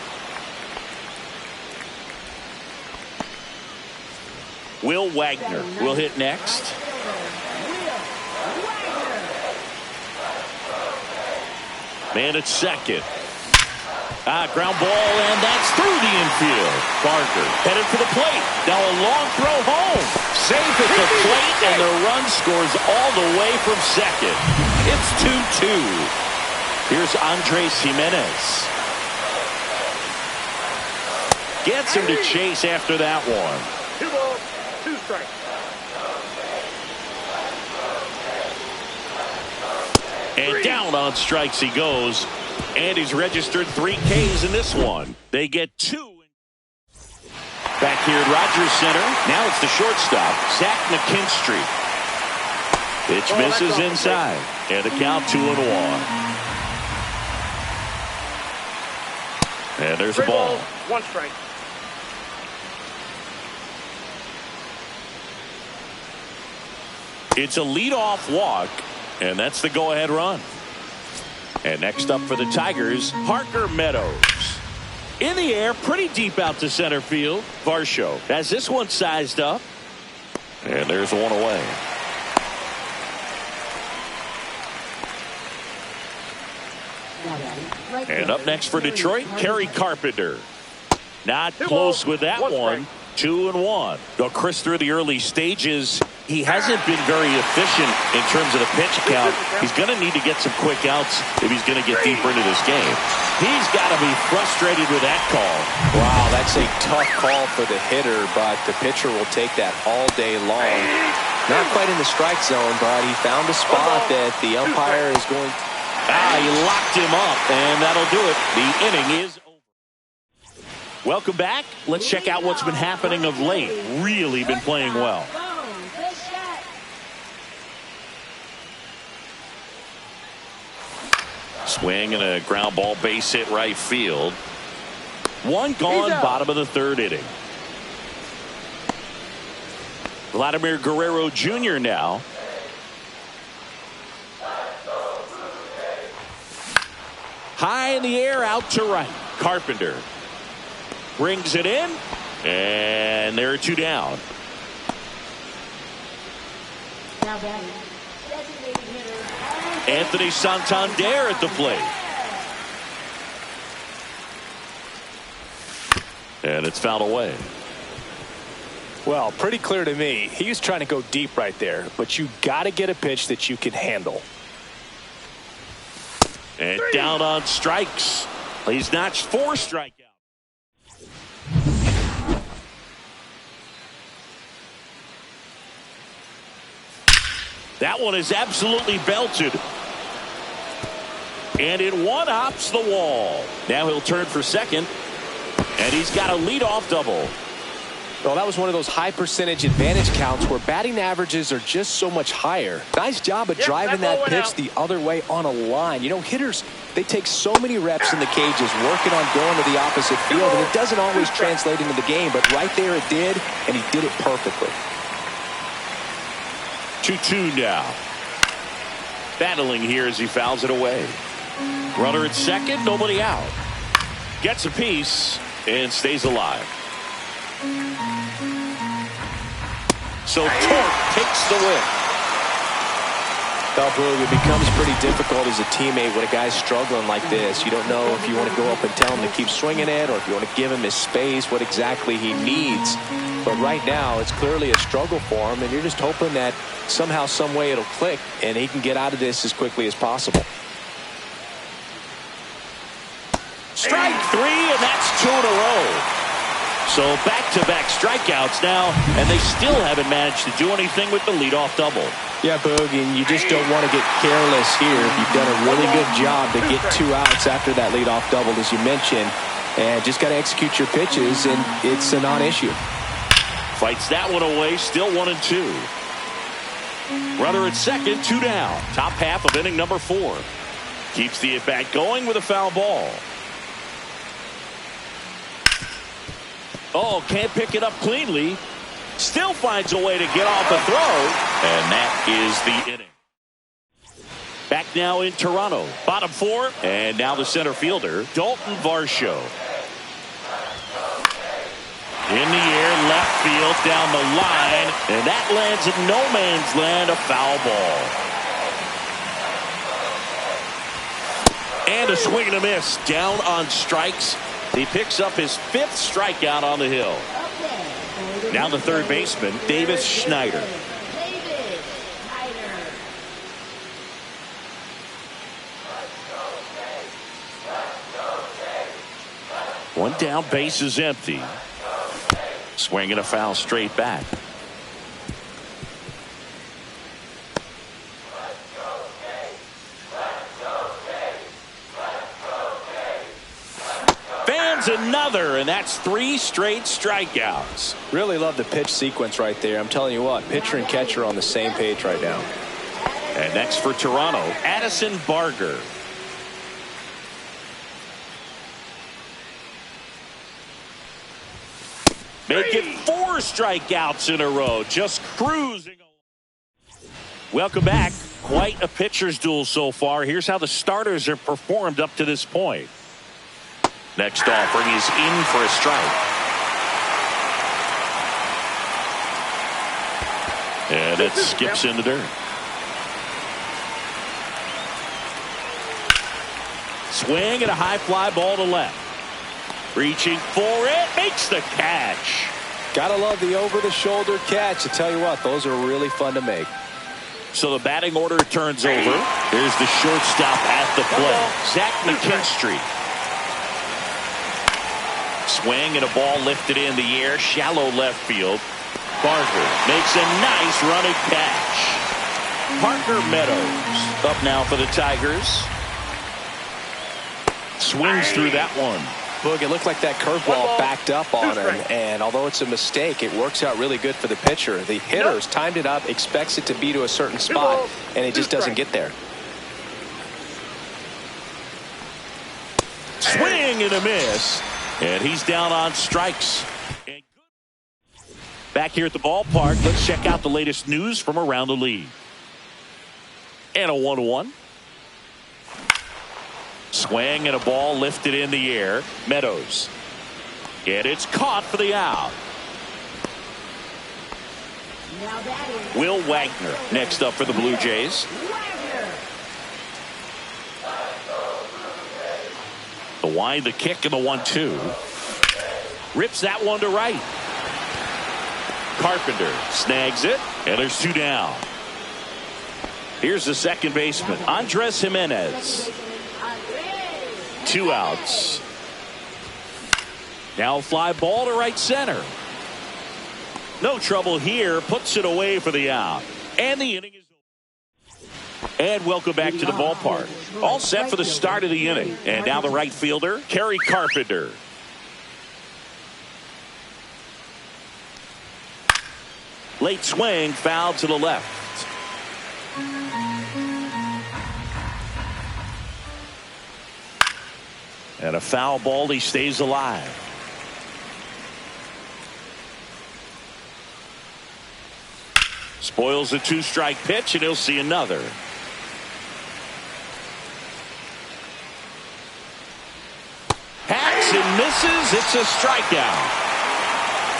[SPEAKER 1] Will Wagner will hit next. Man at second. Ground ball, and that's through the infield. Barker headed for the plate. Now a long throw home. Safe at the plate, and the run scores all the way from second. It's 2-2. Here's Andres Jimenez. Gets him to chase after that one.
[SPEAKER 3] 2 balls, 2 strikes.
[SPEAKER 1] And down on strikes he goes. And he's registered 3 Ks in this one. They get 2. Back here at Rogers Center. Now it's the shortstop, Zach McKinstry. Pitch misses inside. And the count 2-1. And there's a ball.
[SPEAKER 3] 1 strike.
[SPEAKER 1] It's a leadoff walk. And that's the go-ahead run. And next up for the Tigers, Parker Meadows. In the air, pretty deep out to center field. Varsho has this one sized up. And there's one away. And up next for Detroit, Kerry Carpenter. Not close with that one. 2-1. Though Chris, through the early stages, he hasn't been very efficient in terms of the pitch count. He's going to need to get some quick outs if he's going to get deeper into this game. He's got to be frustrated with that call.
[SPEAKER 2] Wow, that's a tough call for the hitter, but the pitcher will take that all day long. Not quite in the strike zone, but he found a spot that the umpire is going to...
[SPEAKER 1] He locked him up, and that'll do it. The inning is over. Welcome back. Let's check out what's been happening of late. Really been playing well. Swing and a ground ball, base hit right field. One gone, bottom of the third inning. Vladimir Guerrero Jr. now. High in the air, out to right. Carpenter brings it in, and there are 2 down.
[SPEAKER 4] Now batting, designated hitter
[SPEAKER 1] Anthony Santander at the plate. And it's fouled away.
[SPEAKER 2] Well, pretty clear to me. He was trying to go deep right there, but you got to get a pitch that you can handle.
[SPEAKER 1] And down on strikes. He's notched 4 strikeouts. That one is absolutely belted. And it one-hops the wall. Now he'll turn for second. And he's got a leadoff double.
[SPEAKER 2] Well, that was one of those high percentage advantage counts where batting averages are just so much higher. Nice job of driving that pitch the other way on a line. You know, hitters, they take so many reps in the cages working on going to the opposite field, and it doesn't always translate into the game, but right there it did, and he did it perfectly.
[SPEAKER 1] 2-2 now. Battling here as he fouls it away. Runner at second, nobody out. Gets a piece and stays alive. So Torque takes the win.
[SPEAKER 2] Well, Boog, it becomes pretty difficult as a teammate when a guy's struggling like this. You don't know if you want to go up and tell him to keep swinging it or if you want to give him his space, what exactly he needs. But right now, it's clearly a struggle for him, and you're just hoping that somehow, some way it'll click, and he can get out of this as quickly as possible.
[SPEAKER 1] Strike three, and that's 2 in a row. So back-to-back strikeouts now, and they still haven't managed to do anything with the leadoff double.
[SPEAKER 2] Yeah, Boog, and you just don't want to get careless here. You've done a really good job to get 2 outs after that leadoff double, as you mentioned, and just got to execute your pitches, and it's a non-issue.
[SPEAKER 1] Fights that one away, still 1-2. Runner at second, 2 down. Top half of inning number 4. Keeps the at-bat going with a foul ball. Oh, can't pick it up cleanly. Still finds a way to get off the throw. And that is the inning. Back now in Toronto. Bottom 4. And now the center fielder, Dalton Varsho. In the air, left field, down the line. And that lands in no man's land, a foul ball. And a swing and a miss. Down on strikes. He picks up his 5th strikeout on the hill. Now the third baseman, Davis Schneider. One down, base is empty. Swinging a foul straight back. Another, and that's 3 straight strikeouts.
[SPEAKER 2] Really love the pitch sequence right there. I'm telling you what, pitcher and catcher are on the same page right now.
[SPEAKER 1] And next for Toronto, Addison Barger. Make it 4 strikeouts in a row, just cruising along. Welcome back. Quite a pitcher's duel so far. Here's how the starters have performed up to this point. Next offering is in for a strike. And it skips in the dirt. Swing and a high fly ball to left. Reaching for it, makes the catch.
[SPEAKER 2] Gotta love the over-the-shoulder catch. I tell you what, those are really fun to make.
[SPEAKER 1] So the batting order turns over. Here's the shortstop at the plate, Zach McKinstry. Swing and a ball lifted in the air, shallow left field. Barger makes a nice running catch. Parker Meadows up now for the Tigers. Swings through that one.
[SPEAKER 2] Boog, it looked like that curveball backed up on him, and although it's a mistake, it works out really good for the pitcher. The hitter's timed it up, expects it to be to a certain spot, and it just doesn't get there.
[SPEAKER 1] Swing and a miss. And he's down on strikes. Back here at the ballpark, let's check out the latest news from around the league. And a 1-1. Swing and a ball lifted in the air. Meadows. And it's caught for the out. Will Wagner next up for the Blue Jays. The wind, the kick, and the 1-2. Rips that one to right. Carpenter snags it, and there's 2 down. Here's the second baseman, Andres Jimenez. 2 outs. Now fly ball to right center. No trouble here, puts it away for the out. And the inning is over. And welcome back to the ballpark. All set for the start of the inning. And now the right fielder, Kerry Carpenter. Late swing, foul to the left. And a foul ball, he stays alive. Spoils a 2-strike pitch, and he'll see another. Hacks and misses. It's a strikeout.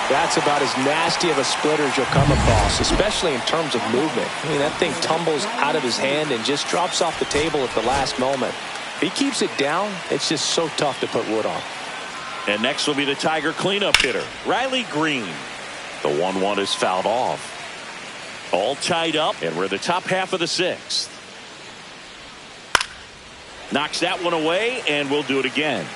[SPEAKER 2] That's about as nasty of a splitter as you'll come across, especially in terms of movement. I mean, that thing tumbles out of his hand and just drops off the table at the last moment. If he keeps it down, it's just so tough to put wood on.
[SPEAKER 1] And next will be the Tiger cleanup hitter, Riley Green. The 1-1 is fouled off. All tied up, and we're the top half of the 6th. Knocks that one away, and we'll do it again.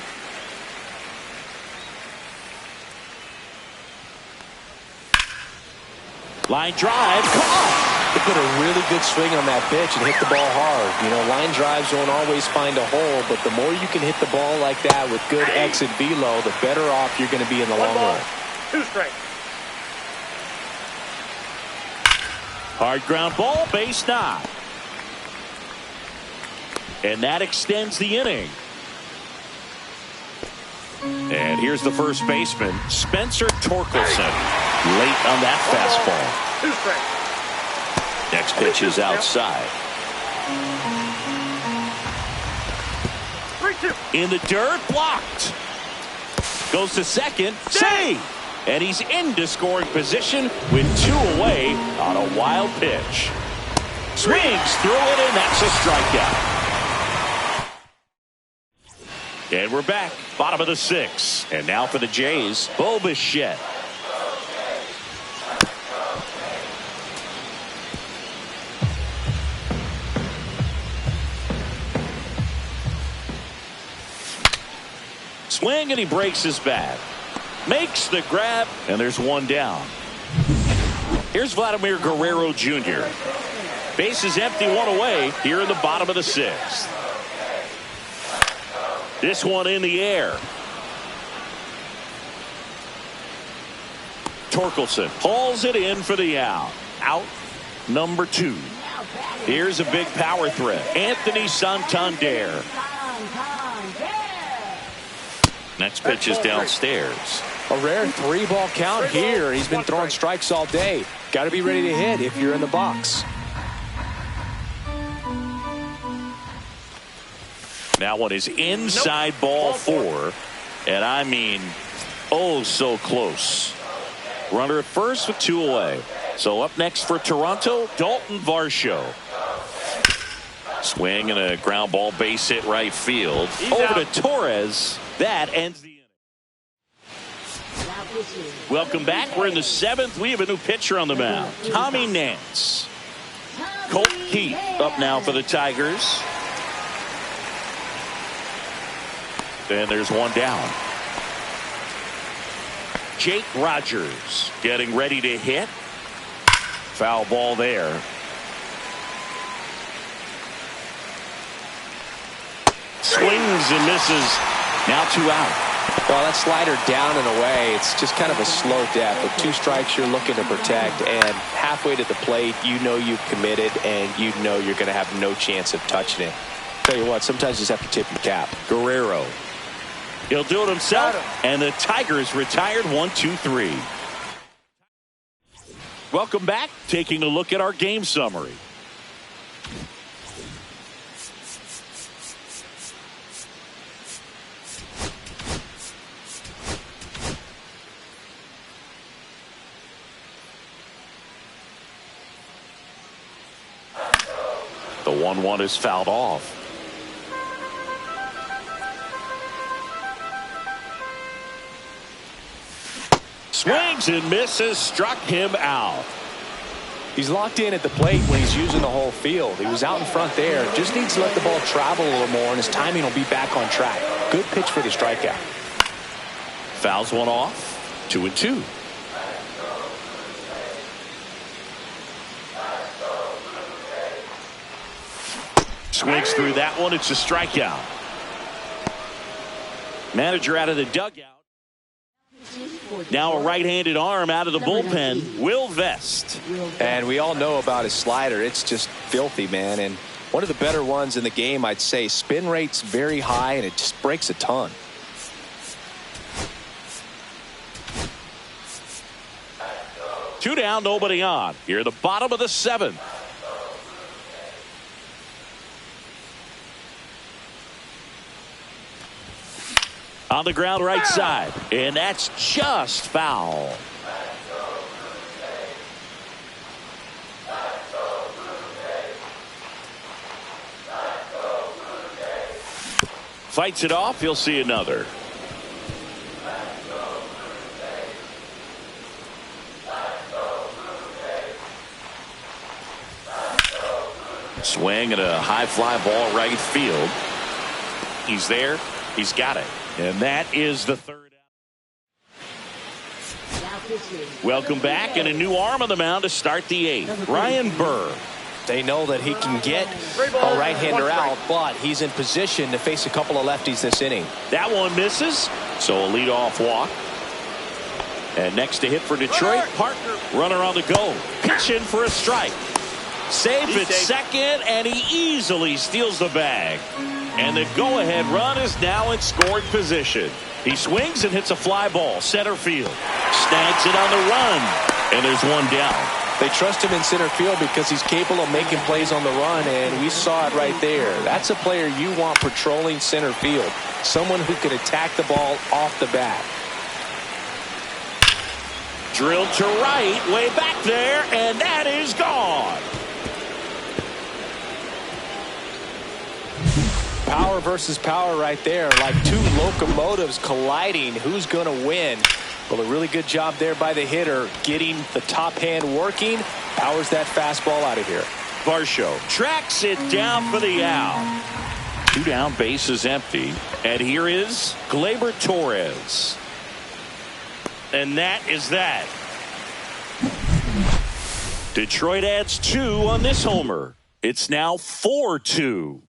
[SPEAKER 1] Line drive, caught.
[SPEAKER 2] He put a really good swing on that pitch and hit the ball hard. You know, line drives don't always find a hole, but the more you can hit the ball like that with good exit velo, the better off you're going to be in the long run.
[SPEAKER 3] 2 strikes.
[SPEAKER 1] Hard ground ball, base knock. And that extends the inning. And here's the first baseman, Spencer Torkelson. Late on that fastball.
[SPEAKER 3] 2 strikes.
[SPEAKER 1] Next pitch is outside.
[SPEAKER 3] 3-2.
[SPEAKER 1] In the dirt, blocked. Goes to second, save. And he's into scoring position with 2 away on a wild pitch. Swings through it, and that's a strikeout. And we're back, bottom of the 6th. And now for the Jays, Bo Bichette. Swing, and he breaks his bat. Makes the grab, and there's 1 down. Here's Vladimir Guerrero Jr. Base is empty, 1 away here in the bottom of the 6th. This one in the air. Torkelson hauls it in for the out. Out number 2. Here's a big power threat. Anthony Santander. Next pitch is downstairs.
[SPEAKER 2] A rare 3-ball count here. He's been throwing strikes all day. Got to be ready to hit if you're in the box.
[SPEAKER 1] That one is inside ball 4. And I mean, oh, so close. Runner at first with 2 away. So up next for Toronto, Dalton Varsho. Swing and a ground ball, base hit right field. Over to Torres. That ends the inning. Welcome back. We're in the 7th. We have a new pitcher on the mound, Tommy Nance. Colt Keith up now for the Tigers. And there's 1 down. Jake Rogers getting ready to hit. Foul ball there. Swings and misses. Now 2 out.
[SPEAKER 2] Well, that slider down and away, it's just kind of a slow death. With 2 strikes, you're looking to protect, and halfway to the plate, you know you've committed, and you know you're going to have no chance of touching it. Tell you what, sometimes you just have to tip your cap.
[SPEAKER 1] Guerrero. He'll do it himself, and the Tigers retired 1-2-3. Welcome back. Taking a look at our game summary. The 1-1 is fouled off. Swings and misses, struck him out.
[SPEAKER 2] He's locked in at the plate when he's using the whole field. He was out in front there. Just needs to let the ball travel a little more, and his timing will be back on track. Good pitch for the strikeout.
[SPEAKER 1] Fouls one off. 2-2. Swings through that one. It's a strikeout. Manager out of the dugout. Now a right-handed arm out of the bullpen, Will Vest.
[SPEAKER 2] And we all know about his slider. It's just filthy, man. And one of the better ones in the game, I'd say. Spin rate's very high, and it just breaks a ton.
[SPEAKER 1] Two down, nobody on. Here at the bottom of the seventh. On the ground right side, and that's just foul. Fights it off. He'll see another. Swing and a high fly ball right field. He's there. He's got it. And that is the third out. Welcome back, and a new arm on the mound to start the eighth. Ryan Burr.
[SPEAKER 2] They know that he can get a right-hander out, but he's in position to face a couple of lefties this inning.
[SPEAKER 1] That one misses, so a leadoff walk. And next to hit for Detroit, Parker. Runner on the go. Pitching for a strike. Safe at second, and he easily steals the bag. And the go-ahead run is now in scoring position. He swings and hits a fly ball, center field. Snags it on the run, and there's one down.
[SPEAKER 2] They trust him in center field because he's capable of making plays on the run, and we saw it right there. That's a player you want patrolling center field. Someone who can attack the ball off the bat.
[SPEAKER 1] Drilled to right, way back there, and that is gone.
[SPEAKER 2] Power versus power right there, like two locomotives colliding. Who's going to win? Well, a really good job there by the hitter, getting the top hand working. Powers that fastball out of here.
[SPEAKER 1] Varsho tracks it down for the out. Two down, base is empty. And here is Gleyber Torres. And that is that. Detroit adds 2 on this homer. It's now 4-2.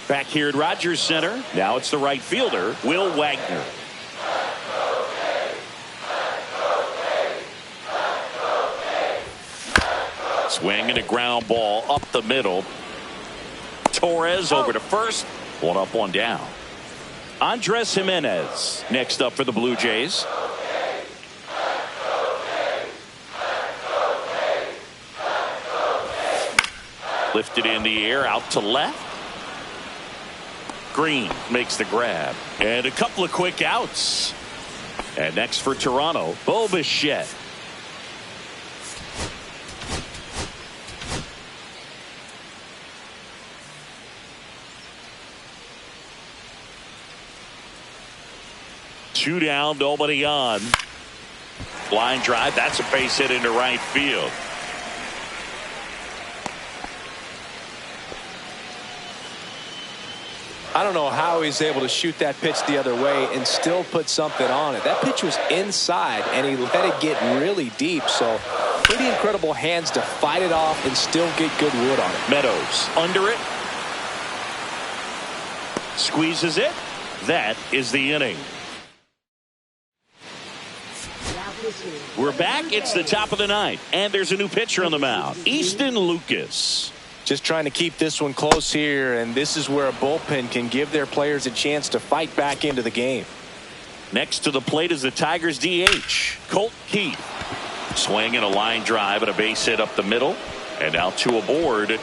[SPEAKER 1] Back here at Rogers Center. Now it's the right fielder, Will Wagner. Swing and a ground ball up the middle. Torres over to first. One up, one down. Andres Jimenez next up for the Blue Jays. Lifted in the air, out to left. Green makes the grab. And a couple of quick outs. And next for Toronto, Bo Bichette. Two down, nobody on. Line drive, that's a base hit into right field.
[SPEAKER 2] I don't know how he's able to shoot that pitch the other way and still put something on it. That pitch was inside, and he let it get really deep. So pretty incredible hands to fight it off and still get good wood on it.
[SPEAKER 1] Meadows under it. Squeezes it. That is the inning. We're back. It's the top of the ninth, and there's a new pitcher on the mound, Easton Lucas.
[SPEAKER 2] Just trying to keep this one close here, and this is where a bullpen can give their players a chance to fight back into the game.
[SPEAKER 1] Next to the plate is the Tigers DH, Colt Keith. Swing and a line drive and a base hit up the middle, and now 2 aboard.
[SPEAKER 4] Now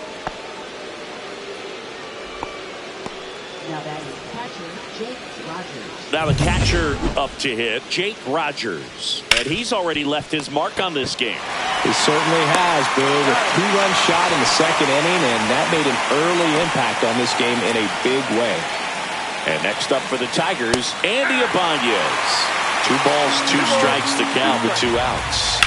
[SPEAKER 4] that is catcher Jake Rogers.
[SPEAKER 1] Now the catcher up to hit, Jake Rogers. And he's already left his mark on this game.
[SPEAKER 2] He certainly has, Bill. A 2-run shot in the second inning, and that made an early impact on this game in a big way.
[SPEAKER 1] And next up for the Tigers, Andy Ibanez. 2 balls, 2 strikes to count with 2 outs.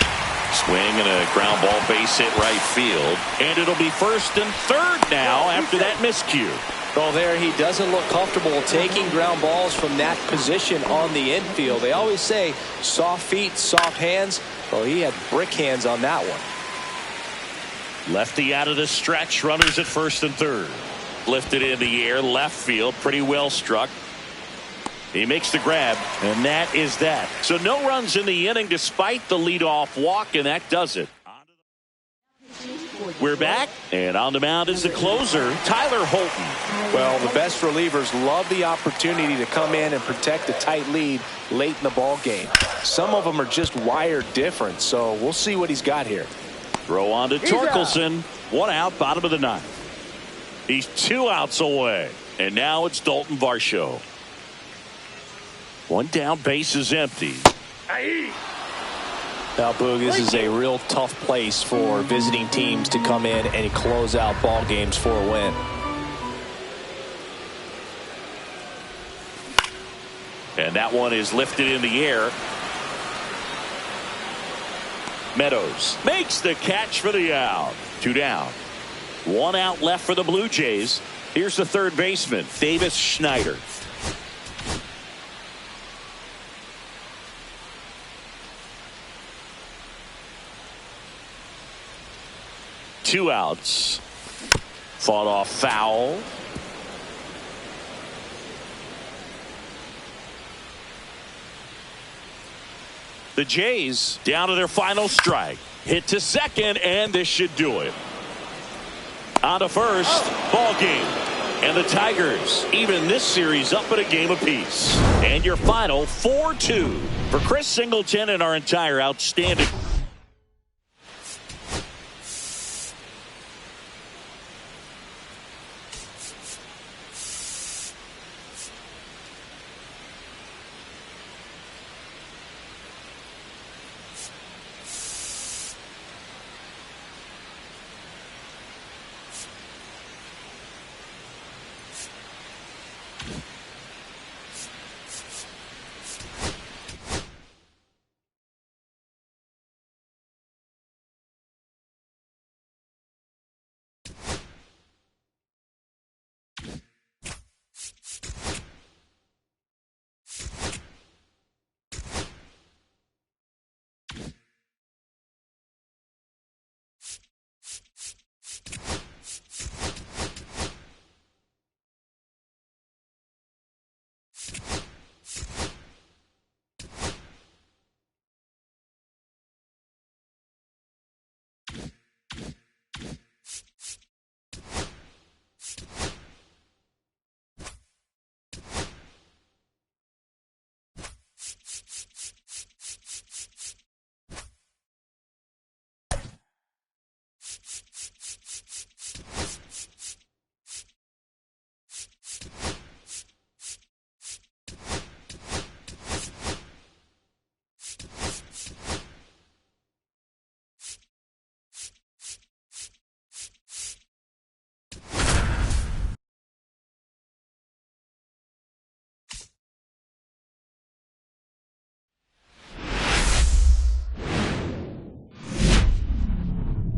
[SPEAKER 1] Swing and a ground ball base hit right field. And it'll be first and third now after that miscue.
[SPEAKER 2] Well, there he doesn't look comfortable taking ground balls from that position on the infield. They always say soft feet, soft hands. Well, he had brick hands on that one.
[SPEAKER 1] Lefty out of the stretch, runners at first and third. Lifted in the air, left field, pretty well struck. He makes the grab, and that is that. So no runs in the inning despite the leadoff walk, and that does it. We're back, and on the mound is the closer, Tyler Holton.
[SPEAKER 2] Well, the best relievers love the opportunity to come in and protect a tight lead late in the ball game. Some of them are just wired different, so we'll see what he's got here.
[SPEAKER 1] Throw on to Torkelson. 1 out, bottom of the 9th. He's 2 outs away, and now it's Dalton Varsho. 1 down, base is empty.
[SPEAKER 2] Now, Boog, this is a real tough place for visiting teams to come in and close out ball games for a win.
[SPEAKER 1] And that one is lifted in the air. Meadows makes the catch for the out. 2 down. 1 out left for the Blue Jays. Here's the third baseman, Davis Schneider. Two outs. Fought off foul. The Jays down to their final strike. Hit to second, and this should do it. On to first, ball game. And the Tigers even this series up at a game apiece. And your final 4-2 for Chris Singleton and our entire outstanding.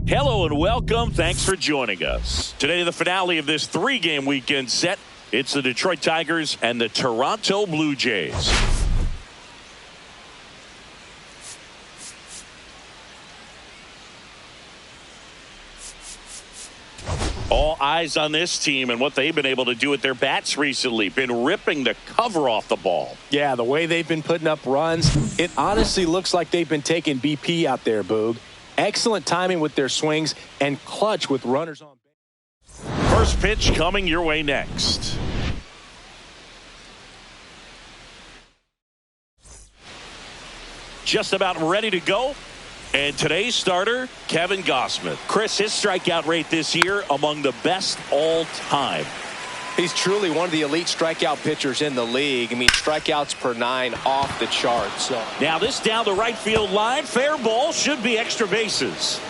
[SPEAKER 1] Hello and welcome. Thanks for joining us. Today, the finale of this 3-game weekend set. It's the Detroit Tigers and the Toronto Blue Jays. All eyes on this team and what they've been able to do with their bats recently. Been ripping the cover off the ball.
[SPEAKER 2] Yeah, the way they've been putting up runs, it honestly looks like they've been taking BP out there, Boog. Excellent timing with their swings and clutch with runners on base.
[SPEAKER 1] First pitch coming your way next. Just about ready to go. And today's starter, Kevin Gausman. Chris, his strikeout rate this year among the best all time.
[SPEAKER 2] He's truly one of the elite strikeout pitchers in the league. I mean, strikeouts per 9 off the charts. So.
[SPEAKER 1] Now this down the right field line. Fair ball, should be extra bases.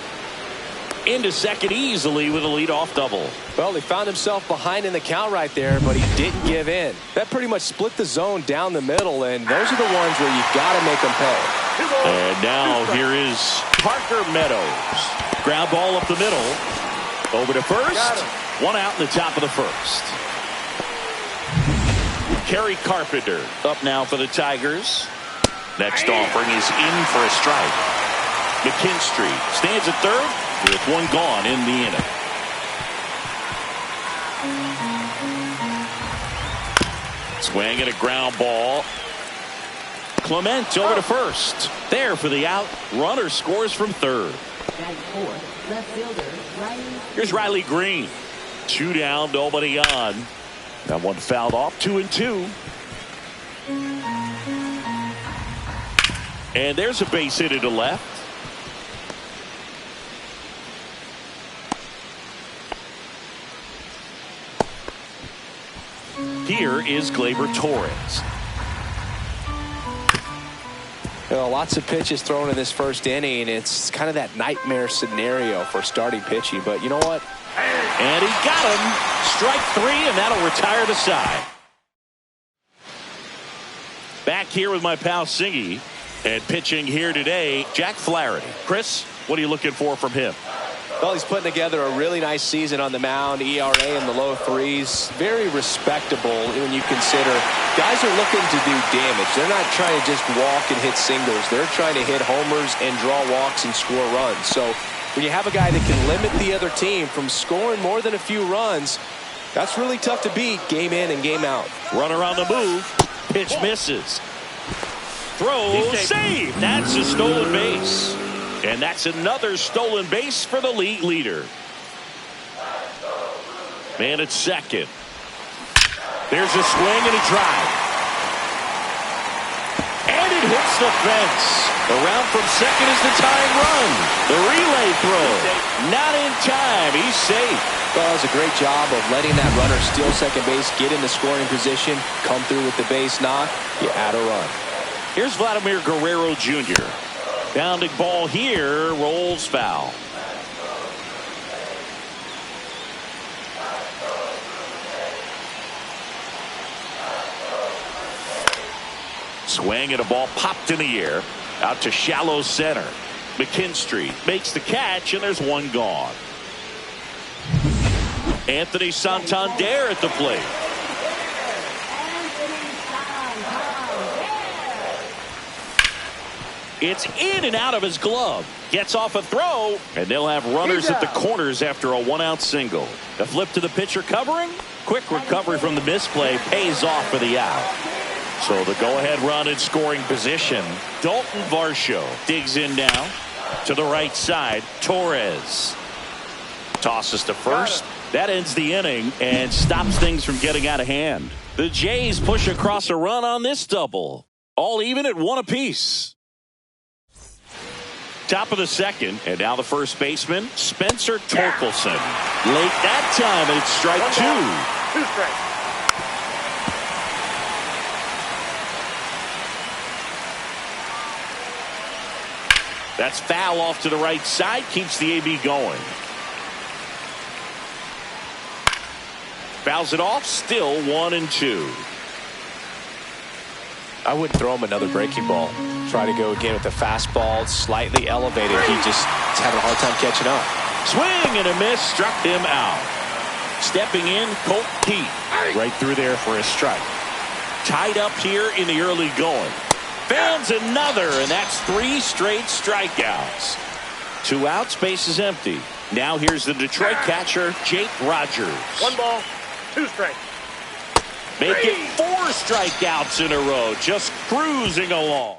[SPEAKER 1] Into second easily with a leadoff double.
[SPEAKER 2] Well, he found himself behind in the count right there, but he didn't give in. That pretty much split the zone down the middle, and those are the ones where you got to make them pay.
[SPEAKER 1] And now here is Parker Meadows. Ground ball up the middle. Over to first. 1 out in the top of the first. Kerry Carpenter up now for the Tigers. Next offering is in for a strike. McKinstry stands at third with 1 gone in the inning. Swing and a ground ball. Clement over to first. There for the out. Runner scores from third.
[SPEAKER 4] Batting fourth, left fielder, Riley.
[SPEAKER 1] Here's Riley Green. 2 down, nobody on. That one fouled off. 2-2. And there's a base hit to left. Here is Gleyber Torres.
[SPEAKER 2] You know, lots of pitches thrown in this first inning. It's kind of that nightmare scenario for starting pitching. But you know what?
[SPEAKER 1] And he got him. Strike 3, and that'll retire the side. Back here with my pal Singy. And pitching here today, Jack Flaherty. Chris, what are you looking for from him?
[SPEAKER 2] Well, he's putting together a really nice season on the mound. ERA in the low 3s. Very respectable when you consider guys are looking to do damage. They're not trying to just walk and hit singles. They're trying to hit homers and draw walks and score runs. So when you have a guy that can limit the other team from scoring more than a few runs, that's really tough to beat game in and game out.
[SPEAKER 1] Runner on the move. Pitch misses. Throw, save. That's a stolen base. And that's another stolen base for the league leader. Man at second. There's a swing and a drive. And it hits the fence. Around from second is the tying run. The relay throw. Not in time. He's safe.
[SPEAKER 2] Well, does a great job of letting that runner steal second base, get in the scoring position, come through with the base knock. You add a run.
[SPEAKER 1] Here's Vladimir Guerrero Jr. Bounding ball here, rolls foul. Swing and a ball popped in the air. Out to shallow center. McKinstry makes the catch, and there's one gone. Anthony Santander at the plate. It's in and out of his glove. Gets off a throw, and they'll have runners at the corners after a 1-out single. A flip to the pitcher covering. Quick recovery from the misplay pays off for the out. So the go-ahead run in scoring position. Dalton Varsho digs in now to the right side. Torres tosses to first. That ends the inning and stops things from getting out of hand. The Jays push across a run on this double. All even at 1 apiece. Top of the second, and now the first baseman, Spencer Torkelson. Late that time, and it's strike 2.
[SPEAKER 3] 2 strikes.
[SPEAKER 1] That's foul off to the right side, keeps the AB going. Fouls it off, still 1-2.
[SPEAKER 2] I wouldn't throw him another breaking ball. Try to go again with the fastball, slightly elevated. He just is having a hard time catching up.
[SPEAKER 1] Swing and a miss, struck him out. Stepping in, Colt Keith. Right through there for a strike. Tied up here in the early going. Fans another, and that's 3 straight strikeouts. 2 outs, base is empty. Now here's the Detroit catcher, Jake Rogers.
[SPEAKER 3] 1 ball, 2 strikes.
[SPEAKER 1] Make it 4 strikeouts in a row, just cruising along.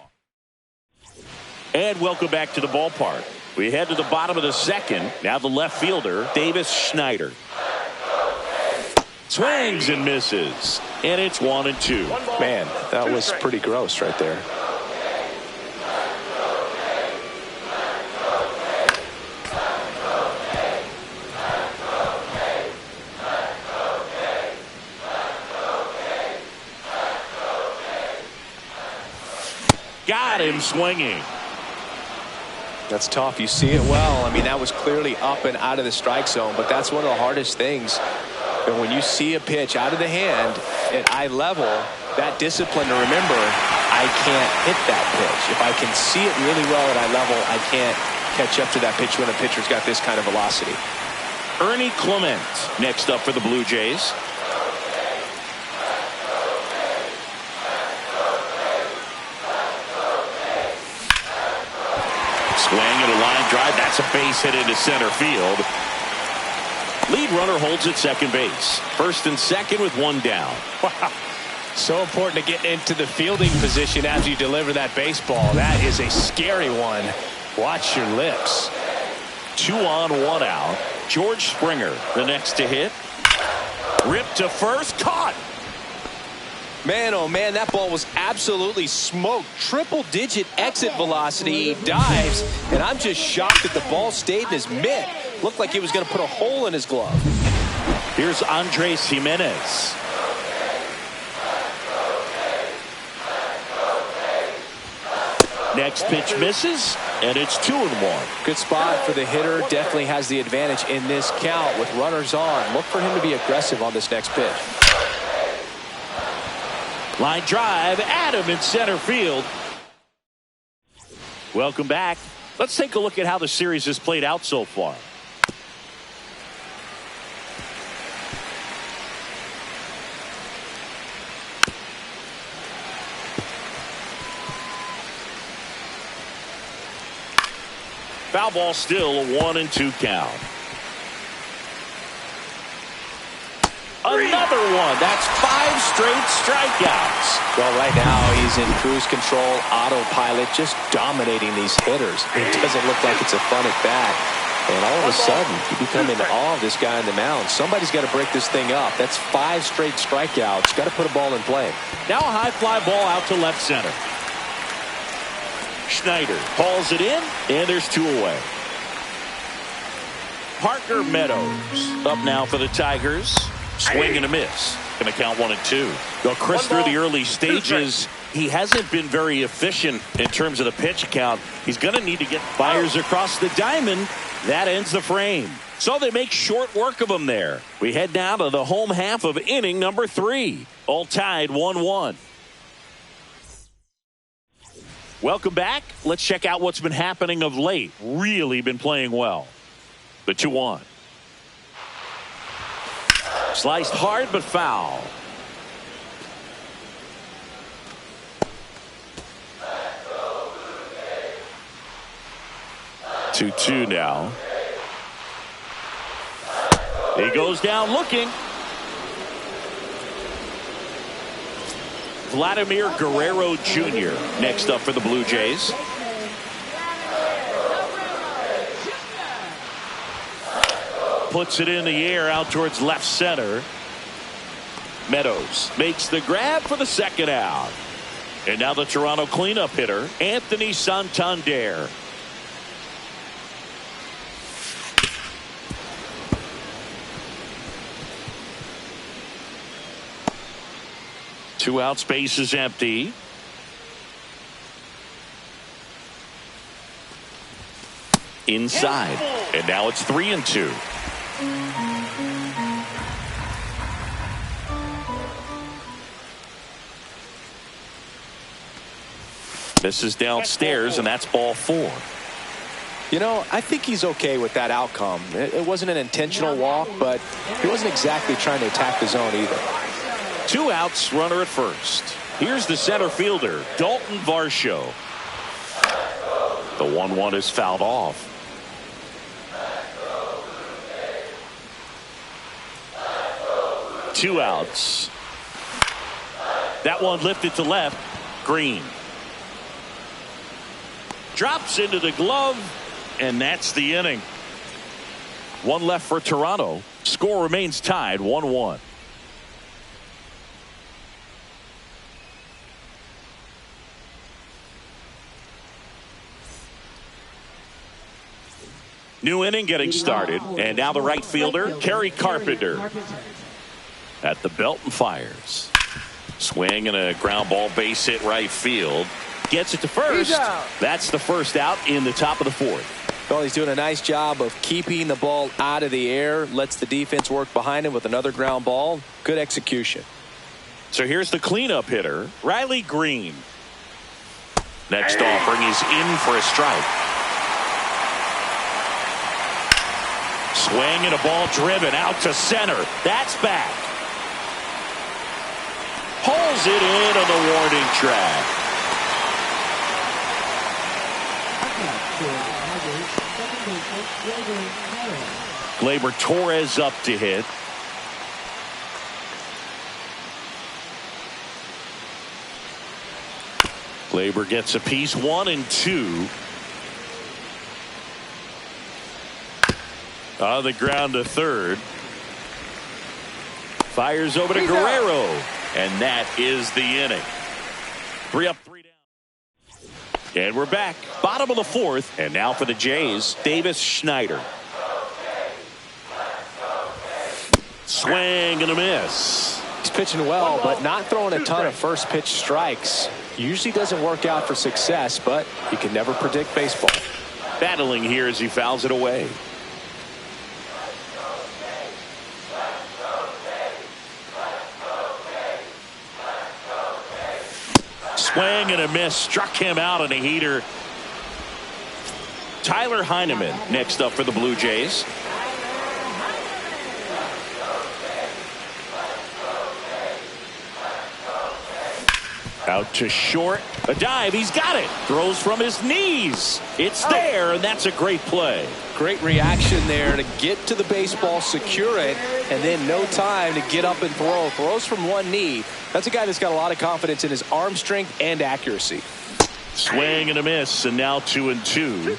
[SPEAKER 1] And welcome back to the ballpark. We head to the bottom of the second. Now the left fielder, Davis Schneider. Swings and misses. And it's 1-2.
[SPEAKER 2] Man, that was pretty gross right there.
[SPEAKER 1] Got him swinging.
[SPEAKER 2] That's tough. You see it well. I mean, that was clearly up and out of the strike zone, but that's one of the hardest things. And when you see a pitch out of the hand at eye level, that discipline to remember, I can't hit that pitch. If I can see it really well at eye level, I can't catch up to that pitch when a pitcher's got this kind of velocity.
[SPEAKER 1] Ernie Clement next up for the Blue Jays. Swing and a line drive. That's a base hit into center field. Lead runner holds at second base. First and second with 1 down.
[SPEAKER 3] Wow.
[SPEAKER 2] So important to get into the fielding position after you deliver that baseball. That is a scary one. Watch your lips.
[SPEAKER 1] 2 on, 1 out. George Springer, the next to hit. Ripped to first, caught.
[SPEAKER 2] Man, oh man, that ball was absolutely smoked. Triple-digit exit velocity. He dives, and I'm just shocked that the ball stayed in his mitt. Looked like he was going to put a hole in his glove.
[SPEAKER 1] Here's Andres Jimenez. Next pitch misses, and it's 2-1.
[SPEAKER 2] Good spot for the hitter. Definitely has the advantage in this count with runners on. Look for him to be aggressive on this next pitch.
[SPEAKER 1] Line drive, Adam in center field. Welcome back. Let's take a look at how the series has played out so far. Foul ball still, a 1-2 count. Another one. That's 5 straight strikeouts.
[SPEAKER 2] Well, right now he's in cruise control, autopilot, just dominating these hitters. It doesn't look like it's a fun at bat. And all of a sudden, you become in awe of this guy on the mound. Somebody's got to break this thing up. That's 5 straight strikeouts. Got to put a ball in play.
[SPEAKER 1] Now a high fly ball out to left center. Schneider hauls it in, and there's 2 away. Parker Meadows up now for the Tigers. Swing and a miss. Going to count 1-2. Well, Chris, through the early stages, he hasn't been very efficient in terms of the pitch count. He's going to need to get fires across the diamond. That ends the frame. So they make short work of him there. We head now to the home half of inning number 3. All tied 1-1. Welcome back. Let's check out what's been happening of late. Really been playing well. The 2-1. Sliced hard but foul. Two now. He goes down looking. Vladimir Guerrero Jr. next up for the Blue Jays. Puts it in the air out towards left center. Meadows makes the grab for the second out. And now the Toronto cleanup hitter, Anthony Santander. Two outs, base is empty. Inside. And now it's 3-2. This is downstairs, and that's ball 4.
[SPEAKER 2] You know, I think he's okay with that outcome. It wasn't an intentional walk, but he wasn't exactly trying to attack the zone either.
[SPEAKER 1] 2 outs, runner at first. Here's the center fielder, Dalton Varsho. The 1-1 is fouled off. Two outs. That one lifted to left. Green. Drops into the glove, and that's the inning. 1 left for Toronto. Score remains tied 1-1. New inning getting started, and now the right fielder, Kerry Carpenter. At the belt and fires. Swing and a ground ball base hit right field. Gets it to first. That's the first out in the top of the 4th.
[SPEAKER 2] Well, he's doing a nice job of keeping the ball out of the air. Lets the defense work behind him with another ground ball. Good execution.
[SPEAKER 1] So here's the cleanup hitter, Riley Green. Next offering is in for a strike. Swing and a ball driven out to center. That's back. Pulls it in on the warning track. Gleyber Torres up to hit. Labor gets a piece, 1 and 2. On the ground to third. Fires over to Guerrero. And that is the inning. 3 up, 3 down. And we're back. Bottom of the fourth. And now for the Jays, Davis Schneider. Swing and a miss.
[SPEAKER 2] He's pitching well, but not throwing a ton of first pitch strikes. Usually doesn't work out for success, but you can never predict baseball.
[SPEAKER 1] Battling here as he fouls it away. Swing and a miss. Struck him out on a heater. Tyler Heineman next up for the Blue Jays. Out to short. A dive. He's got it. Throws from his knees. It's there, and that's a great play.
[SPEAKER 2] Great reaction there to get to the baseball, secure it, and then no time to get up and throw. Throws from one knee. That's a guy that's got a lot of confidence in his arm strength and accuracy.
[SPEAKER 1] Swing and a miss, and now 2 and 2.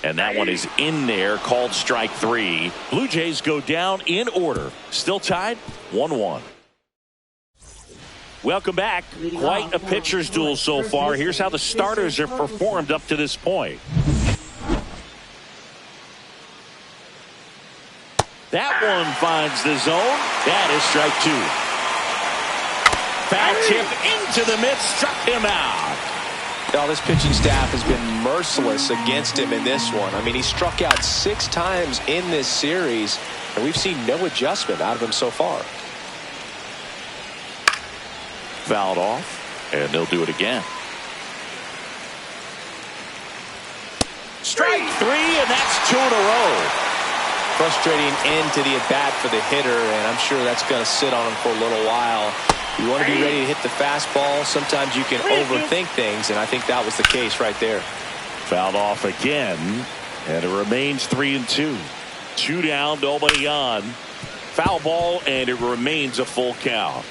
[SPEAKER 1] And that one is in there, called strike 3. Blue Jays go down in order. Still tied, 1-1. Welcome back. Quite a pitcher's duel so far. Here's how the starters have performed up to this point. That one finds the zone. That is strike 2. Foul tip into the mitt, struck him out.
[SPEAKER 2] Now, this pitching staff has been merciless against him in this one. I mean, he struck out 6 times in this series, and we've seen no adjustment out of him so far.
[SPEAKER 1] Fouled off, and they'll do it again. Strike 3, and that's 2 in a row.
[SPEAKER 2] Frustrating end to the at-bat for the hitter, and I'm sure that's going to sit on him for a little while. You want to be ready to hit the fastball. Sometimes you can overthink things, and I think that was the case right there.
[SPEAKER 1] Fouled off again, and it remains 3 and 2. 2 down, nobody on. Foul ball, and it remains a full count.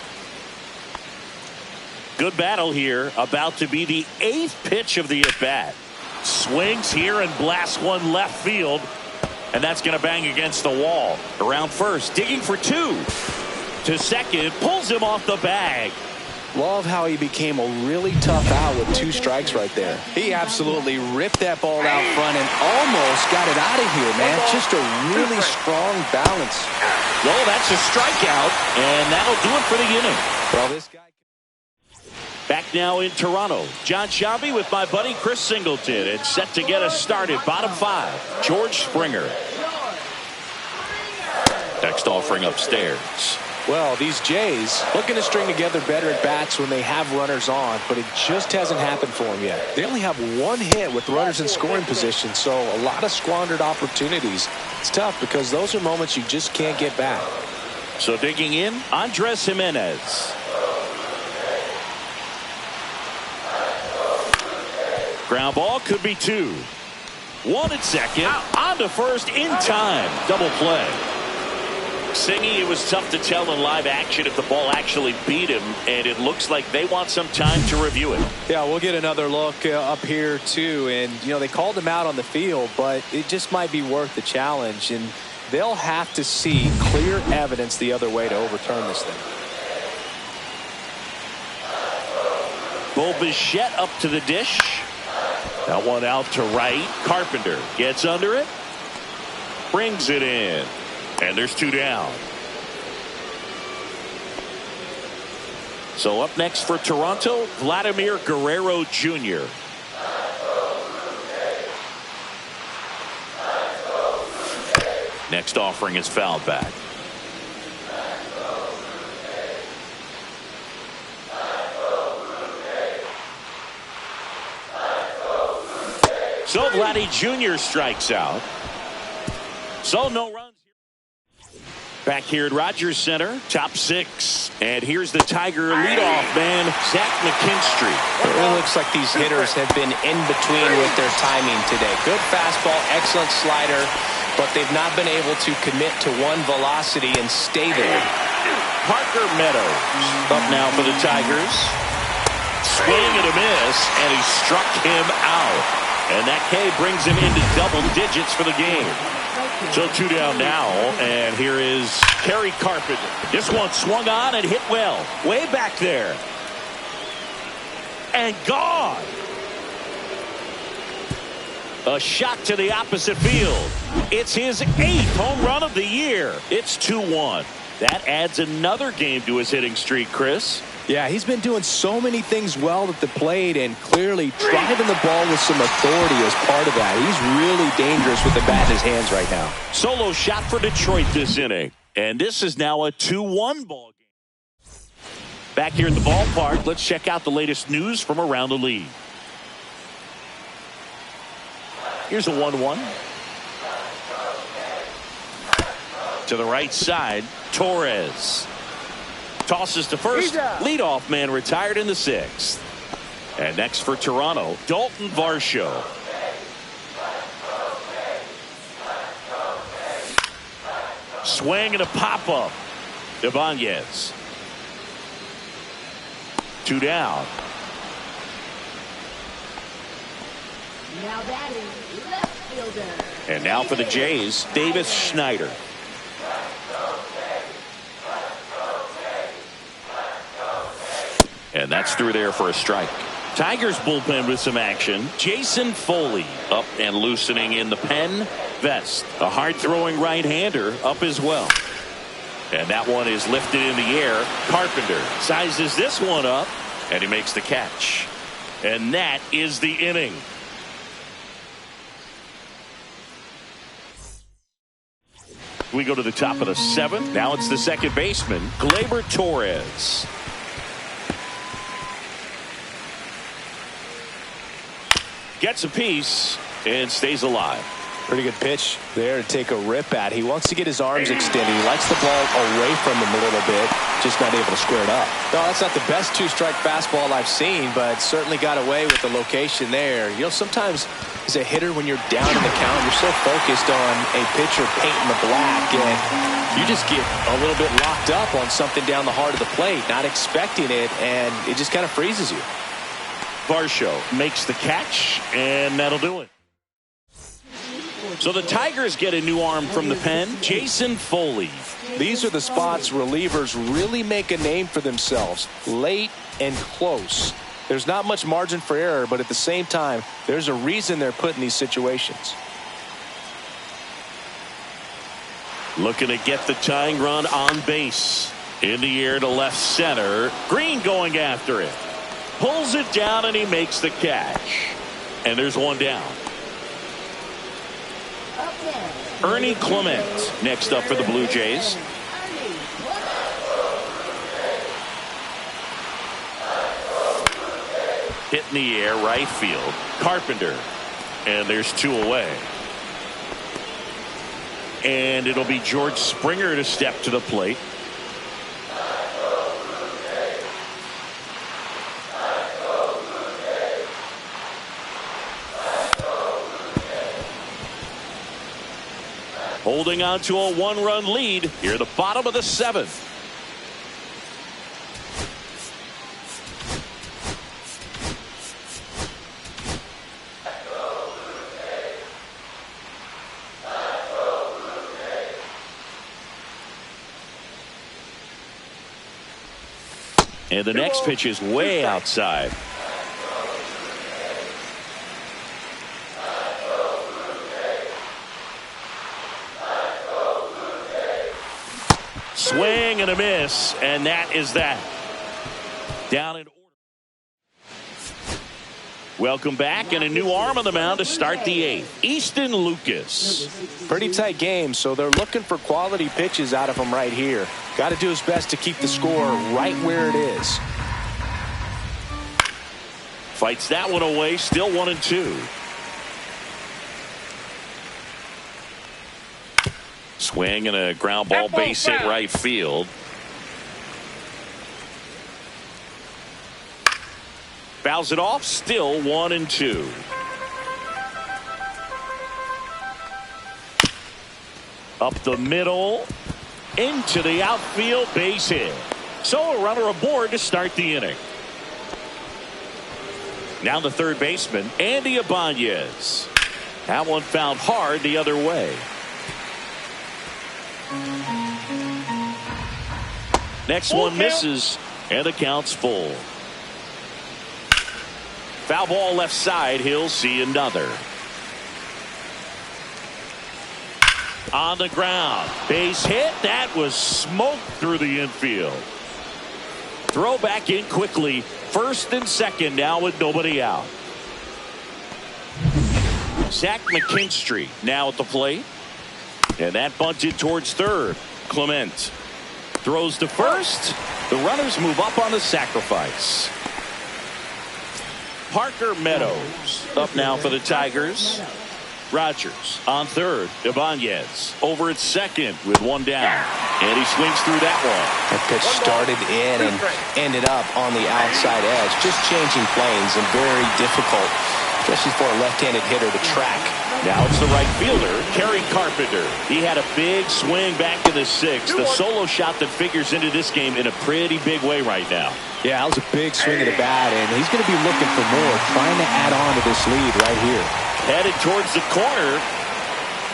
[SPEAKER 1] Good battle here. About to be the 8th pitch of the at-bat. Swings here and blasts one left field, and that's going to bang against the wall. Around first, digging for 2. To second, pulls him off the bag.
[SPEAKER 2] Love how he became a really tough out with 2 strikes right there. He absolutely ripped that ball out front and almost got it out of here, man. Just a really strong balance.
[SPEAKER 1] Well, that's a strikeout, and that'll do it for the inning.
[SPEAKER 2] Well, this guy.
[SPEAKER 1] Back now in Toronto. John Sciambi with my buddy Chris Singleton. It's set to get us started. Bottom 5. George Springer. Next offering upstairs.
[SPEAKER 2] Well, these Jays looking to string together better at bats when they have runners on, but it just hasn't happened for them yet. They only have 1 hit with runners in scoring position, so a lot of squandered opportunities. It's tough because those are moments you just can't get back.
[SPEAKER 1] So digging in, Andres Jimenez. Ground ball could be 2. 1 at second, on to first in time. Double play. Singy, it was tough to tell in live action if the ball actually beat him, and it looks like they want some time to review it.
[SPEAKER 2] Yeah, we'll get another look up here too, and you know they called him out on the field, but it just might be worth the challenge, and they'll have to see clear evidence the other way to overturn this thing.
[SPEAKER 1] Bo Bichette up to the dish. That one out to right. Carpenter gets under it, brings it in. And there's 2 down. So up next for Toronto, Vladimir Guerrero Jr. Next offering is fouled back. So Vladdy Jr. strikes out. So no runs. Back here at Rogers Center, top 6. And here's the Tiger leadoff man, Zach McKinstry.
[SPEAKER 2] It looks like these hitters have been in between with their timing today. Good fastball, excellent slider, but they've not been able to commit to one velocity and stay there.
[SPEAKER 1] Parker Meadows up now for the Tigers. Swing and a miss, and he struck him out. And that K brings him into double digits for the game. So 2 down now, and here is Kerry Carpenter. This one swung on and hit well. Way back there. And gone. A shot to the opposite field. It's his 8th home run of the year. It's 2-1. That adds another game to his hitting streak, Chris.
[SPEAKER 2] Yeah, he's been doing so many things well at the plate and clearly driving the ball with some authority as part of that. He's really dangerous with the bat in his hands right now.
[SPEAKER 1] Solo shot for Detroit this inning. And this is now a 2-1 ball game. Back here at the ballpark, let's check out the latest news from around the league. Here's a 1-1. To the right side, Torres. Tosses to first. Leadoff man retired in the 6th. And next for Toronto, Dalton Varsho. Swing and a pop-up. Ibanez. 2 down.
[SPEAKER 4] Now batting, left fielder.
[SPEAKER 1] And now for the Jays, Davis Schneider. And that's through there for a strike. Tigers bullpen with some action. Jason Foley up and loosening in the pen. Vest, a hard-throwing right-hander, up as well. And that one is lifted in the air. Carpenter sizes this one up, and he makes the catch. And that is the inning. We go to the top of the 7th. Now it's the second baseman, Gleyber Torres. Gets a piece and stays alive.
[SPEAKER 2] Pretty good pitch there to take a rip at. He wants to get his arms extended. He likes the ball away from him a little bit, just not able to square it up. No, that's not the best 2-strike fastball I've seen, but certainly got away with the location there. You know, sometimes as a hitter, when you're down in the count, you're so focused on a pitcher painting the black, and you just get a little bit locked up on something down the heart of the plate, not expecting it, and it just kind of freezes you.
[SPEAKER 1] Varsho makes the catch, and that'll do it. So the Tigers get a new arm from the pen, Jason Foley.
[SPEAKER 2] These are the spots relievers really make a name for themselves, late and close. There's not much margin for error, but at the same time, there's a reason they're put in these situations.
[SPEAKER 1] Looking to get the tying run on base. In the air to left center. Green going after it. Pulls it down and he makes the catch. And there's one down. Ernie Clement next up for the Blue Jays. Hit in the air, right field. Carpenter. And there's 2 away. And it'll be George Springer to step to the plate. Holding on to a 1-run lead here at the bottom of the 7th. And the next pitch is way outside. Swing and a miss, and that is that. Down in order. Welcome back, and a new arm on the mound to start the 8th. Easton Lucas.
[SPEAKER 2] Pretty tight game, so they're looking for quality pitches out of him right here. Got to do his best to keep the score right where it is.
[SPEAKER 1] Fights that one away, still 1-2. Swing and a ground ball, base hit right field. Fouls it off, still 1-2. Up the middle, into the outfield, base hit. So a runner aboard to start the inning. Now the third baseman, Andy Ibanez. That one found hard the other way. Next one misses, and the count's full. Foul ball left side, he'll see another. On the ground, base hit. That was smoked through the infield. Throw back in quickly. First and second now with nobody out. Zach McKinstry now at the plate. And that bunted towards third. Clement throws to first. The runners move up on the sacrifice. Parker Meadows up now for the Tigers. Rogers on third. Ibanez over at second with one down. And he swings through that one.
[SPEAKER 2] That pitch started in and ended up on the outside edge. Just changing planes and very difficult, especially for a left-handed hitter to track.
[SPEAKER 1] Now it's the right fielder, Kerry Carpenter. He had a big swing back in the sixth. The solo shot that figures into this game in a pretty big way right now.
[SPEAKER 2] Yeah, that was a big swing of the bat, and he's going to be looking for more, trying to add on to this lead right here.
[SPEAKER 1] Headed towards the corner.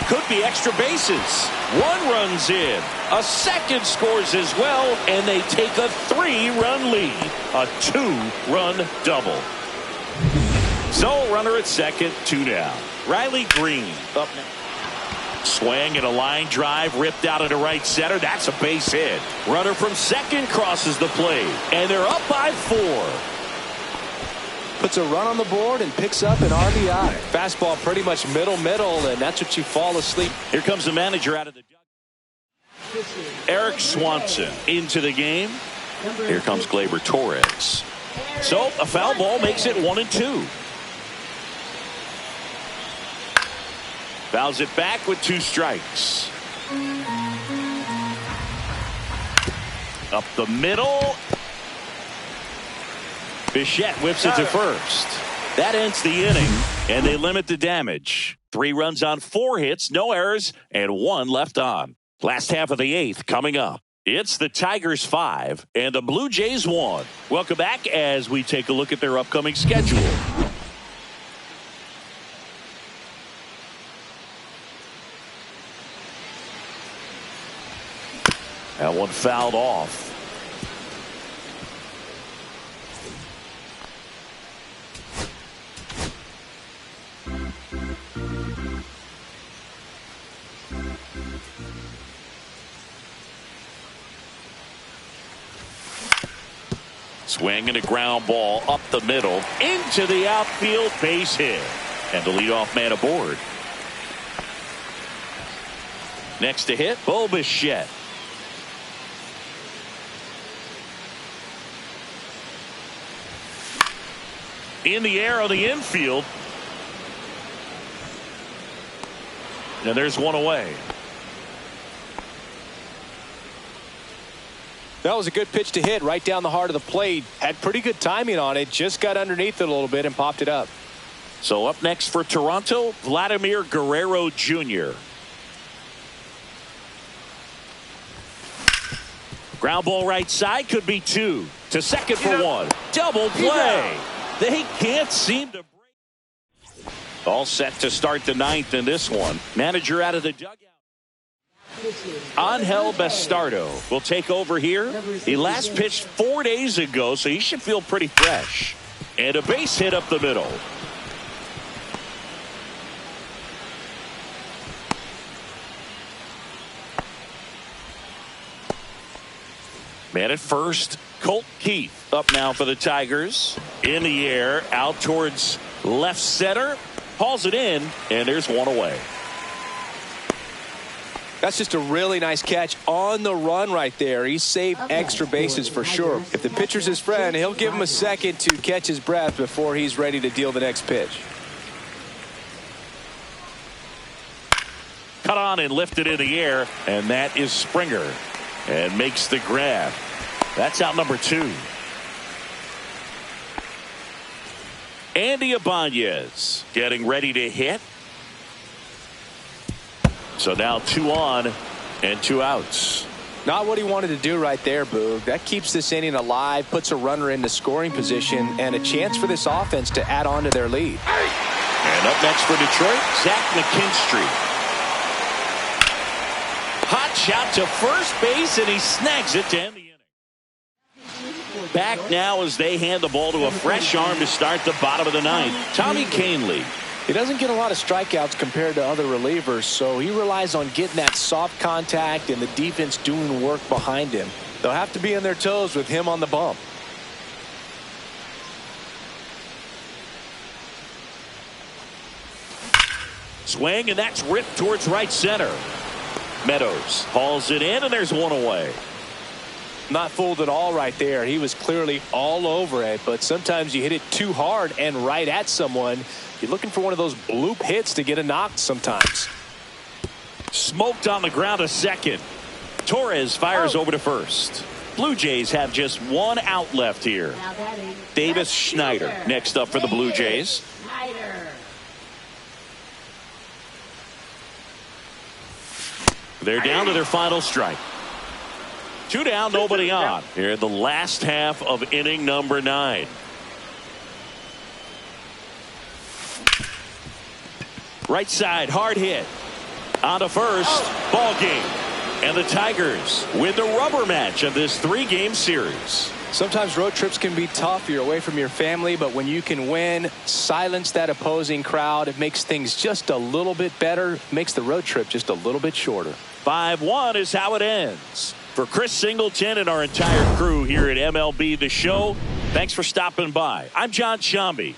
[SPEAKER 1] Could be extra bases. One runs in. A second scores as well, and they take a 3-run lead. A 2-run double. So runner at second, 2 down. Riley Green up now. Swing and a line drive ripped out into right center. That's a base hit. Runner from second crosses the plate, and they're up by 4.
[SPEAKER 2] Puts a run on the board and picks up an RBI. Fastball pretty much middle, and that's what you fall asleep.
[SPEAKER 1] Here comes the manager out of the dugout. Eric Swanson into the game. Here comes Gleyber Torres. So a foul ball makes it 1-2. Fouls it back with 2 strikes. Up the middle. Bichette whips it to first. That ends the inning, and they limit the damage. 3 runs on 4 hits, no errors, and 1 left on. Last half of the 8th coming up. It's the Tigers 5 and the Blue Jays 1. Welcome back as we take a look at their upcoming schedule. That one fouled off. Swing and a ground ball up the middle into the outfield, base hit. And the leadoff man aboard. Next to hit, Bichette. In the air on the infield. And there's one away.
[SPEAKER 2] That was a good pitch to hit right down the heart of the plate. Had pretty good timing on it. Just got underneath it a little bit and popped it up.
[SPEAKER 1] So up next for Toronto, Vladimir Guerrero Jr. Ground ball right side, could be 2. To second for 1. Double play. They can't seem to break. All set to start the 9th in this one. Manager out of the dugout. Angel Bastardo will take over here. He last pitched 4 days ago, so he should feel pretty fresh. And a base hit up the middle. Man at first, Colt Keith up now for the Tigers. In the air, out towards left center. Hauls it in, and there's one away.
[SPEAKER 2] That's just a really nice catch on the run right there. He saved extra bases for sure. If the pitcher's his friend, he'll give him a second to catch his breath before he's ready to deal the next pitch.
[SPEAKER 1] cut on and lifted in the air, and that is Springer, and makes the grab. That's out number 2. Andy Ibanez getting ready to hit. So now 2 on and 2 outs.
[SPEAKER 2] Not what he wanted to do right there, Boog. That keeps this inning alive, puts a runner into scoring position, and a chance for this offense to add on to their lead.
[SPEAKER 1] And up next for Detroit, Zach McKinstry. Hot shot to first base, and he snags it to end the inning. Back now as they hand the ball to a fresh arm to start the bottom of the 9th. Tommy Kahnle.
[SPEAKER 2] He doesn't get a lot of strikeouts compared to other relievers, so he relies on getting that soft contact and the defense doing work behind him. They'll have to be on their toes with him on the bump.
[SPEAKER 1] Swing, and that's ripped towards right center. Meadows hauls it in, and there's 1 away.
[SPEAKER 2] Not fooled at all right there. He was clearly all over it, but sometimes you hit it too hard and right at someone. You're looking for one of those bloop hits to get a knock sometimes.
[SPEAKER 1] Smoked on the ground to second. Torres fires over to first. Blue Jays have just 1 out left here. Davis Schneider next up for the Blue Jays. They're down to their final strike. 2 down, nobody on. Here in the last half of inning number 9. Right side, hard hit. On to first, ball game. And the Tigers win the rubber match of this 3-game series.
[SPEAKER 2] Sometimes road trips can be tough. You're away from your family, but when you can win, silence that opposing crowd, it makes things just a little bit better, makes the road trip just a little bit shorter.
[SPEAKER 1] 5-1 is how it ends. For Chris Singleton and our entire crew here at MLB The Show, thanks for stopping by. I'm John Shambi.